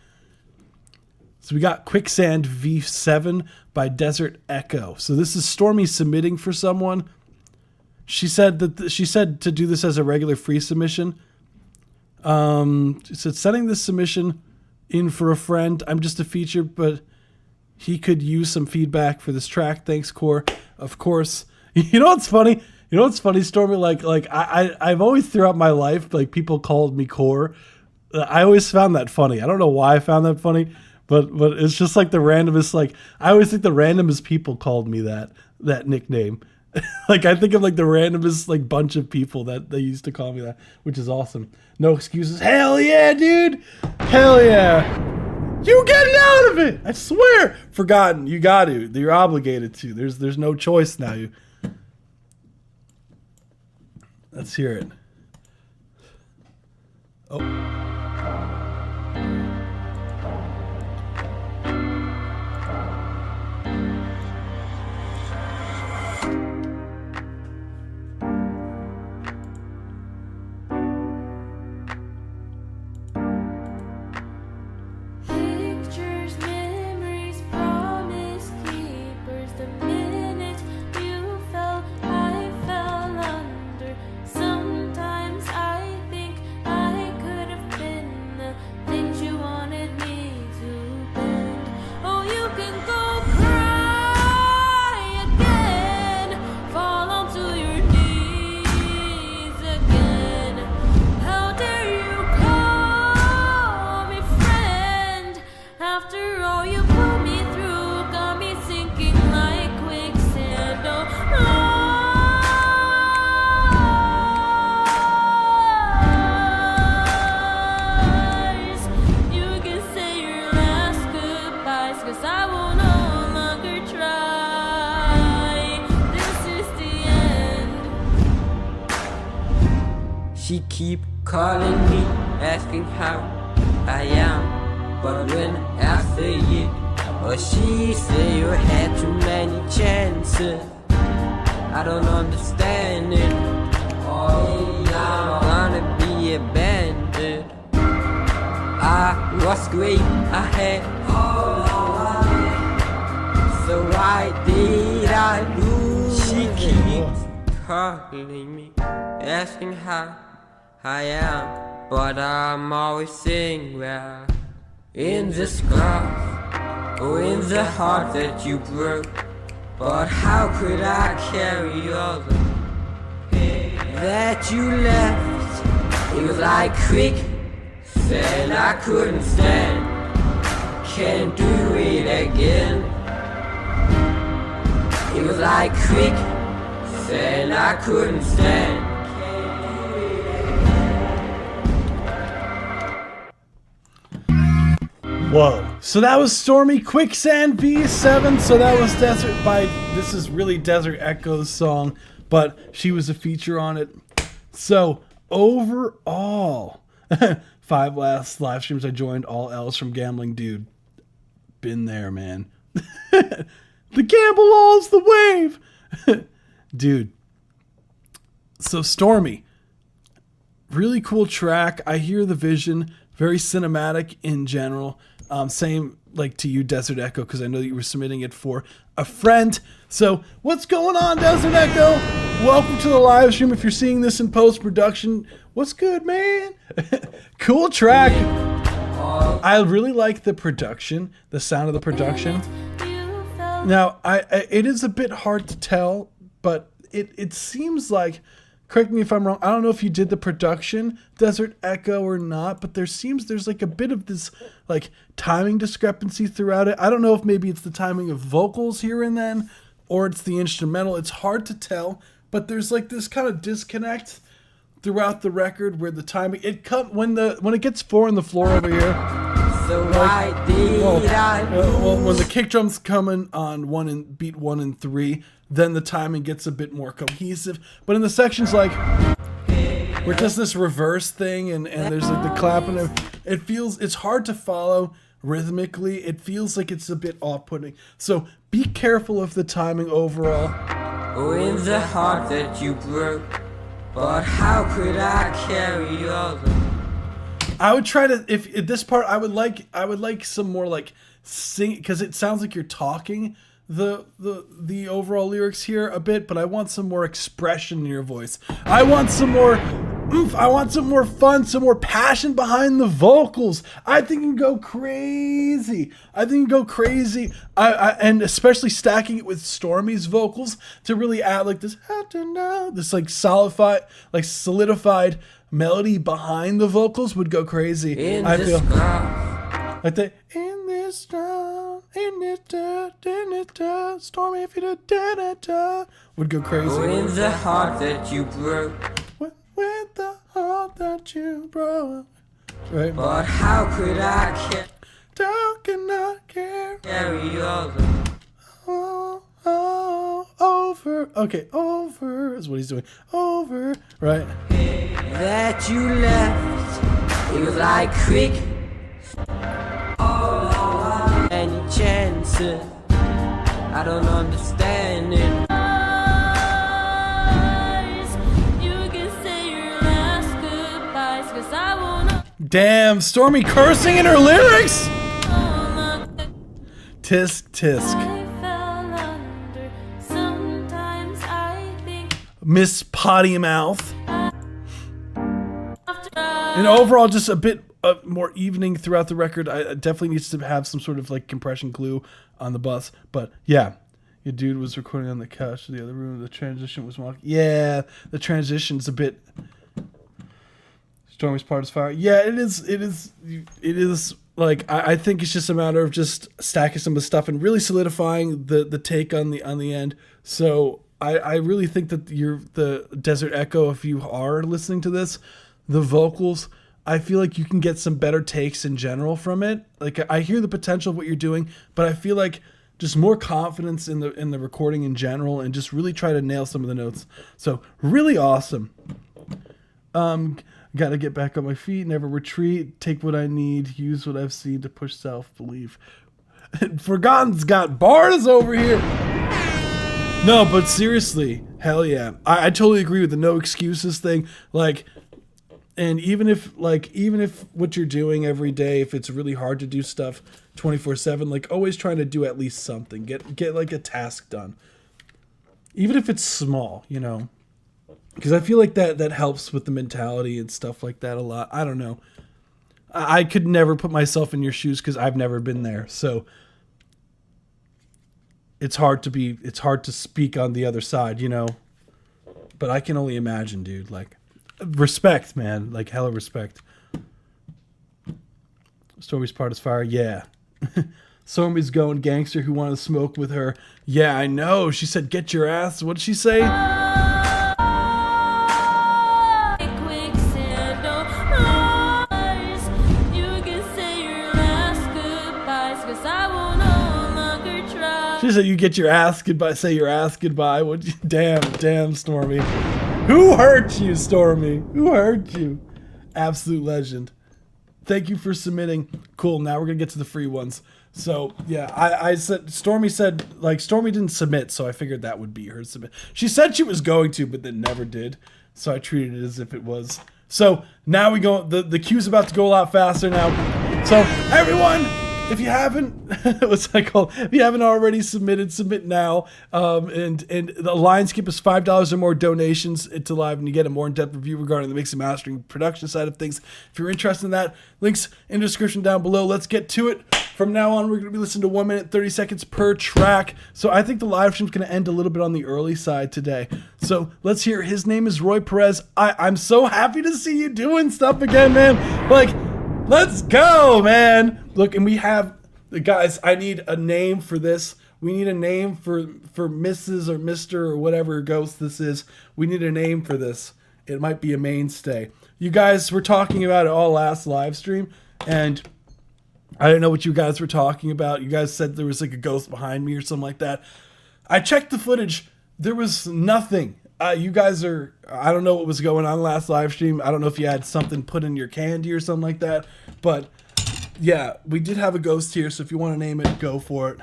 So we got Quicksand V7 by Desert Echo. So this is Stormy submitting for someone. She said to do this as a regular free submission. She said, sending this submission in for a friend. I'm just a feature, but he could use some feedback for this track. Thanks, Core. Of course. You know what's funny? Stormy? Like I've always throughout my life, like people called me Core. I always found that funny. I don't know why I found that funny, but it's just like the randomest. Like I always think the randomest people called me that nickname. Like I think of like the randomest like bunch of people that they used to call me that, which is awesome. No excuses. Hell yeah, dude. Hell yeah. You getting out of it. I swear. Forgotten. You got to. You're obligated to. There's no choice now. Let's hear it. Oh. She keep calling me, asking how I am. But when I say it, or she say you had too many chances, I don't understand it. Oh, I'm gonna be abandoned. I was great, I had all I wanted. So why did I lose? She keeps calling me, asking how I am, but I'm always saying where in the scars or in the heart that you broke. But how could I carry all the pain that you left? It was like quick, said I couldn't stand, can't do it again. It was like quick, said I couldn't stand, Whoa. So that was Stormy Quicksand V7. So that was this is really Desert Echo's song, but she was a feature on it. So overall, 5 last live streams I joined, all L's from Gambling Dude. Been there, man. The gamble all's the wave. Dude. So Stormy, really cool track. I hear the vision, very cinematic in general. Same like to you, Desert Echo, because I know that you were submitting it for a friend. So what's going on, Desert Echo? Welcome to the live stream. If you're seeing this in post-production, what's good, man? Cool track. I really like the production, the sound of the production. Now, it is a bit hard to tell, but it seems like, correct me if I'm wrong, I don't know if you did the production, Desert Echo, or not, but there's like a bit of this like timing discrepancy throughout it. I don't know if maybe it's the timing of vocals here and then, or it's the instrumental. It's hard to tell, but there's like this kind of disconnect throughout the record where the timing, when it gets 4 on the floor over here. So why did I lose? When the kick drum's coming on beat 1 and 3, then the timing gets a bit more cohesive. But in the sections like where just this reverse thing and there's like the clapping, it's hard to follow rhythmically. It feels like it's a bit off-putting. So be careful of the timing overall. Oh, in the heart that you broke, but how could I carry all the... I would try to, if at this part, I would like some more like sing, because it sounds like you're talking the overall lyrics here a bit, but I want some more expression in your voice. I want some more oomph. I want some more fun, some more passion behind the vocals. I think you can go crazy. And especially stacking it with Stormy's vocals to really add like this like solidified melody behind the vocals would go crazy. I feel like the in this drum, in it Stormy, if you da would go crazy. Oh, in the heart that you broke, with the heart that you broke, right? but how could I Care. carry all the... Over. Okay, over is what he's doing. Over, right? That you left, it was like cricket. Any chances, I don't understand it. Damn, Stormy cursing in her lyrics? Tisk, tisk. Miss Potty Mouth. And overall, just a bit more evening throughout the record. I definitely needs to have some sort of like compression glue on the bus. But yeah, your dude was recording on the couch in the other room. The transition was walking. Yeah, the transition's a bit. Stormy's part is fire. Yeah, it is. Like I think it's just a matter of just stacking some of the stuff and really solidifying the take on the end. So I really think that the Desert Echo, if you are listening to this, the vocals, I feel like you can get some better takes in general from it. Like I hear the potential of what you're doing, but I feel like just more confidence in the recording in general and just really try to nail some of the notes. So really awesome. Got to get back on my feet, never retreat, take what I need, use what I've seen to push self-belief. Forgotten's got bars over here. No, but seriously, hell yeah. I totally agree with the no excuses thing. Like, and even if what you're doing every day, if it's really hard to do stuff 24/7, like always trying to do at least something. Get like a task done. Even if it's small, you know. Because I feel like that helps with the mentality and stuff like that a lot. I don't know. I could never put myself in your shoes because I've never been there. So it's hard to speak on the other side, you know. But I can only imagine, dude. Like, respect, man. Like, hella respect. Stormy's part is fire. Yeah. Stormy's going gangster who wanted to smoke with her. Yeah, I know. She said, get your ass. What did she say? She said you get your ass goodbye. Say your ass goodbye. Would you? Damn, Stormy. Who hurt you, Stormy? Who hurt you? Absolute legend. Thank you for submitting. Cool. Now we're gonna get to the free ones. So yeah, I said Stormy said like Stormy didn't submit, so I figured that would be her submit. She said she was going to, but then never did. So I treated it as if it was. So now we go. The queue's about to go a lot faster now. So everyone, if you haven't, what's that called? If you haven't already submitted, submit now. And the line skip is $5 or more donations to live, and you get a more in-depth review regarding the mixing, mastering, production side of things. If you're interested in that, links in the description down below. Let's get to it. From now on, we're going to be listening to 1 minute, 30 seconds per track. So I think the live stream's going to end a little bit on the early side today. So let's hear. His name is Roy Perez. I'm so happy to see you doing stuff again, man. Like, let's go, man. Look, and we have, guys, I need a name for this. We need a name for Mrs. or Mr. or whatever ghost this is. We need a name for this. It might be a mainstay. You guys were talking about it all last live stream, and I don't know what you guys were talking about. You guys said there was like a ghost behind me or something like that. I checked the footage. There was nothing. You guys are, I don't know what was going on last live stream. I don't know if you had something put in your candy or something like that. But yeah, we did have a ghost here. So if you want to name it, go for it.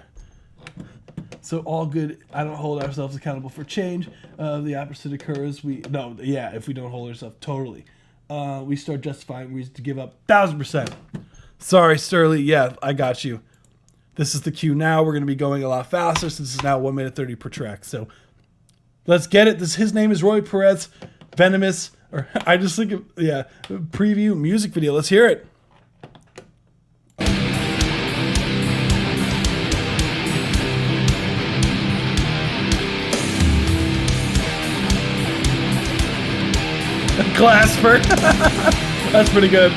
So all good. I don't hold ourselves accountable for change. The opposite occurs. If we don't hold ourselves, totally. We start justifying reasons to give up 1000%. Sorry, Sterling. Yeah, I got you. This is the queue now. We're going to be going a lot faster since it's now 1 minute 30 per track. So let's get it. His name is Roy Perez. Venomous. Or I just think of, preview music video. Let's hear it. Glasper. That's pretty good.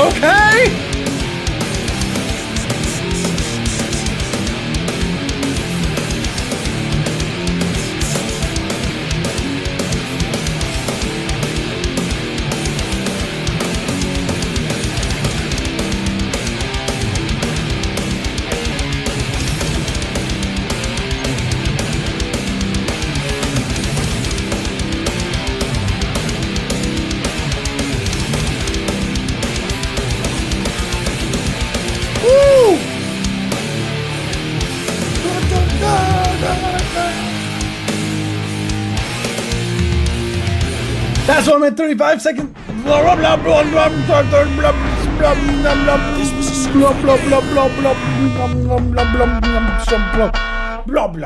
Okay. That's 1 minute 35 seconds. Blah blah blah blah blah blah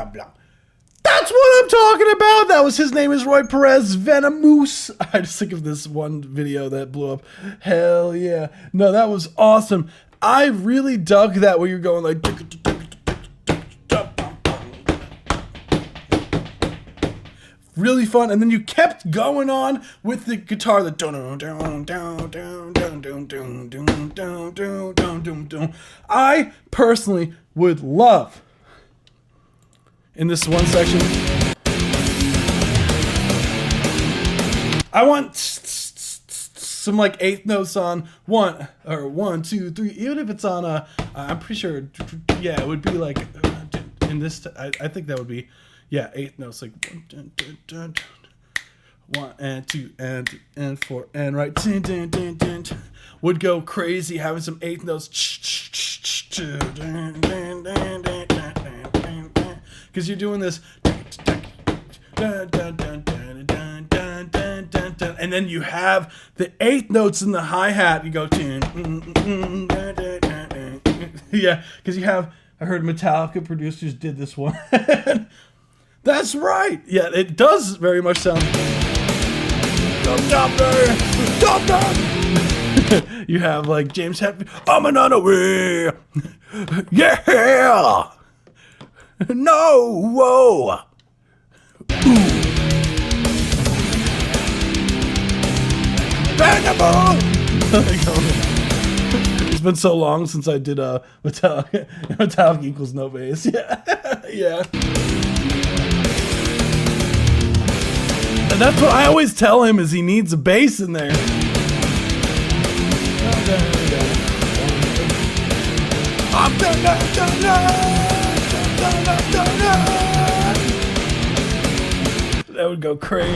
blah. That's what I'm talking about. That was, his name is Roy Perez, Venomous. I just think of this one video that blew up. Hell yeah. No, that was awesome. I really dug that where you're going like really fun, and then you kept going on with the guitar, the I personally would love in this one section, I want some like eighth notes on 1 or 1 2 3, even if it's on a I'm pretty sure it would be like in this I think that would be eighth notes, like 1 and 2 and 4 and right, would go crazy having some eighth notes because you're doing this and then you have the eighth notes in the hi-hat. You go because you have, I heard Metallica producers did this one. That's right. Yeah, it does very much sound. You have like James Hetfield. I'm an unaware. Yeah. No. Whoa. It's been so long since I did a Metallica equals no bass. Yeah. Yeah. And that's what I always tell him, is he needs a bass in there. That would go crazy.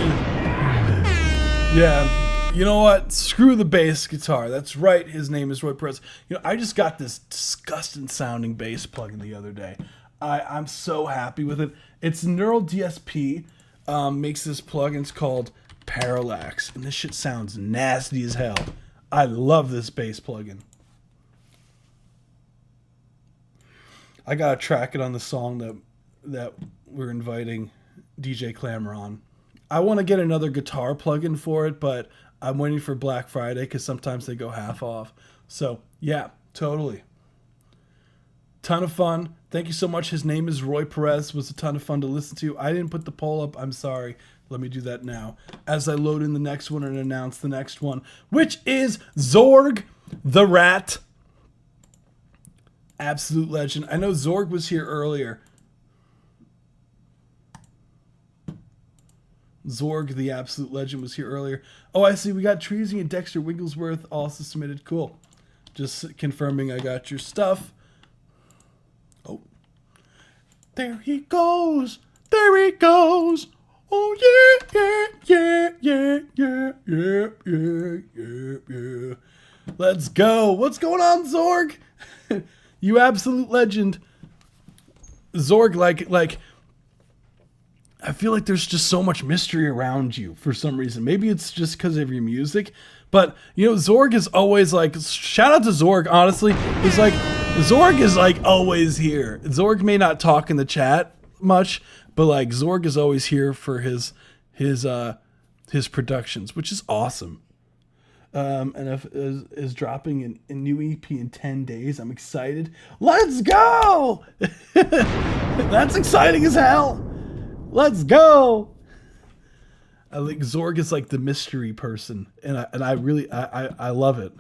Yeah. You know what? Screw the bass guitar. That's right. His name is Roy Perez. You know, I just got this disgusting sounding bass plugin the other day. I'm so happy with it. It's Neural DSP. Makes this plugin. It's called Parallax, and this shit sounds nasty as hell. I love this bass plugin. I gotta track it on the song that we're inviting DJ Clamor on. I want to get another guitar plugin for it, but I'm waiting for Black Friday because sometimes they go half off. So yeah, totally. Ton of fun. Thank you so much. His name is Roy Perez. Was a ton of fun to listen to. I didn't put the poll up. I'm sorry. Let me do that now as I load in the next one and announce the next one, which is Zorg the Rat. Absolute legend. I know Zorg was here earlier. Zorg, the absolute legend, was here earlier. Oh, I see. We got Treasy and Dexter Wigglesworth also submitted. Cool. Just confirming I got your stuff. Oh. There he goes. There he goes. Oh, yeah, yeah, yeah, yeah, yeah, yeah, yeah, yeah. Let's go. What's going on, Zorg? You absolute legend. Zorg, like, I feel like there's just so much mystery around you for some reason. Maybe it's just because of your music. But, you know, Zorg is always like, shout out to Zorg, honestly. It's like, Zorg is like always here. Zorg may not talk in the chat much, but like Zorg is always here for his productions, which is awesome. And if is dropping a new EP in 10 days. I'm excited. Let's go! That's exciting as hell. Let's go. I think Zorg is like the mystery person, and I really love it.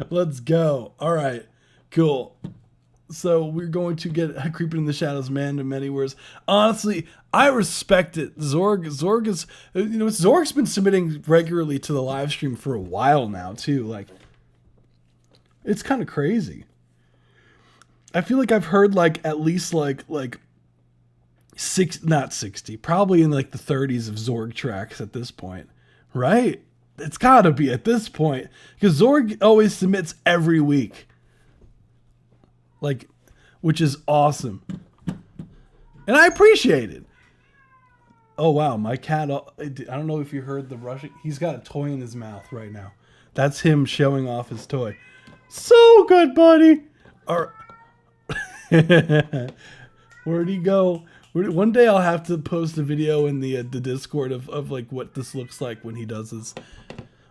Let's go. All right, cool. So we're going to get Creeping in the Shadows, Man of Many Words. Honestly, I respect it. Zorg is, you know, Zorg's been submitting regularly to the live stream for a while now too. Like, it's kind of crazy. I feel like I've heard like at least like not 60, probably in like the 30s of Zorg tracks at this point, right? It's gotta be at this point, because Zorg always submits every week. Like, which is awesome. And I appreciate it. Oh, wow. My cat, I don't know if you heard the rushing. He's got a toy in his mouth right now. That's him showing off his toy. So good, buddy. All right. Where'd he go? One day I'll have to post a video in the Discord of like what this looks like when he does this.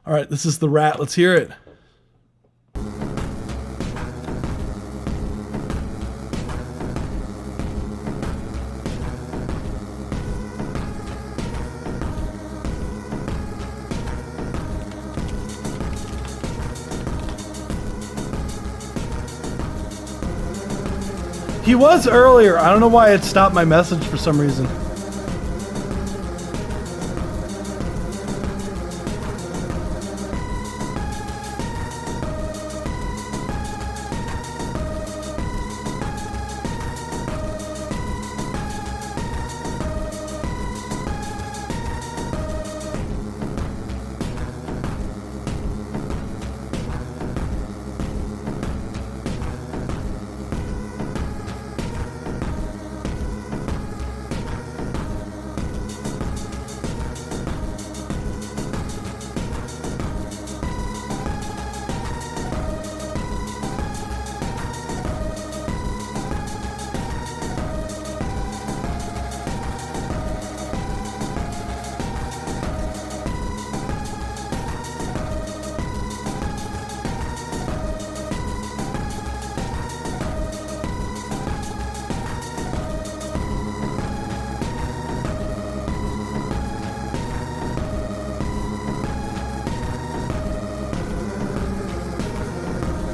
All right, this is the Rat. Let's hear it. He was earlier. I don't know why it stopped my message for some reason.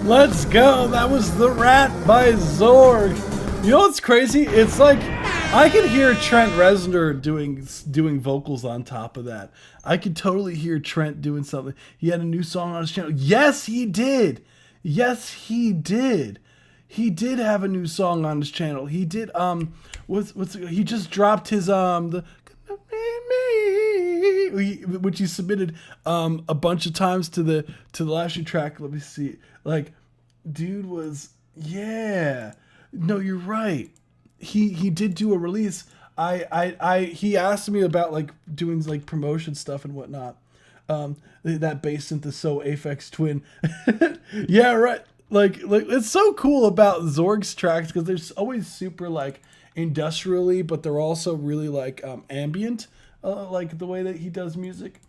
Let's go. That was The Rat by Zorg. You know what's crazy? It's like I could hear Trent Reznor doing vocals on top of that. I could totally hear Trent doing something. He had a new song on his channel. Yes, he did. Yes, he did. He did have a new song on his channel. He did he just dropped his which he submitted a bunch of times to the last year track. Let me see. Like, dude was, yeah. No, you're right. He did do a release. He asked me about like doing like promotion stuff and whatnot. That bass synth is so Aphex Twin. Yeah, right. Like it's so cool about Zorg's tracks because they're always super like industrially, but they're also really like ambient, like the way that he does music.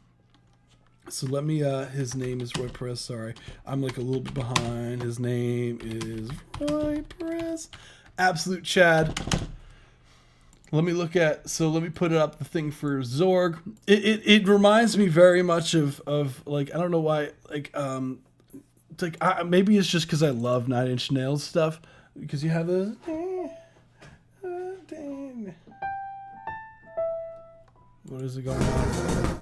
So let me, his name is Roy Perez. Sorry, I'm like a little bit behind. His name is Roy Perez. Absolute Chad. Let me put up the thing for Zorg. It reminds me very much of like, I don't know why, like, it's like, maybe it's just because I love Nine Inch Nails stuff, because you have those. What is it going on?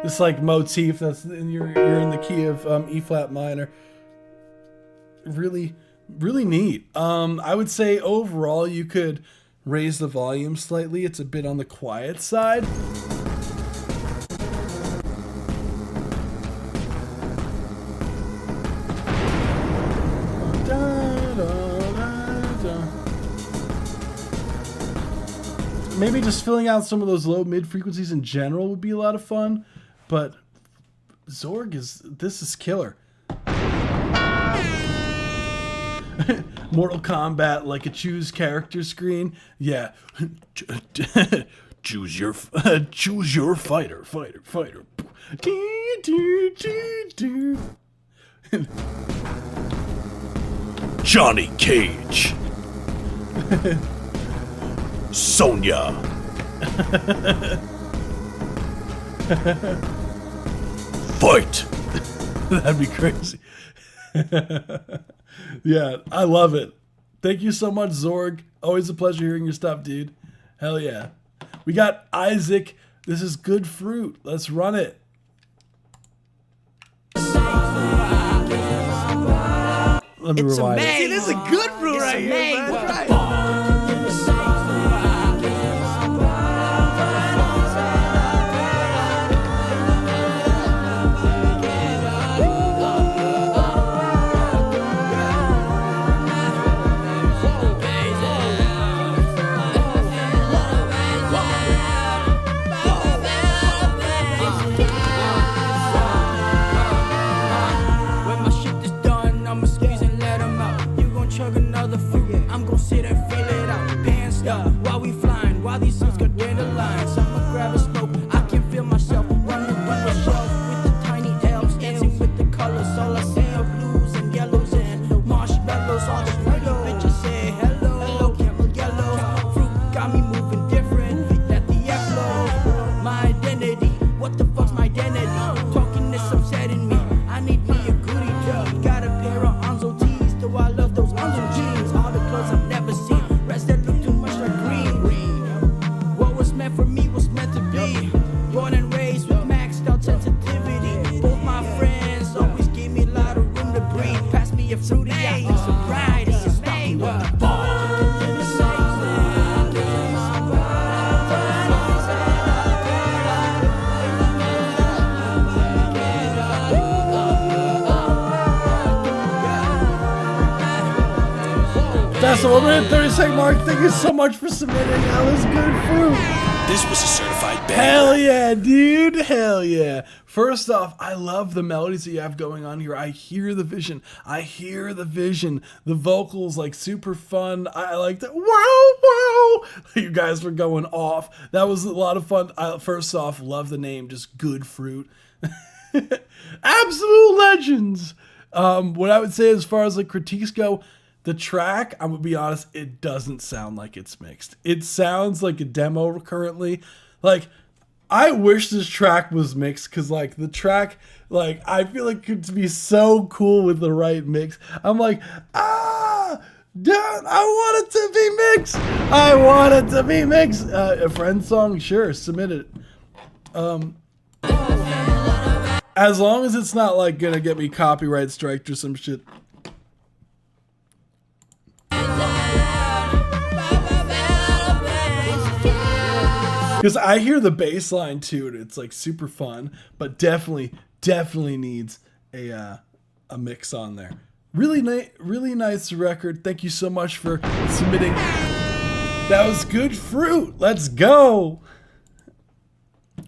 This like motif that's in you're in the key of E flat minor. Really neat. I would say overall you could raise the volume slightly. It's a bit on the quiet side. Maybe just filling out some of those low mid frequencies in general would be a lot of fun. But Zorg this is killer. Mortal Kombat, like a choose character screen. Yeah. choose your fighter. Johnny Cage. Sonya. Fight. That'd be crazy. Yeah, I love it. Thank you so much, Zorg. Always a pleasure hearing your stuff, dude. Hell yeah. We got Isaac. This is Good Fruit. Let's run it. Let me rewind it. See, this is a good fruit right here, man. That's right. I'm gon' sit and feel it out. Pants down while we flying, while these suns got dandelions. I'ma grab a smoke, I can feel myself running through a shelf with the tiny elves, dancing with the colors. All I see are blues and yellows and marshmallows. All the pretty bitches say hello, camel yellow. Fruit got me moving different, that the flow. My identity, what the fuck's my identity? Talking this upsetting me. I need me a goodie jug. Got a pair of Anzo tees, though I love those Anzo jeans. All the clothes I've never seen, rest that look too much like green. What was meant for me was meant to be. Born and raised with maxed out sensitivity. Both my friends always gave me a lot of room to breathe. Pass me a fruity, I feel sobriety. You stop me with the ball. That's the 1 minute 30-second mark. Thank you so much for submitting. That was Good Fruit. This was a certified banger. Hell yeah, dude. Hell yeah. First off, I love the melodies that you have going on here. I hear the vision. The vocals, like, super fun. I like that. Wow. You guys were going off. That was a lot of fun. First off, love the name. Just Good Fruit. Absolute legends. What I would say as far as like critiques go, the track, I'm gonna be honest, it doesn't sound like it's mixed. It sounds like a demo currently. Like, I wish this track was mixed because like the track, like I feel like it could be so cool with the right mix. I'm like, dude, I want it to be mixed. I want it to be mixed. A friend song, sure, submit it. As long as it's not like gonna get me copyright striked or some shit. Because I hear the bass line too, and it's like super fun, but definitely needs a mix on there. Really nice record. Thank you so much for submitting. That was good fruit. Let's go.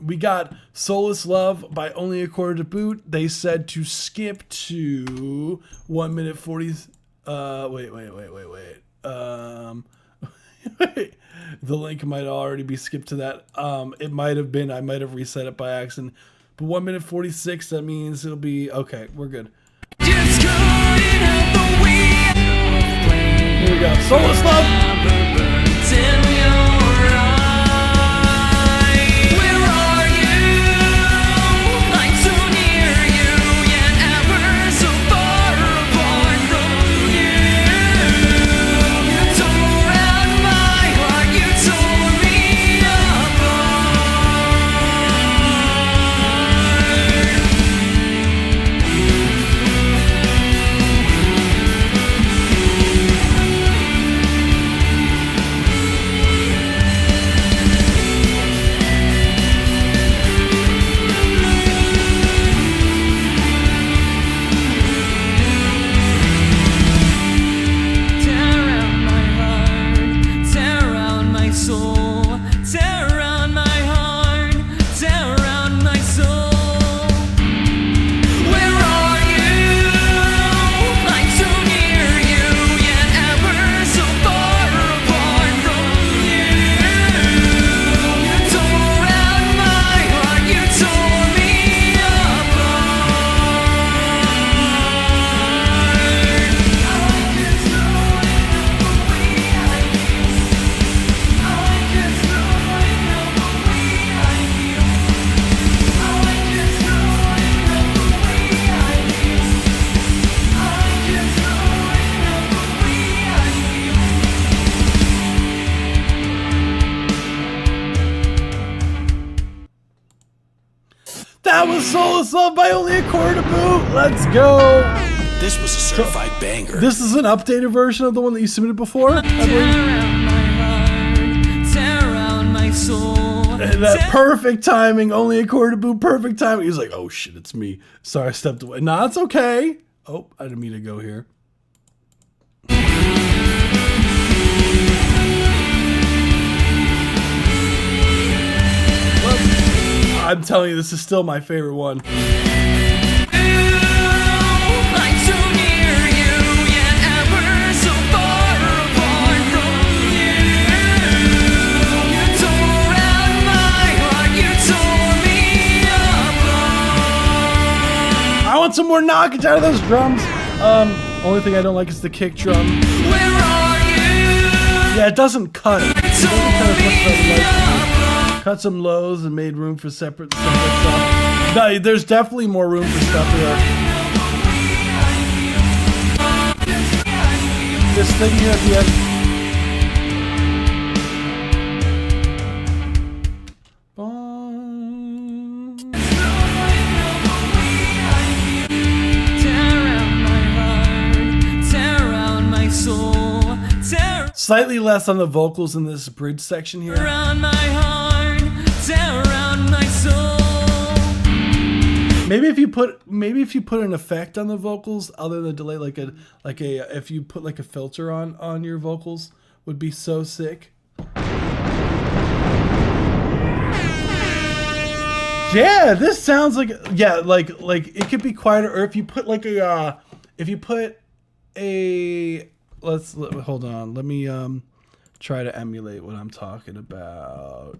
We got Soulless Love by Only a Quarter to Boot. They said to skip to 1 minute 40. Wait. The link might already be skipped to that. It might have been. I might have reset it by accident. But 1 minute 46, that means it'll be... Okay, we're good. Here we go. Soulless Love. That was Soulless Love by Only a Quarter to Boot. Let's go. This was a certified banger. This is an updated version of the one that you submitted before, I believe. That perfect timing. Only a Quarter to Boot. Perfect timing. He's like, oh shit, it's me. Sorry, I stepped away. Nah, it's okay. Oh, I didn't mean to go here. I'm telling you, this is still my favorite one. I want some more knockage out of those drums. Only thing I don't like is the kick drum. Yeah, it doesn't cut it. It doesn't cut as much as I would like to. Cut some lows and made room for separate stuff. No, there's definitely more room for stuff here. This thing here at the end. Slightly less on the vocals in this bridge section here. Maybe if you put an effect on the vocals other than delay, if you put like a filter on your vocals, would be so sick. Yeah, this sounds like like it could be quieter, or if you put like a hold on, let me try to emulate what I'm talking about.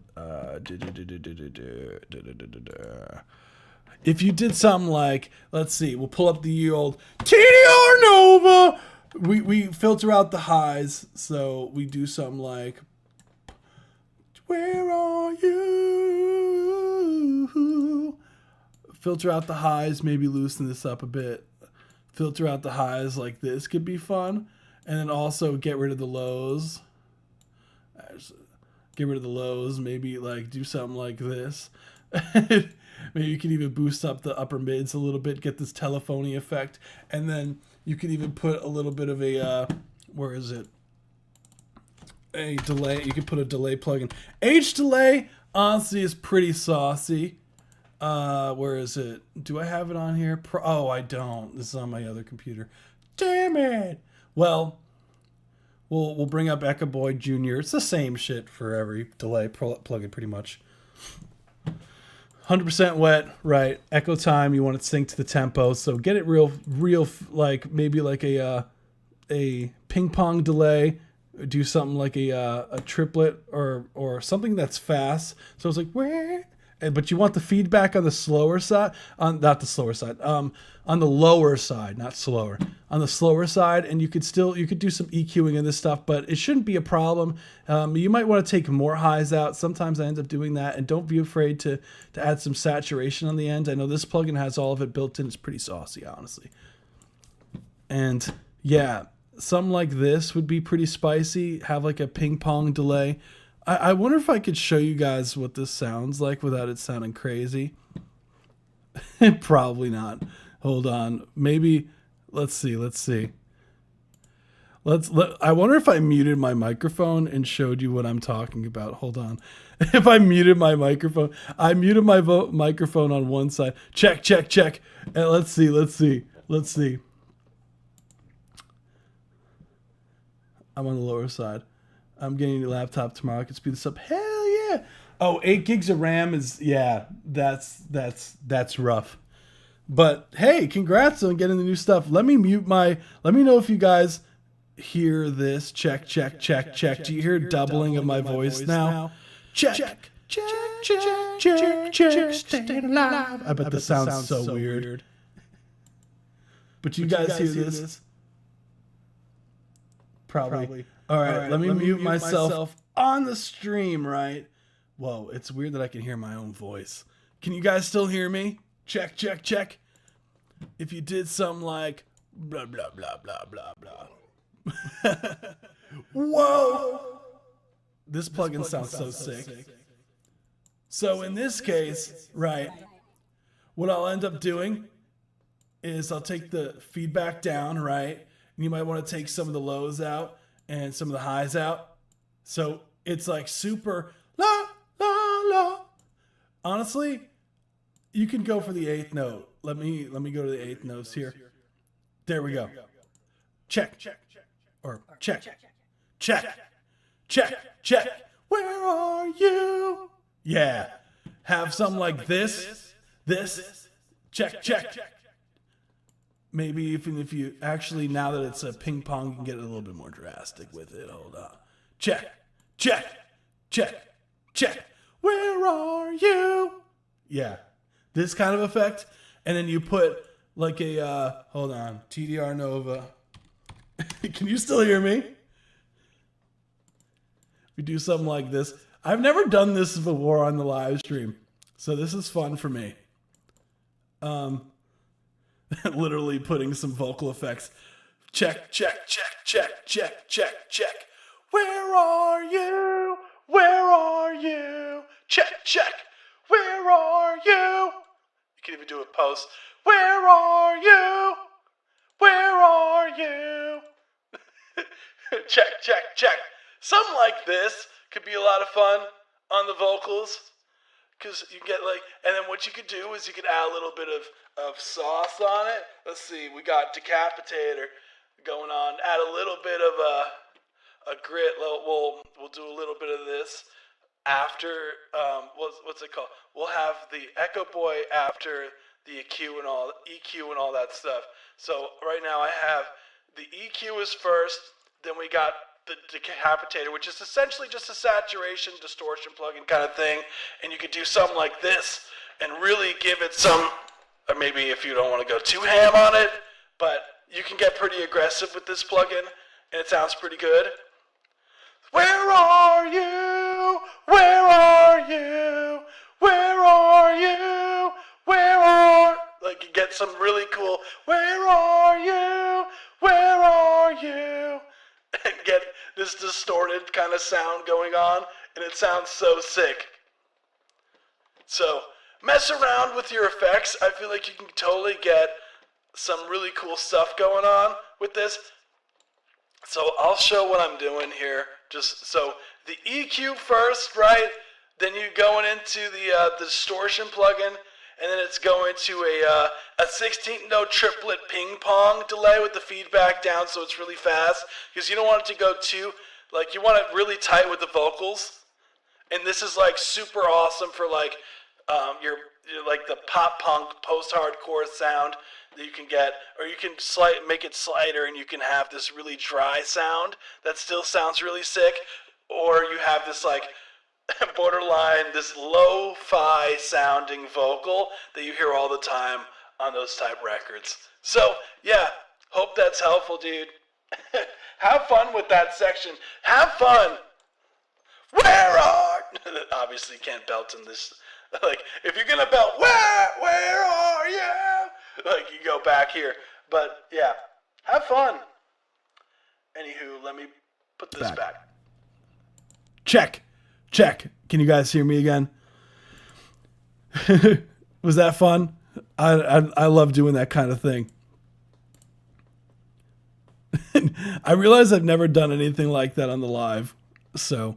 if you did something like, let's see, we'll pull up the old TDR Nova. We filter out the highs, so we do something like, where are you? Filter out the highs, maybe loosen this up a bit. Filter out the highs like this could be fun. And then also get rid of the lows. Get rid of the lows, maybe like do something like this. Maybe you can even boost up the upper mids a little bit, get this telephony effect. And then you could even put a little bit of a, where is it? A delay. You could put a delay plugin. H delay, honestly, is pretty saucy. Where is it? Do I have it on here? Oh, I don't. This is on my other computer. Damn it. Well, we'll bring up Echo Boy Jr. It's the same shit for every delay plugin, pretty much. 100% wet, right? Echo time. You want it synced to the tempo, so get it real, like maybe like a ping pong delay. Do something like a triplet or something that's fast. So it's like where. But you want the feedback on the slower side, on the lower side, not slower, on the slower side, and you could do some EQing in this stuff, but it shouldn't be a problem. You might want to take more highs out. Sometimes I end up doing that, and don't be afraid to add some saturation on the end. I know this plugin has all of it built in. It's pretty saucy, honestly. And yeah, something like this would be pretty spicy. Have like a ping pong delay. I wonder if I could show you guys what this sounds like without it sounding crazy. Probably not. Hold on. Maybe, let's see. I wonder if I muted my microphone and showed you what I'm talking about. Hold on. If I muted my microphone, I muted my microphone on one side. Check. And let's see. I'm on the lower side. I'm getting a laptop tomorrow. I can speed this up. Hell yeah. Oh, 8 gigs of RAM is, yeah, that's rough. But hey, congrats on getting the new stuff. Let me know if you guys hear this. Check. Do you hear doubling of my voice now? Check. Staying alive. I bet this sounds so weird. But you guys hear this? Probably. All right, let me mute myself on the stream, right? Whoa, it's weird that I can hear my own voice. Can you guys still hear me? Check. If you did something like blah, blah, blah, blah, blah, blah. Whoa! This plugin sounds so sick. So in this case, right, what I'll end up doing is I'll take the feedback down, right? And you might want to take some of the lows out and some of the highs out. So it's like super la, la, la. Honestly, you can go for the 8th note. Let me go to the 8th notes here. There we go. Check. Or check. Where are you? Yeah. Have something like this. Check. Maybe even if you actually, now that it's a ping pong, you can get a little bit more drastic with it. Hold on. Check. Where are you? Yeah. This kind of effect. And then you put like a, hold on, TDR Nova. Can you still hear me? We do something like this. I've never done this before on the live stream, so this is fun for me. Literally putting some vocal effects. Check. Where are you? Check. Where are you? You can even do a post. Where are you? Check. Something like this could be a lot of fun on the vocals. Because you get like, and then what you could do is you could add a little bit of sauce on it. Let's see, we got Decapitator going on. Add a little bit of a grit. We'll do a little bit of this after, what's it called? We'll have the Echo Boy after the EQ and all that stuff. So right now I have the EQ is first, then we got the Decapitator, which is essentially just a saturation, distortion plugin kind of thing. And you could do something like this and really give it some or maybe if you don't want to go too ham on it, but you can get pretty aggressive with this plugin, and it sounds pretty good. Where are you? Where are you? Where are you? Where are... Like, you get some really cool, where are you? Where are you? And get this distorted kind of sound going on, and it sounds so sick. So, mess around with your effects. I feel like you can totally get some really cool stuff going on with this. So I'll show what I'm doing here. Just so the EQ first, right? Then you going into the distortion plugin, and then it's going to a 16th note triplet ping pong delay with the feedback down, so it's really fast, because you don't want it to go too, like, you want it really tight with the vocals. And this is like super awesome for like your like the pop punk post-hardcore sound that you can get, or you can make it slighter and you can have this really dry sound that still sounds really sick, or you have this like borderline, this lo-fi sounding vocal that you hear all the time on those type records. So yeah, hope that's helpful, dude. Have fun with that section. Have fun. Where are... Obviously can't belt in this. Like, if you're gonna belt, where are you? Like, you go back here. But yeah, have fun. Anywho, let me put this back. Check. Can you guys hear me again? Was that fun? I love doing that kind of thing. I realize I've never done anything like that on the live, so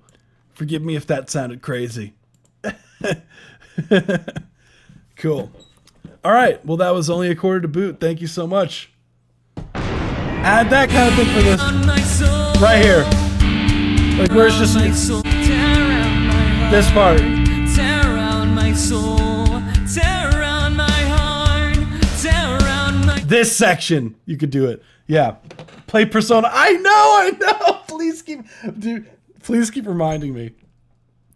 forgive me if that sounded crazy. Cool. All right. Well, that was only a quarter to boot. Thank you so much. Add that kind of thing for this right here. Like, where it's just this part. This section, you could do it. Yeah. Play Persona. I know. Please keep reminding me.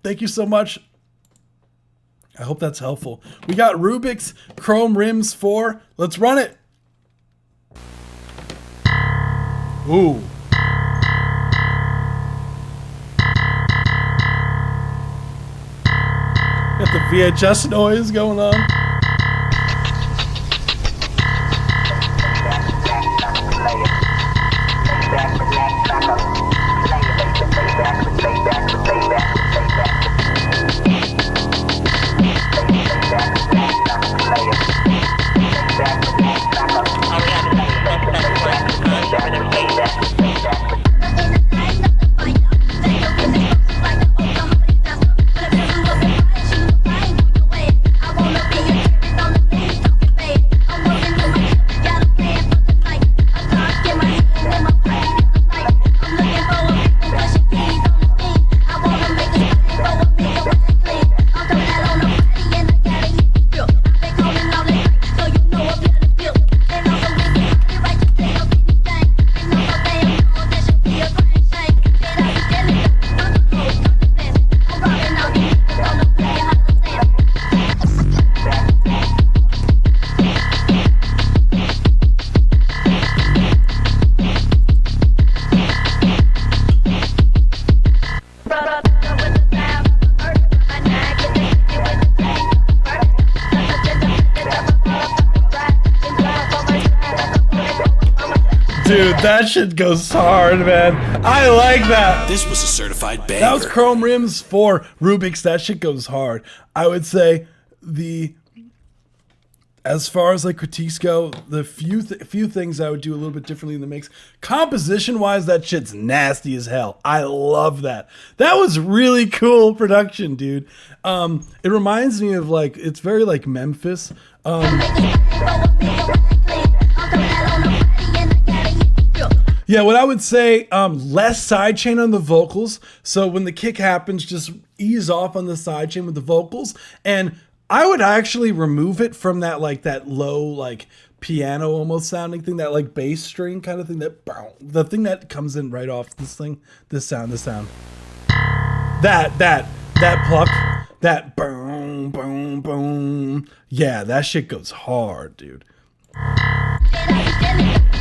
Thank you so much. I hope that's helpful. We got Rubik's Chrome Rims 4. Let's run it. Ooh. Got the VHS noise going on. Dude, that shit goes hard, man. I like that. This was a certified banger. That was Chrome Rims for Rubik's. That shit goes hard. I would say as far as like critiques go, the few things I would do a little bit differently in the mix. Composition wise, that shit's nasty as hell. I love that. That was really cool production, dude. It reminds me of like, it's very like Memphis. Yeah, what I would say, less sidechain on the vocals. So when the kick happens, just ease off on the sidechain with the vocals. And I would actually remove it from that like that low like piano almost sounding thing, that like bass string kind of thing, the thing that comes in right off this thing, this sound. That pluck. That boom, boom, boom. Yeah, that shit goes hard, dude.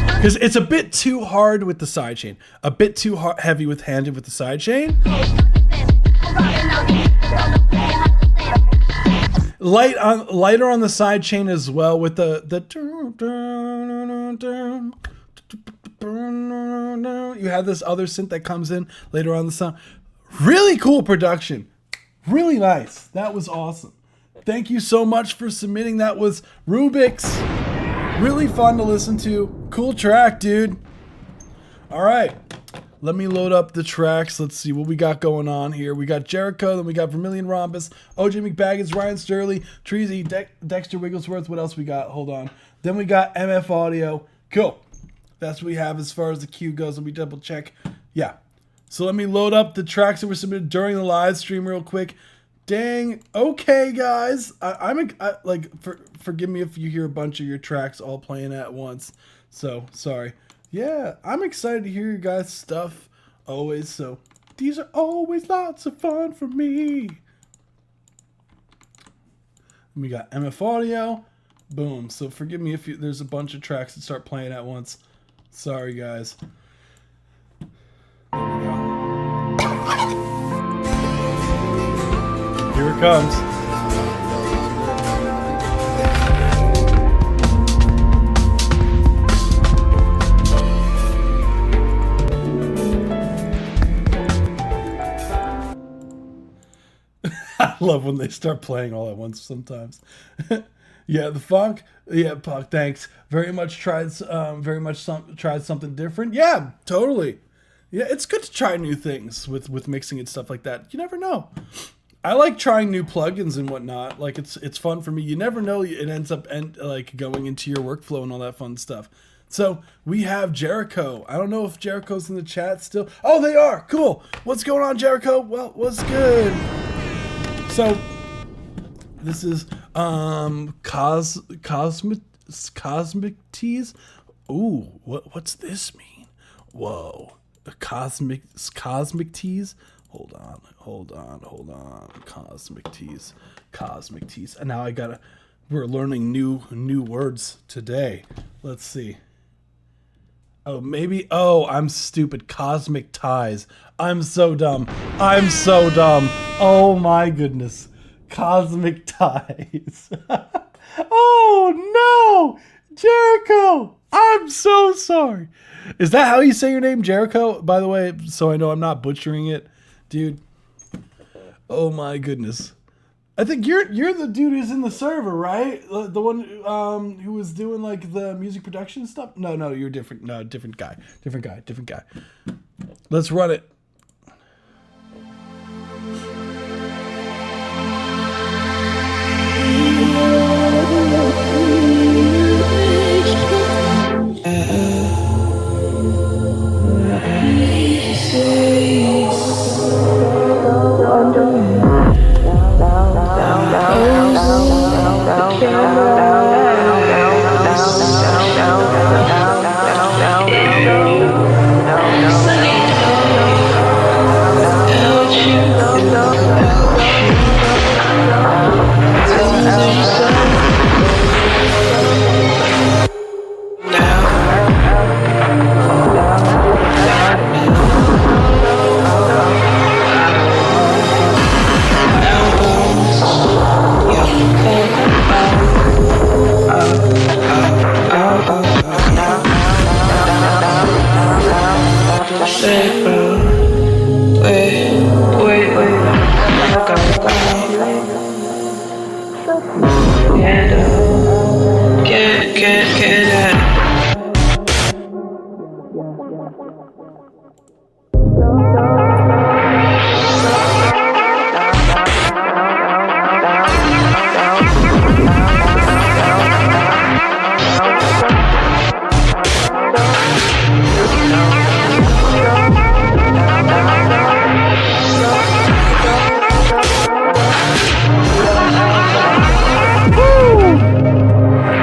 Because it's a bit too hard with the sidechain. A bit too heavy with handed with the sidechain. Lighter on the sidechain as well with the you have this other synth that comes in later on the sound. Really cool production. Really nice. That was awesome. Thank you so much for submitting. That was Rubik's. Really fun to listen to. Cool track, dude. All right. Let me load up the tracks. Let's see what we got going on here. We got Jericho, then we got Vermilion Rhombus, OJ McBaggins, Ryan Sterling, Treasy, Dexter Wigglesworth. What else we got? Hold on. Then we got MF Audio. Cool. That's what we have as far as the queue goes. Let me double check. Yeah. So let me load up the tracks that were submitted during the live stream real quick. Dang. Okay, guys. Forgive me if you hear a bunch of your tracks all playing at once. So, sorry. Yeah, I'm excited to hear you guys' stuff always. So, these are always lots of fun for me. We got MF Audio. Boom. So, forgive me if there's a bunch of tracks that start playing at once. Sorry, guys. There we go. Here it comes. I love when they start playing all at once sometimes. Yeah, the funk. Yeah, Puck, thanks. Very much tried something different. Yeah, totally. Yeah, it's good to try new things with mixing and stuff like that. You never know. I like trying new plugins and whatnot. Like it's fun for me. You never know. It ends up going into your workflow and all that fun stuff. So we have Jericho. I don't know if Jericho's in the chat still. Oh, they are. Cool. What's going on, Jericho? Well, what's good? So this is Cosmic Tease. Ooh, what's this mean? Whoa. Cosmic Tease. Hold on. Cosmic Tease. And now we're learning new words today. Let's see. Oh, I'm stupid. Cosmic Ties. I'm so dumb. Oh my goodness. Cosmic Ties. Oh no! Jericho! I'm so sorry. Is that how you say your name, Jericho? By the way, so I know I'm not butchering it. Dude. Oh my goodness. I think you're the dude who's in the server, right? The one who was doing like the music production stuff? No, you're different. No, different guy. Let's run it.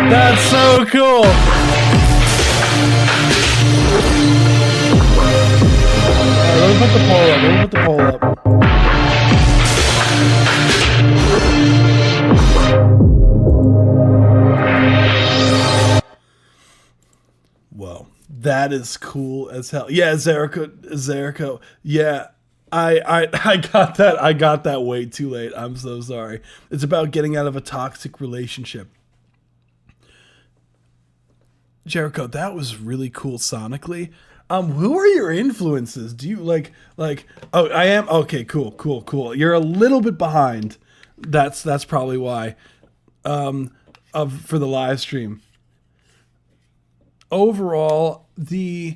That's so cool. Let me put the poll up. Whoa, that is cool as hell. Yeah, Zericho. Yeah, I got that. I got that way too late. I'm so sorry. It's about getting out of a toxic relationship. Jericho, that was really cool sonically. Who are your influences? Do you like? Oh, I am. Okay, cool. You're a little bit behind. That's probably why. For the live stream. Overall, the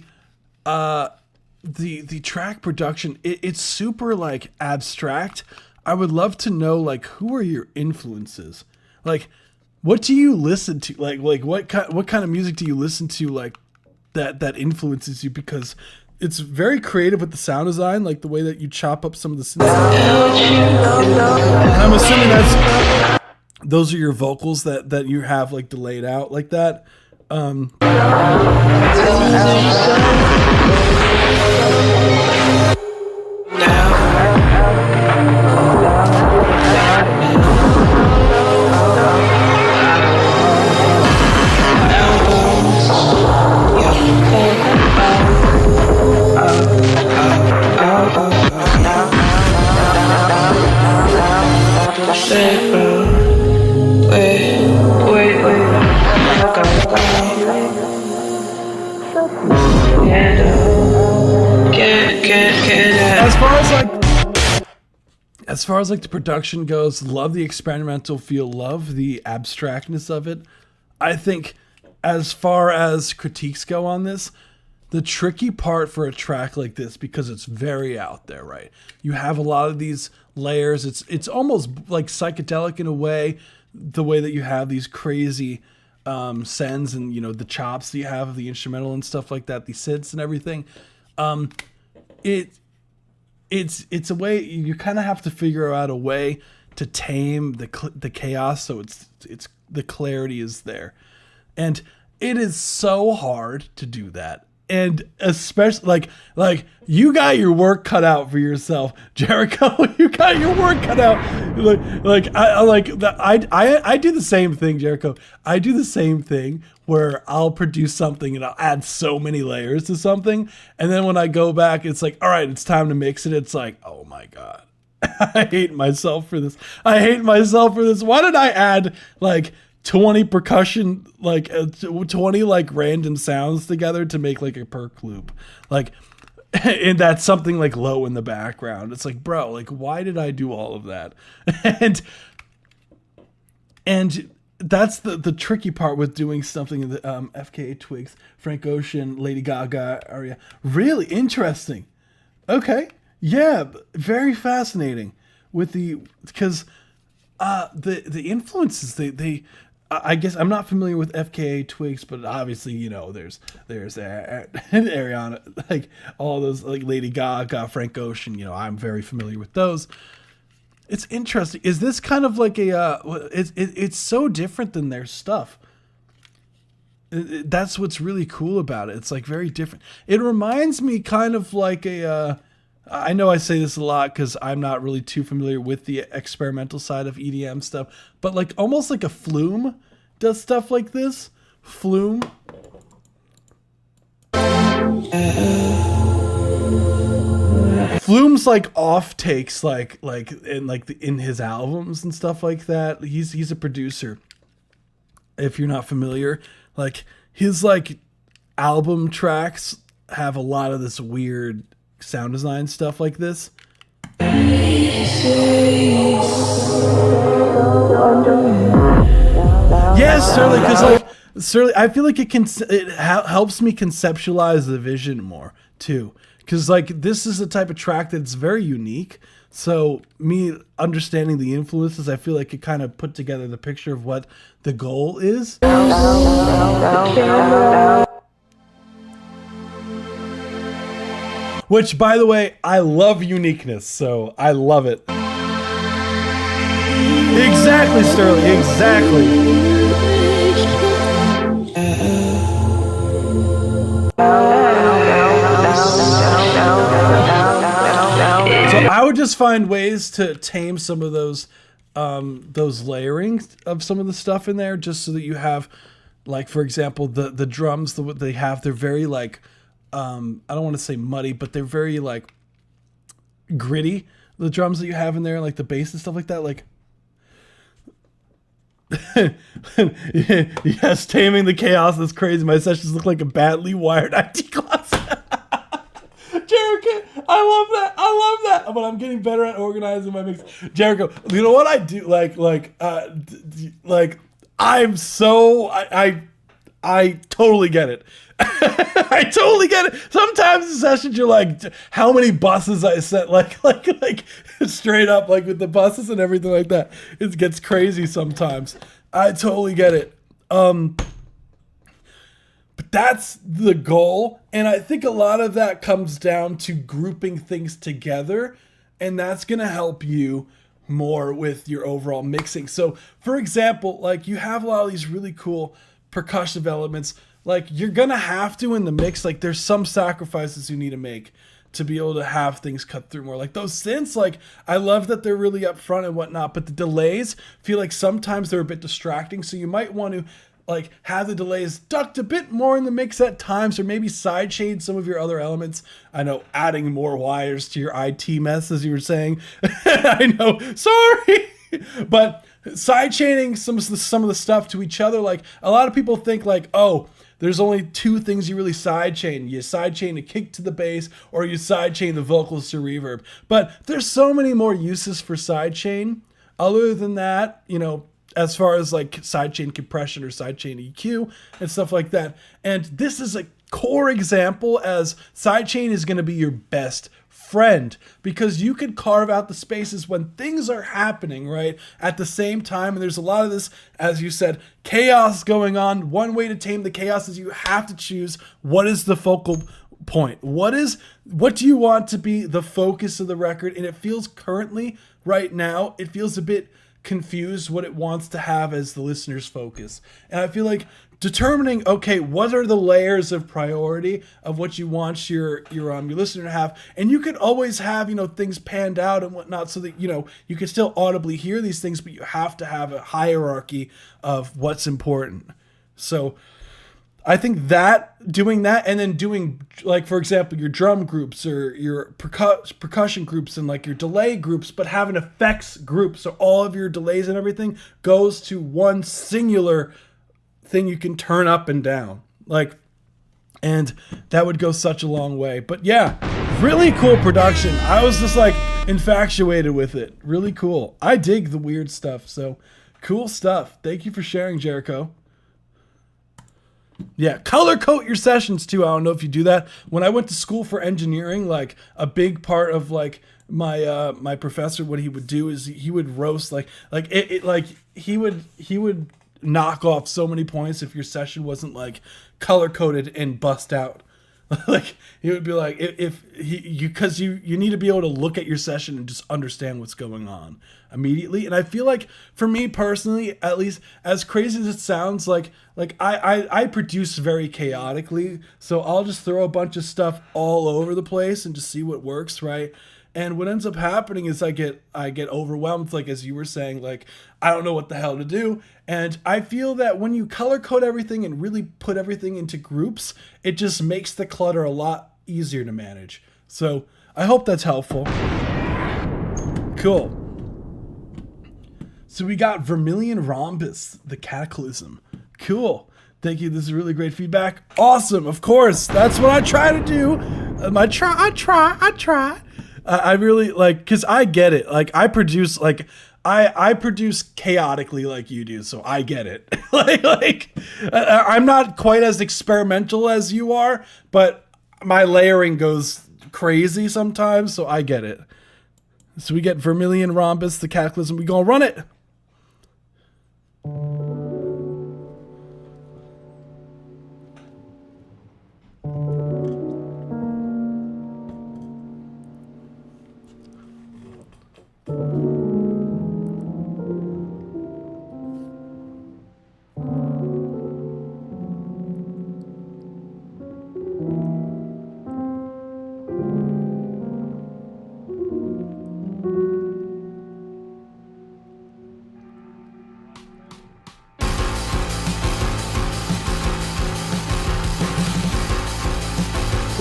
track production, it's super like abstract. I would love to know like who are your influences? Like, what do you listen to? Like what kind of music do you listen to like that influences you? Because it's very creative with the sound design, like the way that you chop up some of the synths. I'm assuming those are your vocals that you have like delayed out like that. As far as like the production goes, love the experimental feel, love the abstractness of it. I think as far as critiques go on this, the tricky part for a track like this, because it's very out there, right? You have a lot of these layers. It's almost like psychedelic in a way, the way that you have these crazy sends and, you know, the chops that you have of the instrumental and stuff like that, the synths and everything. It's a way you kind of have to figure out a way to tame the chaos, so it's the clarity is there, and it is so hard to do that. And especially like you got your work cut out for yourself, Jericho. You got your work cut out. I do the same thing, Jericho. I do the same thing where I'll produce something and I'll add so many layers to something, and then when I go back, it's like, all right, it's time to mix it. It's like, oh my god, I hate myself for this. Why did I add like 20 percussion, like 20 like random sounds together to make like a perk loop, like, and that's something like low in the background. It's like, bro, like, why did I do all of that? and that's the tricky part with doing something in the FKA Twigs, Frank Ocean, Lady Gaga area. Really interesting. Okay, yeah, very fascinating with because the influences they I guess I'm not familiar with FKA Twigs, but obviously, you know, there's Ariana, like all those, like Lady Gaga, Frank Ocean, you know, I'm very familiar with those. It's interesting. Is this kind of like it's so different than their stuff. That's what's really cool about it. It's like very different. It reminds me kind of like I know I say this a lot because I'm not really too familiar with the experimental side of EDM stuff, but like almost like a Flume does stuff like this. Flume. Flume's like off takes like in his albums and stuff like that. He's a producer. If you're not familiar, like his like album tracks have a lot of this weird sound design stuff like this. Yes, Sterling, because like Sterling, I feel like it helps me conceptualize the vision more too. Because like this is a type of track that's very unique. So me understanding the influences, I feel like it kind of put together the picture of what the goal is. Which, by the way, I love uniqueness, so I love it. Exactly, Sterling, exactly. So I would just find ways to tame some of those layering of some of the stuff in there, just so that you have Like for example, the drums that they have, they're very like I don't want to say muddy, but they're very like gritty. The drums that you have in there, like the bass and stuff like that, like yes, taming the chaos is crazy. My sessions look like a badly wired IT closet. Jericho, I love that. But I'm getting better at organizing my mix. Jericho, you know what I do? I'm so I totally get it. I totally get it. Sometimes in sessions you're like, how many buses I set, like straight up, like with the buses and everything like that. It gets crazy sometimes. I totally get it. But that's the goal. And I think a lot of that comes down to grouping things together. And that's going to help you more with your overall mixing. So for example, like you have a lot of these really cool percussive elements. Like you're gonna have to in the mix, like there's some sacrifices you need to make to be able to have things cut through more. Like those synths, like I love that they're really upfront and whatnot, but the delays feel like sometimes they're a bit distracting. So you might want to like have the delays ducked a bit more in the mix at times, or maybe sidechain some of your other elements. I know, adding more wires to your IT mess, as you were saying. I know, sorry, but sidechaining some of the stuff to each other. Like a lot of people think like, oh, there's only two things you really sidechain. You sidechain a kick to the bass, or you sidechain the vocals to reverb. But there's so many more uses for sidechain. Other than that, you know, as far as like sidechain compression or sidechain EQ and stuff like that. And this is a core example, as sidechain is going to be your best friend, because you can carve out the spaces when things are happening right at the same time. And there's a lot of this, as you said, chaos going on. One way to tame the chaos is you have to choose what is the focal point. What do you want to be the focus of the record? And it feels currently right now, it feels a bit confused what it wants to have as the listener's focus. And I feel like determining, okay, what are the layers of priority of what you want your listener to have, and you could always have, you know, things panned out and whatnot, so that, you know, you can still audibly hear these things, but you have to have a hierarchy of what's important. So I think that doing that, and then doing, like, for example, your drum groups or your percussion groups and like your delay groups, but have an effects group, so all of your delays and everything goes to one singular thing you can turn up and down, like, and that would go such a long way. But yeah, really cool production. I was just like infatuated with it. Really cool. I dig the weird stuff. So cool stuff. Thank you for sharing, Jericho. Yeah, color code your sessions too. I don't know if you do that. When I went to school for engineering, like a big part of like my my professor, what he would do is he would roast like he would knock off so many points if your session wasn't like color coded and bust out. Like he would be like, because you need to be able to look at your session and just understand what's going on immediately. And I feel like for me personally, at least, as crazy as it sounds, like I produce very chaotically, so I'll just throw a bunch of stuff all over the place and just see what works, right? And what ends up happening is I get overwhelmed, like as you were saying, like I don't know what the hell to do. And I feel that when you color code everything and really put everything into groups, it just makes the clutter a lot easier to manage. So I hope that's helpful. Cool. So we got Vermilion Rhombus, the Cataclysm. Cool. Thank you. This is really great feedback. Awesome. Of course. That's what I try to do. I try. I really like, because I get it. Like I produce like I produce chaotically like you do, so I get it. I'm not quite as experimental as you are, but my layering goes crazy sometimes, so I get it. So we get Vermilion Rhombus, the Cataclysm. We gonna run it.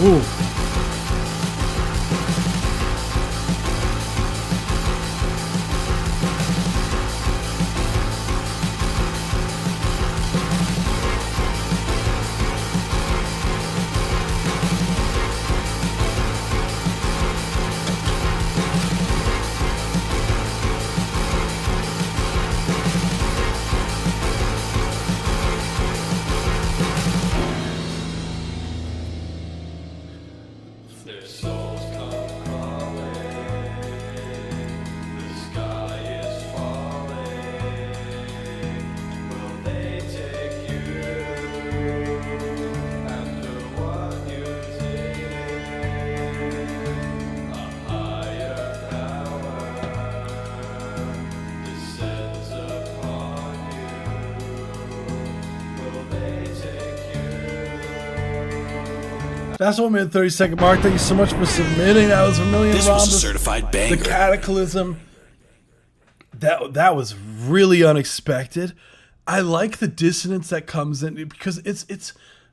Ooh. That's 1 minute 30-second mark. Thank you so much for submitting. That was Vermilion This was a Rhombus. certified banger. The Cataclysm. That was really unexpected. I like the dissonance that comes in because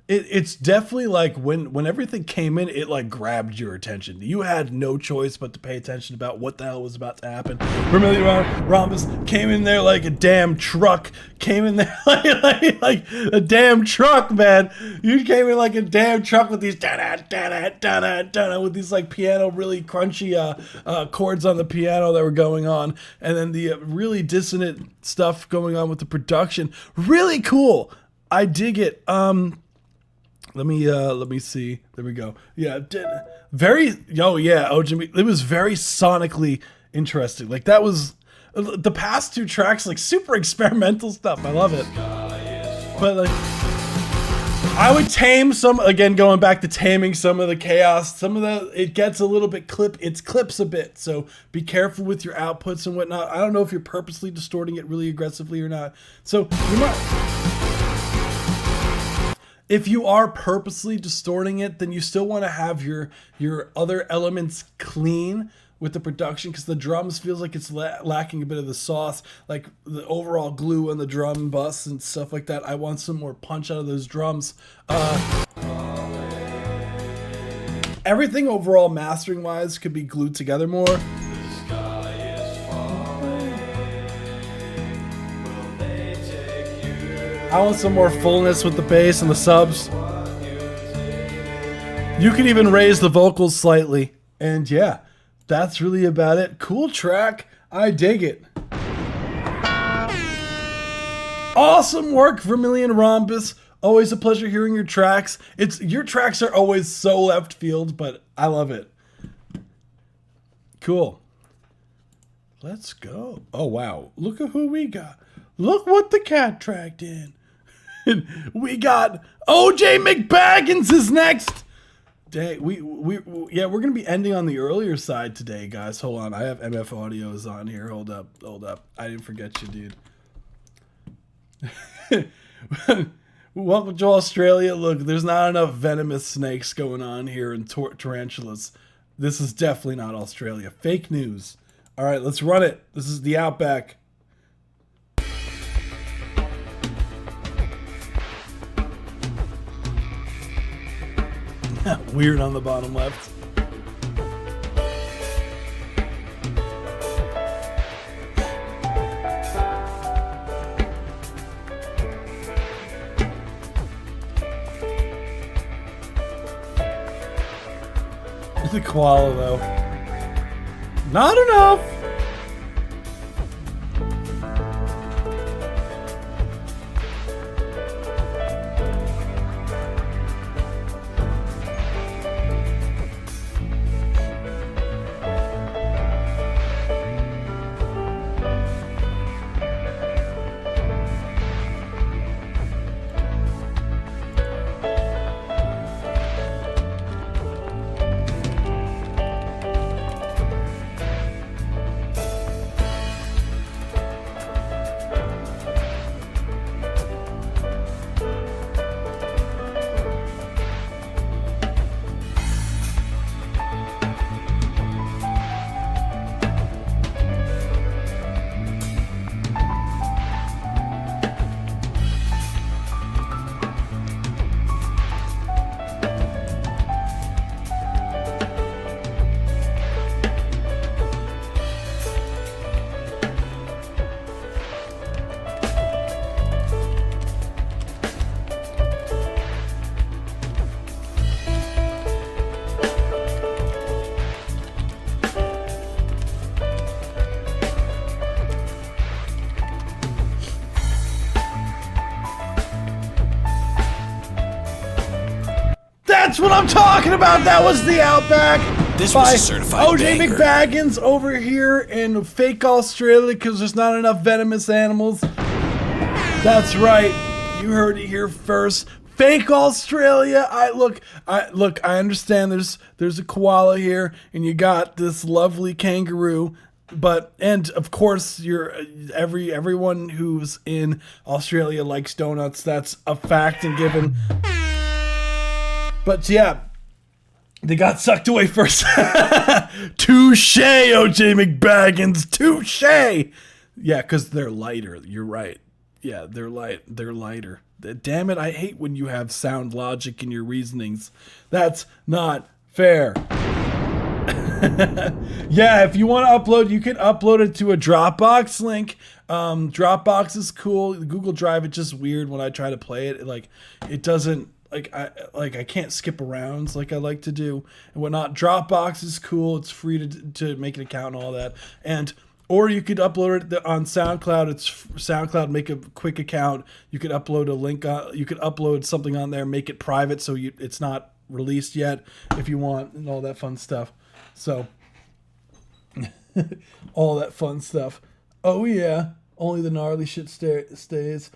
it's definitely like when everything came in, it like grabbed your attention. You had no choice but to pay attention about what the hell was about to happen. Vermilion Rhombus came in there like a damn truck. Came in there like a damn truck, man. You came in like a damn truck with these with these like piano, really crunchy chords on the piano that were going on, and then the really dissonant stuff going on with the production. Really cool. I dig it. Let me see. There we go. Yeah, it was very sonically interesting. Like that was the past two tracks, like super experimental stuff. I love it. But like, I would tame some, again, going back to taming some of the chaos. It gets a little bit clips a bit. So be careful with your outputs and whatnot. I don't know if you're purposely distorting it really aggressively or not. So you might. If you are purposely distorting it, then you still want to have your other elements clean with the production, because the drums feels like it's lacking a bit of the sauce, like the overall glue on the drum bus and stuff like that. I want some more punch out of those drums. Everything overall mastering wise could be glued together more. I want some more fullness with the bass and the subs. You can even raise the vocals slightly. And yeah, that's really about it. Cool track. I dig it. Awesome work, Vermilion Rhombus. Always a pleasure hearing your tracks. Your tracks are always so left field, but I love it. Cool. Let's go. Oh, wow. Look at who we got. Look what the cat tracked in. We got OJ McBaggins is next. Dang, we're gonna be ending on the earlier side today, guys. Hold on, I have MF Audios on here. Hold up. I didn't forget you, dude. Welcome to Australia. Look, there's not enough venomous snakes going on here and tarantulas. This is definitely not Australia. Fake news. All right, let's run it. This is the Outback. Weird on the bottom left. The koala though. Not enough. That's what I'm talking about. That was the Outback. This by was a certified OJ banger. McBaggins over here in fake Australia because there's not enough venomous animals. That's right. You heard it here first. Fake Australia. I understand there's a koala here and you got this lovely kangaroo, and of course everyone who's in Australia likes donuts. That's a fact and given. But yeah, they got sucked away first. Touche, OJ McBaggins. Touche. Yeah, because they're lighter. You're right. Yeah, they're lighter. Damn it, I hate when you have sound logic in your reasonings. That's not fair. Yeah, if you want to upload, you can upload it to a Dropbox link. Dropbox is cool. Google Drive, it's just weird when I try to play it. It doesn't, I can't skip arounds like I like to do and whatnot. Dropbox is cool. It's free to make an account and all that. Or you could upload it on SoundCloud. It's SoundCloud. Make a quick account. You could upload a link. You could upload something on there. Make it private so it's not released yet if you want, and all that fun stuff. So all that fun stuff. Oh yeah, only the gnarly shit stays.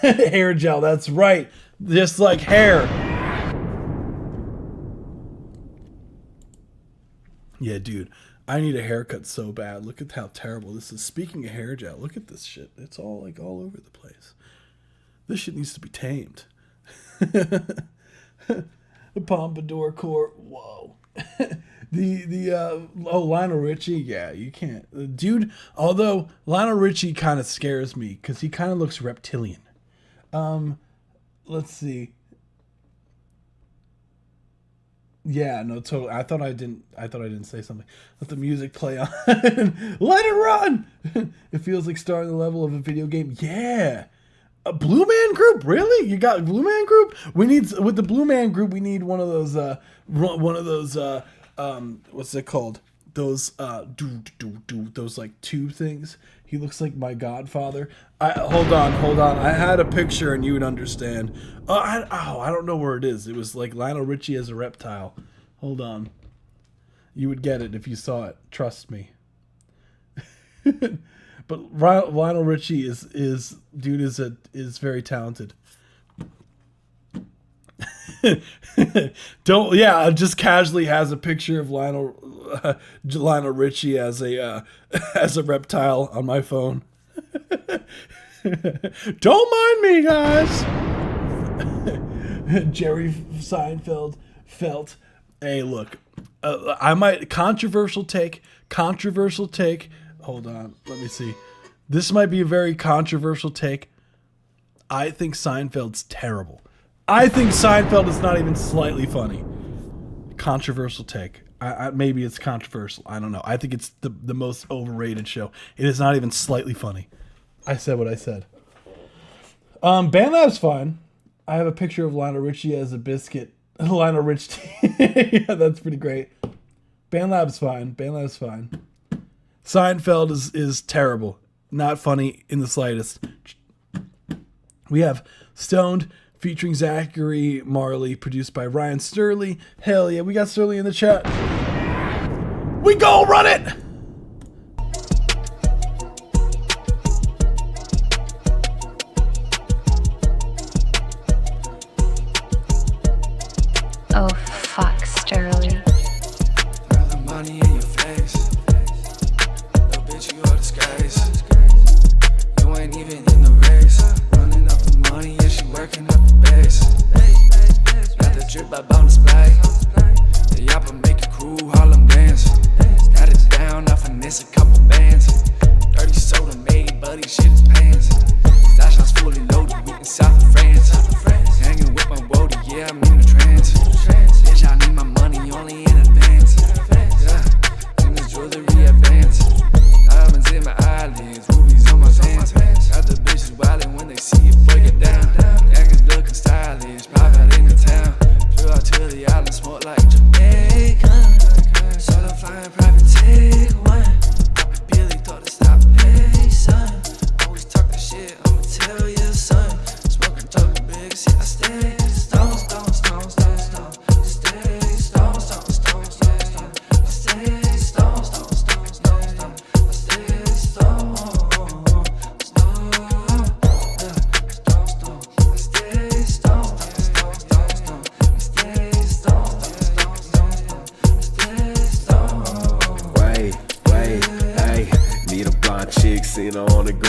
Hair gel. That's right. Just like hair. Yeah, dude. I need a haircut so bad. Look at how terrible this is. Speaking of hair gel, look at this shit. It's all all over the place. This shit needs to be tamed. The pompadour core. Whoa. Lionel Richie. Yeah, you can't. Dude, although Lionel Richie kind of scares me because he kind of looks reptilian. Let's see. Yeah, no, totally. I thought I didn't say something. Let the music play on. Let it run. It feels like starting the level of a video game. Yeah. A Blue Man Group, really? You got Blue Man Group? With the Blue Man Group, we need one of those what's it called? Those those like tube things. He looks like my godfather. Hold on. I had a picture and you would understand. I don't know where it is. It was like Lionel Richie as a reptile. Hold on. You would get it if you saw it. Trust me. But Lionel Richie is very talented. Just casually has a picture of Lionel Richie as a reptile on my phone. Don't mind me, guys. Jerry Seinfeld felt. Hey, look, I might controversial take. Hold on, let me see. This might be a very controversial take. I think Seinfeld's terrible. I think Seinfeld is not even slightly funny. Controversial take. Maybe it's controversial. I don't know. I think it's the most overrated show. It is not even slightly funny. I said what I said. BandLab's fine. I have a picture of Lionel Richie as a biscuit. Lionel Richie. Yeah, that's pretty great. BandLab's fine. Seinfeld is terrible. Not funny in the slightest. We have Stoned featuring Zachary Marley, produced by Ryan Sterling. Hell yeah, we got Sterling in the chat. We go run it! Oh, fuck, Sterling. Throw the money in your face. Little bitch, you are disgrace. You ain't even in the race. Running up the money, yeah, she working up the base. Got the drip up on display. The yapper make a crew Harlem dance. Got it down, I finesse a couple bands. Dirty soda made, buddy, shit is pants. Stash house fully loaded, we in South of France. Hanging with my woody, yeah, I'm in the trance. Bitch, I need my money only in advance. Yeah, in the jewelry advance. Diamonds in my eyelids, rubies on my pants. Got the bitches wildin' when they see it, break it down. Youngins looking stylish, pop out in the town. Flew out to the island.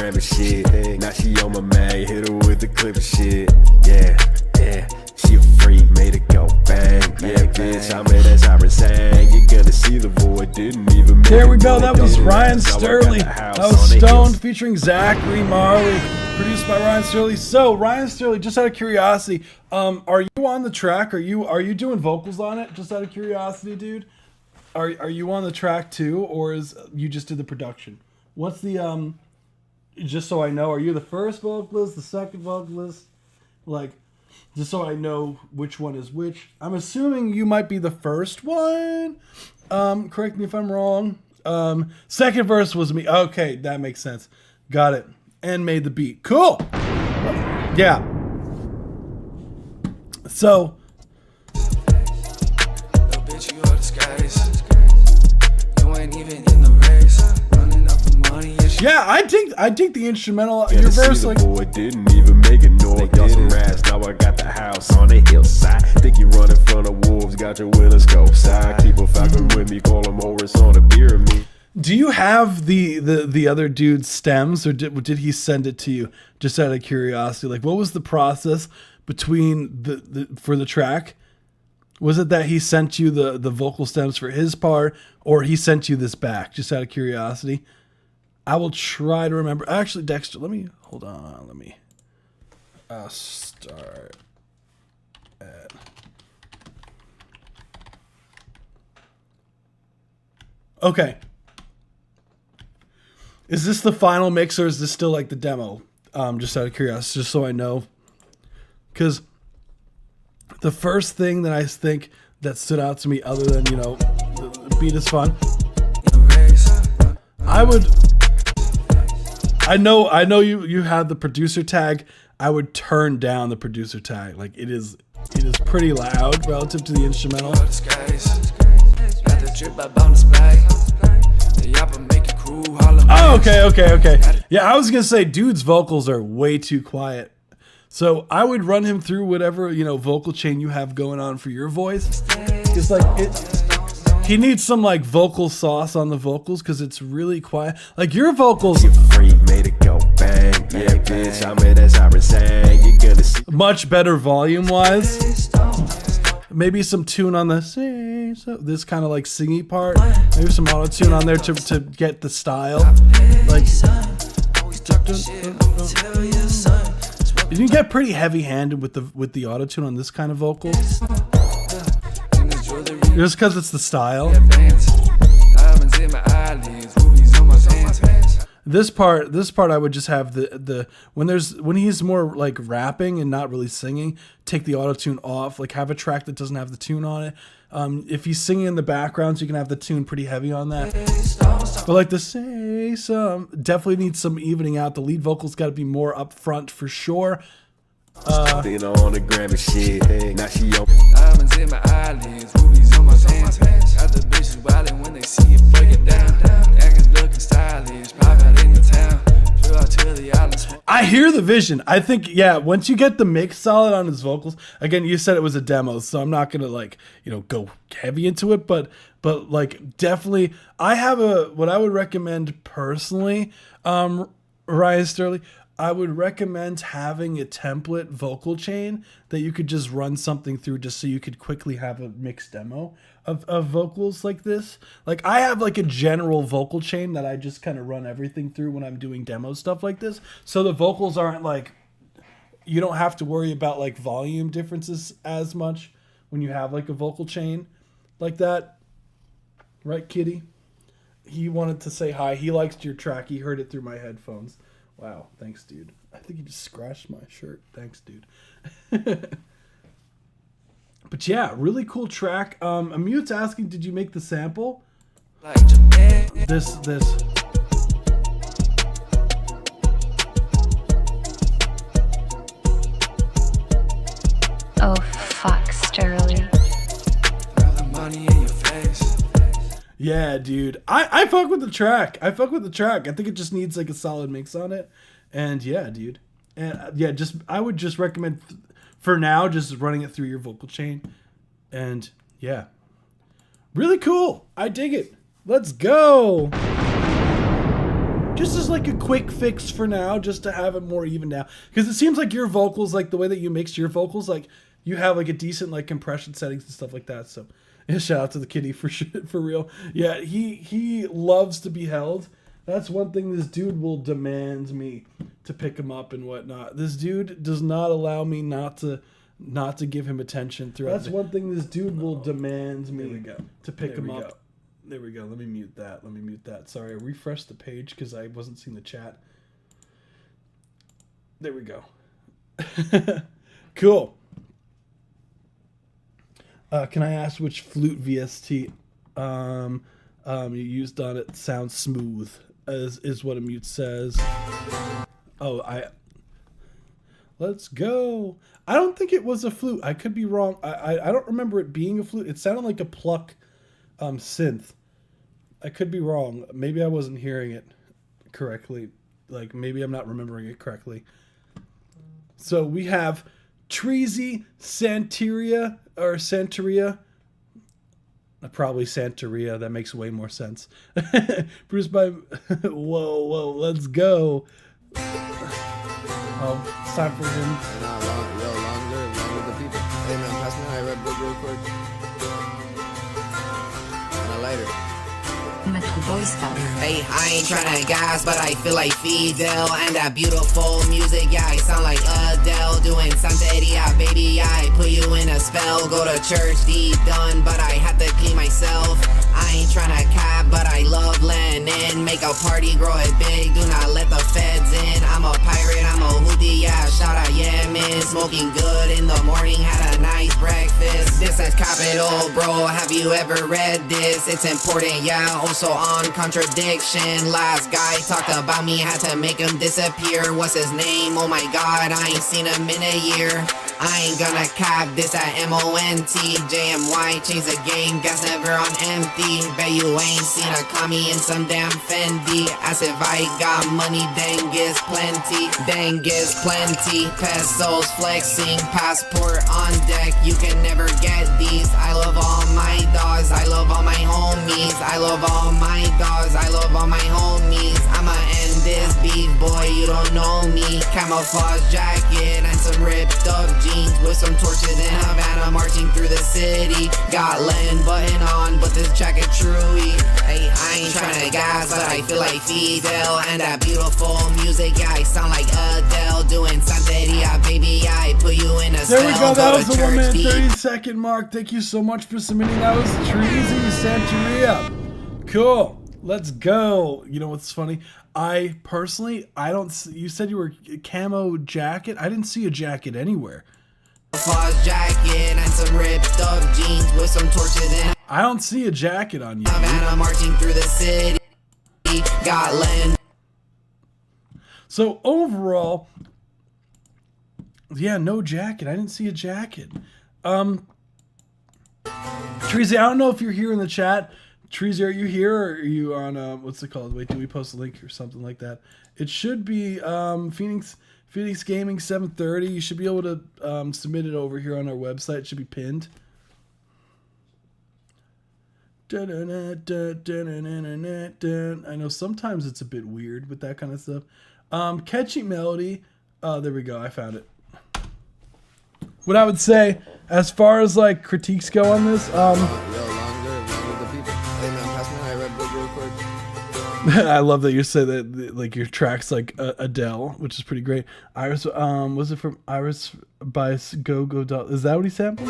gram and shit. Now she on my mag, hit her with the clip and shit. Yeah, yeah. She a freak, made it go bang. Yeah, bitch, I'm in that siren sang. You're gonna see the void, didn't even make There we it go. no That was good. Ryan Now I got Sterling. the house That was on the Stoned hills. featuring Zachary Marley, produced by Ryan Sterling. So Ryan Sterling, just out of curiosity, are you on the track? Are you doing vocals on it? Just out of curiosity, dude. Are you on the track too, or is you just did the production? What's the just so I know, are you the first vocalist, the second vocalist? Like, just so I know which one is which. I'm assuming you might be the first one. Correct me if I'm wrong. Second verse was me. Okay, that makes sense. Got it. And made the beat. Cool. Yeah. So, Little bitch, you are disguise. You ain't even in the race. Running up the money, yeah, I think the instrumental, Gonna your see verse, the like, boy didn't even make it north. Y'all some rats, now I got the house on the hillside. Think you running from the wolves, got your winter scope side. Keep a falcon with me, call him Horace on a pyramid. do you have the other dude's stems, or did he send it to you? Just out of curiosity, like, what was the process between the for the track? Was it that he sent you the vocal stems for his part, or he sent you this back? Just out of curiosity, I will try to remember. Actually, Dexter, let me hold on. Let me start at. Okay. Is this the final mix, or is this still like the demo? Just out of curiosity, just so I know. Because the first thing that I think that stood out to me, other than, you know, the beat is fun, I know you have the producer tag. I would turn down the producer tag. Like, it is pretty loud relative to the instrumental. Oh, okay. Yeah, I was gonna say, dude's vocals are way too quiet. So I would run him through whatever, you know, vocal chain you have going on for your voice. It's like he needs some like vocal sauce on the vocals because it's really quiet. Like, your vocals, You freak, made it go bang. Yeah, bitch, I'm in that siren sang. You're gonna see. much better volume wise. Maybe some tune on the say so, this kind of like singy part. Maybe some auto tune on there to get the style. Like, you can get pretty heavy handed with the auto tune on this kind of vocal. Just because it's the style. This part I would just have the when he's more like rapping and not really singing, take the auto tune off. Like, have a track that doesn't have the tune on it. If he's singing in the background, so you can have the tune pretty heavy on that. But like the say some, definitely needs some evening out. The lead vocal's got to be more up front for sure. You know, on the gram and shit. Now she on. Diamonds in my eyelids, rubies on my pants. Got the bitches wildin' when they see it, break it down. Acting looking stylish, pop out in the town. Flew out to the island. I hear the vision. I think, yeah, once you get the mix solid on his vocals, again, you said it was a demo, so I'm not gonna, like, you know, go heavy into it, but like, definitely, I have what I would recommend personally, Ryan Sterling. I would recommend having a template vocal chain that you could just run something through, just so you could quickly have a mixed demo of vocals like this. Like, I have like a general vocal chain that I just kind of run everything through when I'm doing demo stuff like this. So the vocals aren't like, you don't have to worry about like volume differences as much when you have like a vocal chain like that. Right, Kitty? He wanted to say hi. He likes your track. He heard it through my headphones. Wow, thanks, dude. I think he just scratched my shirt. Thanks, dude. But yeah, really cool track. Amute's asking, did you make the sample? This. Oh, fuck, Sterling. Yeah, dude. I fuck with the track. I think it just needs like a solid mix on it. And yeah, dude. And yeah, I would just recommend for now just running it through your vocal chain. And yeah. Really cool. I dig it. Let's go. just as like a quick fix for now, just to have it more even now. Because it seems like your vocals, like the way that you mix your vocals, like you have like a decent like compression settings and stuff like that. So yeah, shout out to the kitty for real. Yeah, he loves to be held. That's one thing this dude will demand me to pick him up and whatnot. This dude does not allow me not to give him attention throughout. That's one thing this dude will demand me to pick him up. There we go. Let me mute that. Sorry, I refreshed the page because I wasn't seeing the chat. There we go. Cool. Can I ask which flute VST you used on it? Sounds smooth, is what a mute says. Let's go. I don't think it was a flute. I could be wrong. I don't remember it being a flute. It sounded like a pluck synth. I could be wrong. Maybe I wasn't hearing it correctly. Like maybe I'm not remembering it correctly. So we have Treasy, Santeria, or Santeria. Probably Santeria. That makes way more sense. Produced by... whoa, let's go. Oh, it's time for him. Longer the people. Hey man, pass me my Red Bull real quick. And a lighter. Hey, I ain't tryna gas, but I feel like Fidel. And that beautiful music, yeah, I sound like Adele. Doing Santeria, baby, I put you in a spell. Go to church, deep done, but I had to clean myself. I ain't tryna cap, but I love Lennon. Make a party, grow it big, do not let the feds in. I'm a pirate, I'm a Houthi, yeah, shout out Yemen. Smoking good in the morning, had a nice breakfast. This is capital, bro, have you ever read this? It's important, yeah, also on contradiction. Last guy talked about me, had to make him disappear. What's his name? Oh my god, I ain't seen him in a year. I ain't gonna cap this at MONT. JMY, change the game, gas never on empty. Bet you ain't seen a commie in some damn Fendi. As if I got money, dang is plenty. Dang is plenty. Pesos flexing, passport on deck. You can never get these. I love all my dogs, I love all my homies. I love all my dogs, I love all my homies. I'ma end this beat, boy, you don't know me. Camouflage jacket and some ripped up jeans with some torches in Havana, marching through the city. Got Len button on, but this jacket truly. Hey, I ain't tryna gas, but I feel like Fidel. And that beautiful music, yeah, I sound like Adele. Doing Santeria, baby, I put you in a spell. There we go, that was the 1 minute 30-second mark. Thank you so much for submitting. That was Treasy, Santeria. Cool. Let's go. You know what's funny? I personally, you said you were camo jacket. I didn't see a jacket anywhere. Jacket and some ripped up jeans with some torches in. I don't see a jacket on you. Havana, marching through the city. Got Len. So overall, yeah, no jacket. I didn't see a jacket. Treasy, I don't know if you're here in the chat. Treasy, are you here or are you on what's it called? Wait, do we post a link or something like that? It should be Phoenix Gaming 730. You should be able to submit it over here on our website. It should be pinned. I know sometimes it's a bit weird with that kind of stuff. Catchy melody. There we go. I found it. What I would say, as far as like critiques go on this, I love that you say that like your track's like Adele, which is pretty great. Iris, was it from Iris by Go Go Doll? Is that what he sampled?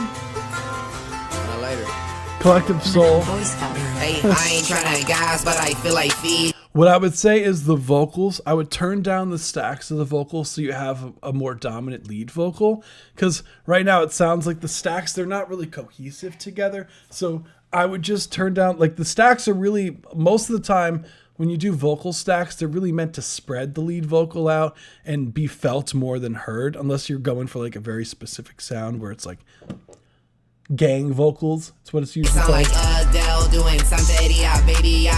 Collective Soul. Hey, I ain't tryna gas, but I feel like feed. What I would say is the vocals, I would turn down the stacks of the vocals so you have a more dominant lead vocal. Because right now it sounds like the stacks, they're not really cohesive together. So I would just turn down, like the stacks are really, most of the time, when you do vocal stacks, they're really meant to spread the lead vocal out and be felt more than heard, unless you're going for like a very specific sound where it's like gang vocals. That's what it's usually called. Like Adele doing Santeria, baby,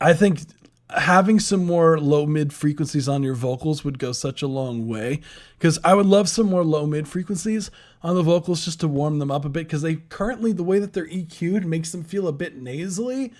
I think having some more low mid frequencies on your vocals would go such a long way, because I would love some more low mid frequencies on the vocals just to warm them up a bit, because they currently, the way that they're EQ'd makes them feel a bit nasally.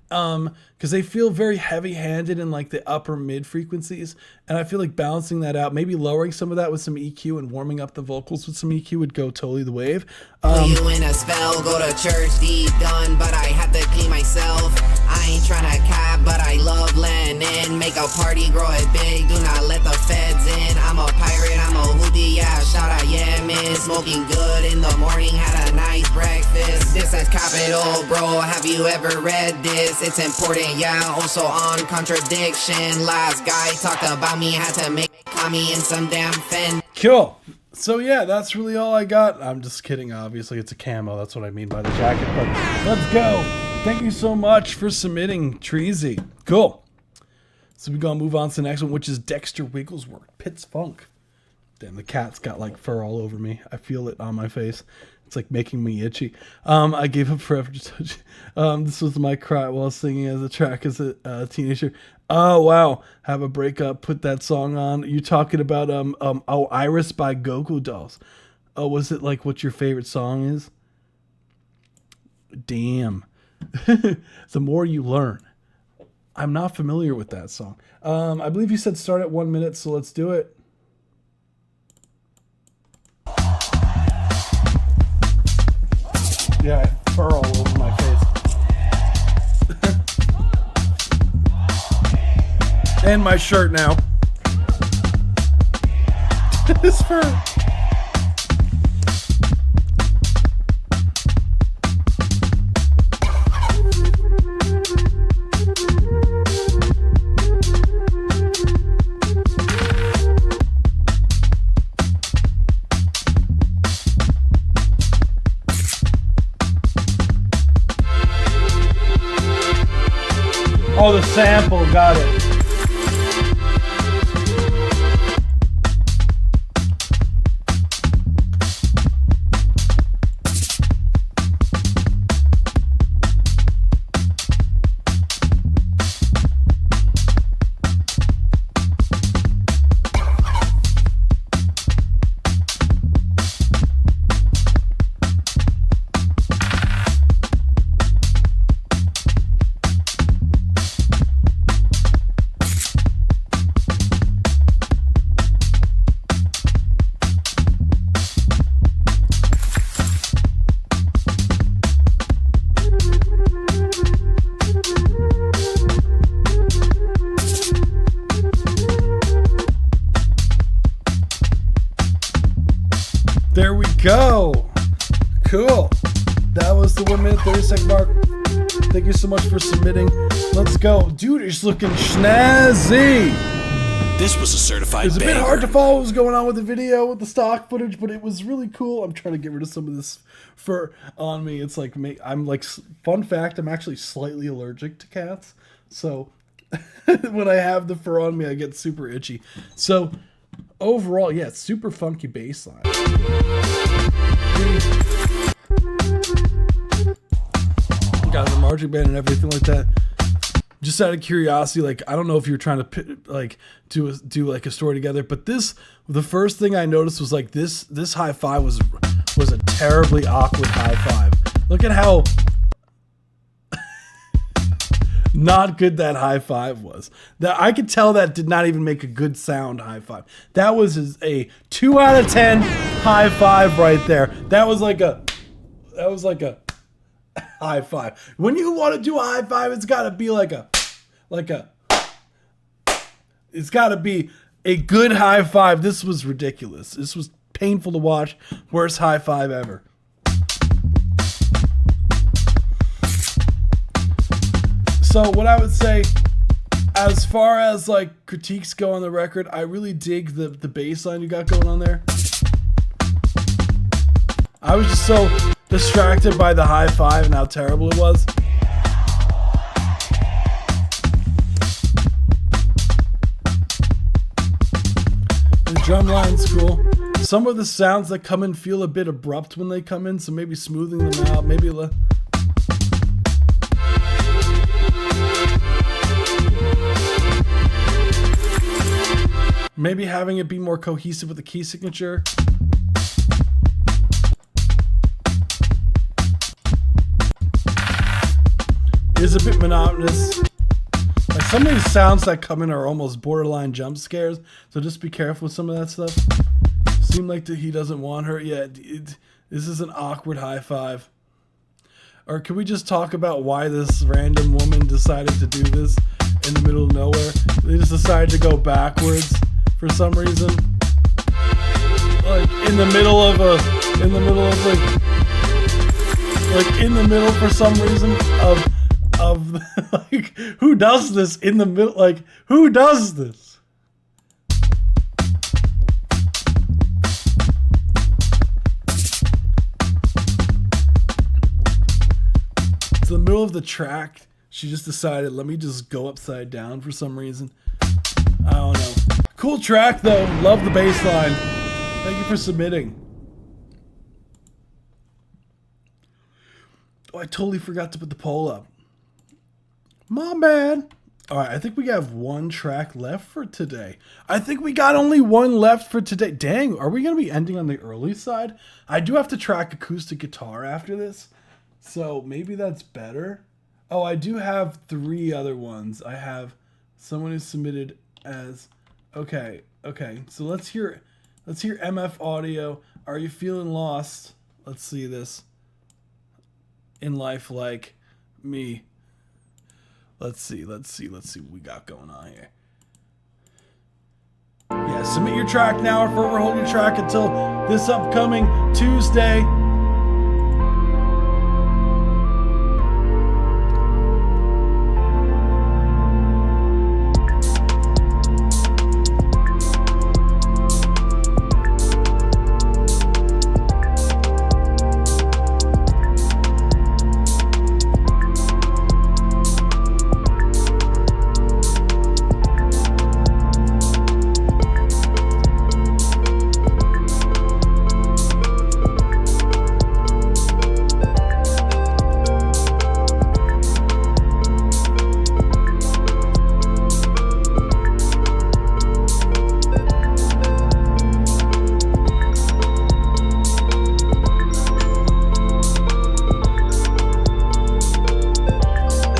because they feel very heavy-handed in like the upper mid frequencies, and I feel like balancing that out, maybe lowering some of that with some EQ and warming up the vocals with some EQ would go totally the wave. You in a spell, go to church, deep done, but I had to clean myself. I ain't tryna cap, but I love letting in. Make a party, grow it big, do not let the feds in. I'm a pirate, I'm a hootie, yeah, shout out, yeah, man. Smoking good in the morning, had a nice breakfast. This is capital, bro, have you ever read this? It's important, yeah, also on contradiction. Last guy talked about me, had to make me in some damn fin. Cool. So yeah, that's really all I got. I'm just kidding, obviously it's a camo, that's what I mean by the jacket, but let's go. Thank you so much for submitting, Treasy. Cool. So we're gonna move on to the next one, which is Dexter Wigglesworth, Pitts Funk. Damn, the cat's got like fur all over me. I feel it on my face. It's like making me itchy. I gave up forever to touch. This was my cry while singing as a track as a teenager. Oh wow, have a breakup. Put that song on. You talking about Iris by Go-Go Dolls? Oh, was it like what your favorite song is? Damn. The more you learn. I'm not familiar with that song. I believe you said start at 1 minute, so let's do it. Yeah, I have fur all over my face. And my shirt now. This fur. Oh, the sample, got it. There we go. Cool. That was the 1 minute 30-second mark. Thank you so much for submitting. Let's go. Dude is looking snazzy. This was a certified It's a bit banger. hard to follow what was going on with the video, with the stock footage, but it was really cool. I'm trying to get rid of some of this fur on me. It's like, I'm like, fun fact, I'm actually slightly allergic to cats. So when I have the fur on me, I get super itchy. So overall, yeah, it's super funky bass line. Got the marching band and everything like that. Just out of curiosity, like, I don't know if you're trying to like do like a story together, but the first thing I noticed was like this high five was a terribly awkward high five. Look at how not good that high five was. That I could tell that did not even make a good sound high five. That was a 2 out of 10 high five right there. That was like a high five. When you want to do a high five, it's got to be it's got to be a good high five. This was ridiculous. This was painful to watch. Worst high five ever. So what I would say, as far as like critiques go on the record, I really dig the bass line you got going on there. I was just so distracted by the high five and how terrible it was. The drum line's cool. Some of the sounds that come in feel a bit abrupt when they come in, so maybe smoothing them out, maybe having it be more cohesive with the key signature. is a bit monotonous. Like some of these sounds that come in are almost borderline jump scares, so just be careful with some of that stuff. Seemed like he doesn't want her. Yeah, this is an awkward high five. Or can we just talk about why this random woman decided to do this in the middle of nowhere? They just decided to go backwards for some reason. Like in the middle of for some reason of like, who does this in the middle? Like, who does this? It's the middle of the track. She just decided, let me just go upside down for some reason. I don't know. Cool track though. Love the bass line. Thank you for submitting. Oh, I totally forgot to put the poll up. My bad. All right, I think we have one track left for today. I think we got only one left for today. Dang, are we going to be ending on the early side? I do have to track acoustic guitar after this, so maybe that's better. Oh, I do have 3 other ones. I have someone who submitted as... Okay, so let's hear MF Audio. Are you feeling lost? Let's see this. In life like me. Let's see what we got going on here. Yeah, submit your track now or forever hold your track until this upcoming Tuesday.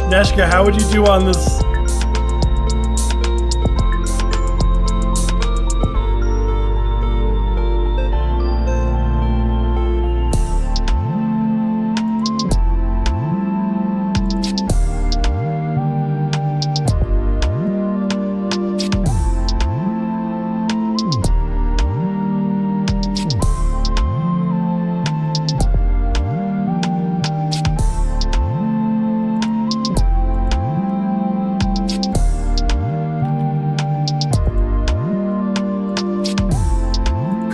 Neshka, how would you do on this?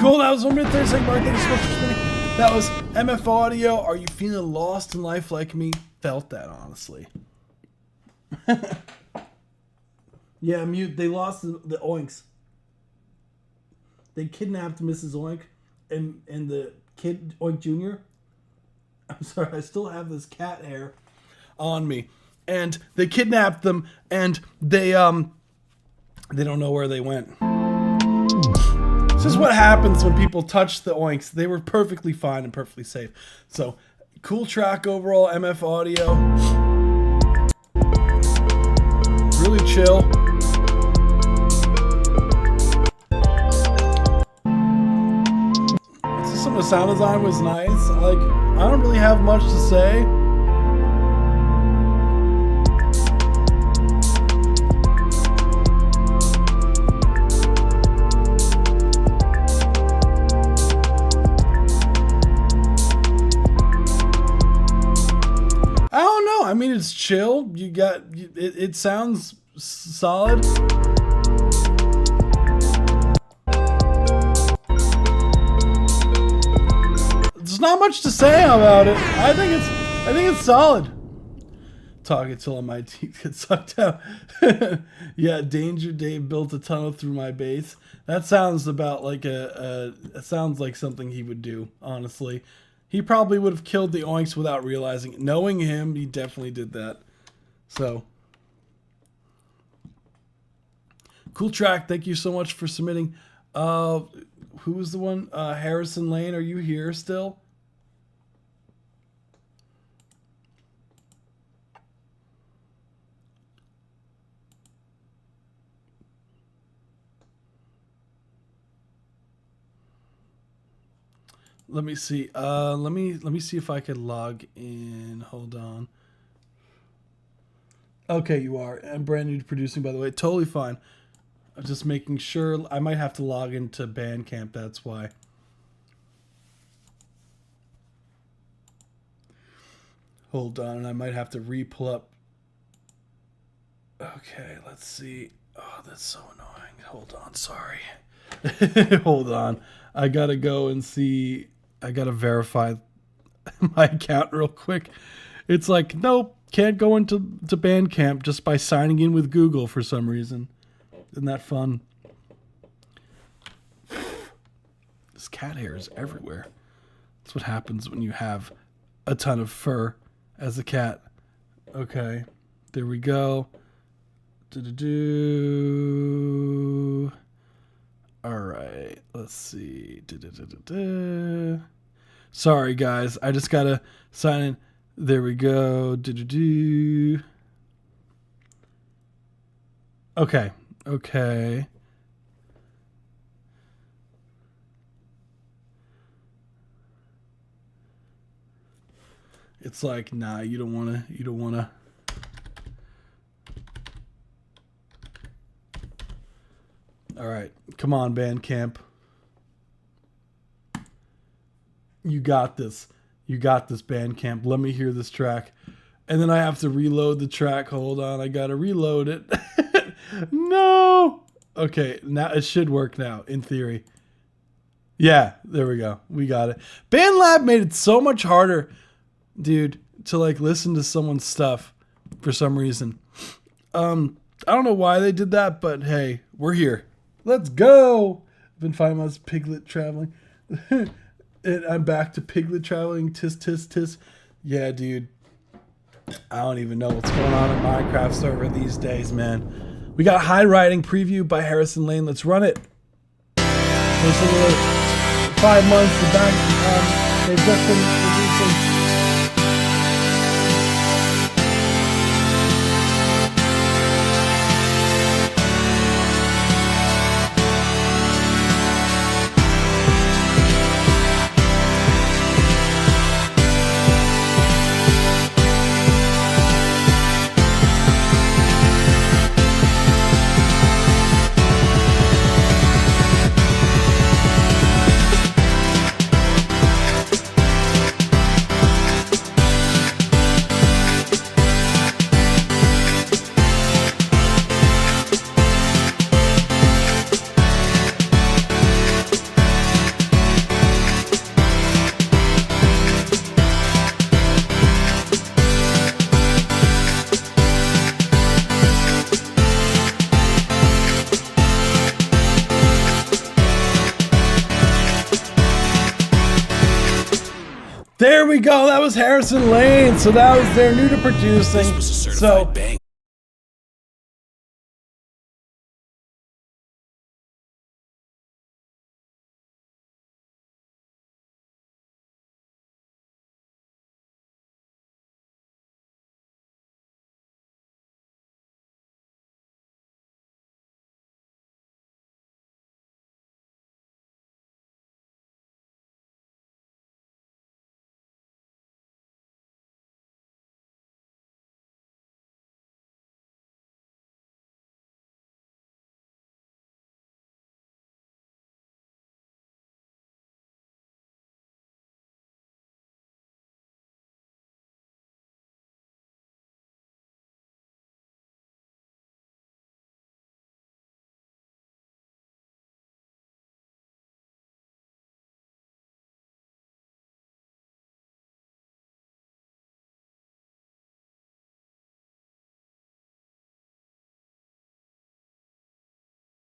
Cool, that was 1 minute 30 second mark. Thank you so much for spinning. That was MF Audio. Are you feeling lost in life like me? Felt that, honestly. Yeah, mute. They lost the Oinks. They kidnapped Mrs. Oink and the kid Oink Jr. I'm sorry, I still have this cat hair on me. And they kidnapped them and they don't know where they went. This is what happens when people touch the Oinks. They were perfectly fine and perfectly safe. So, cool track overall, MF Audio. Really chill. Some of the sound design was nice. Like, I don't really have much to say. I mean, it's chill. You got it sounds solid. There's not much to say about it. I think it's solid. Talk until my teeth get sucked out. Yeah, Danger Dave built a tunnel through my base. That sounds about like it sounds like something he would do, honestly. He probably would have killed the Oinks without realizing it. Knowing him, he definitely did that. So, cool track. Thank you so much for submitting. Who was the one? Harrison Lane, are you here still? Let me see. Let me see if I could log in. Hold on. Okay, you are. I'm brand new to producing, by the way. Totally fine. I'm just making sure. I might have to log into Bandcamp. That's why. Hold on, and I might have to re-pull up. Okay, let's see. Oh, that's so annoying. Hold on, sorry. Hold on. I gotta go and see. I gotta verify my account real quick. It's like, nope, can't go into Bandcamp just by signing in with Google for some reason. Isn't that fun? This cat hair is everywhere. That's what happens when you have a ton of fur as a cat. Okay, there we go. All right, let's see. Sorry, guys. I just got to sign in. There we go. Okay. Okay. It's like, nah, you don't want to. All right, come on, Bandcamp. You got this. You got this, Bandcamp. Let me hear this track. And then I have to reload the track. Hold on, I gotta reload it. No! Okay, now it should work now, in theory. Yeah, there we go. We got it. BandLab made it so much harder, dude, to like listen to someone's stuff for some reason. I don't know why they did that, but hey, we're here. Let's go. I've been 5 months Piglet traveling. And I'm back to Piglet traveling. Tis, tis, tis. Yeah, dude. I don't even know what's going on in Minecraft server these days, man. We got High Riding preview by Harrison Lane. Let's run it. There's a little 5 months back. They've just been releasing. There we go. That was Harrison Lane. So that was their new to producing. This was a certified bang.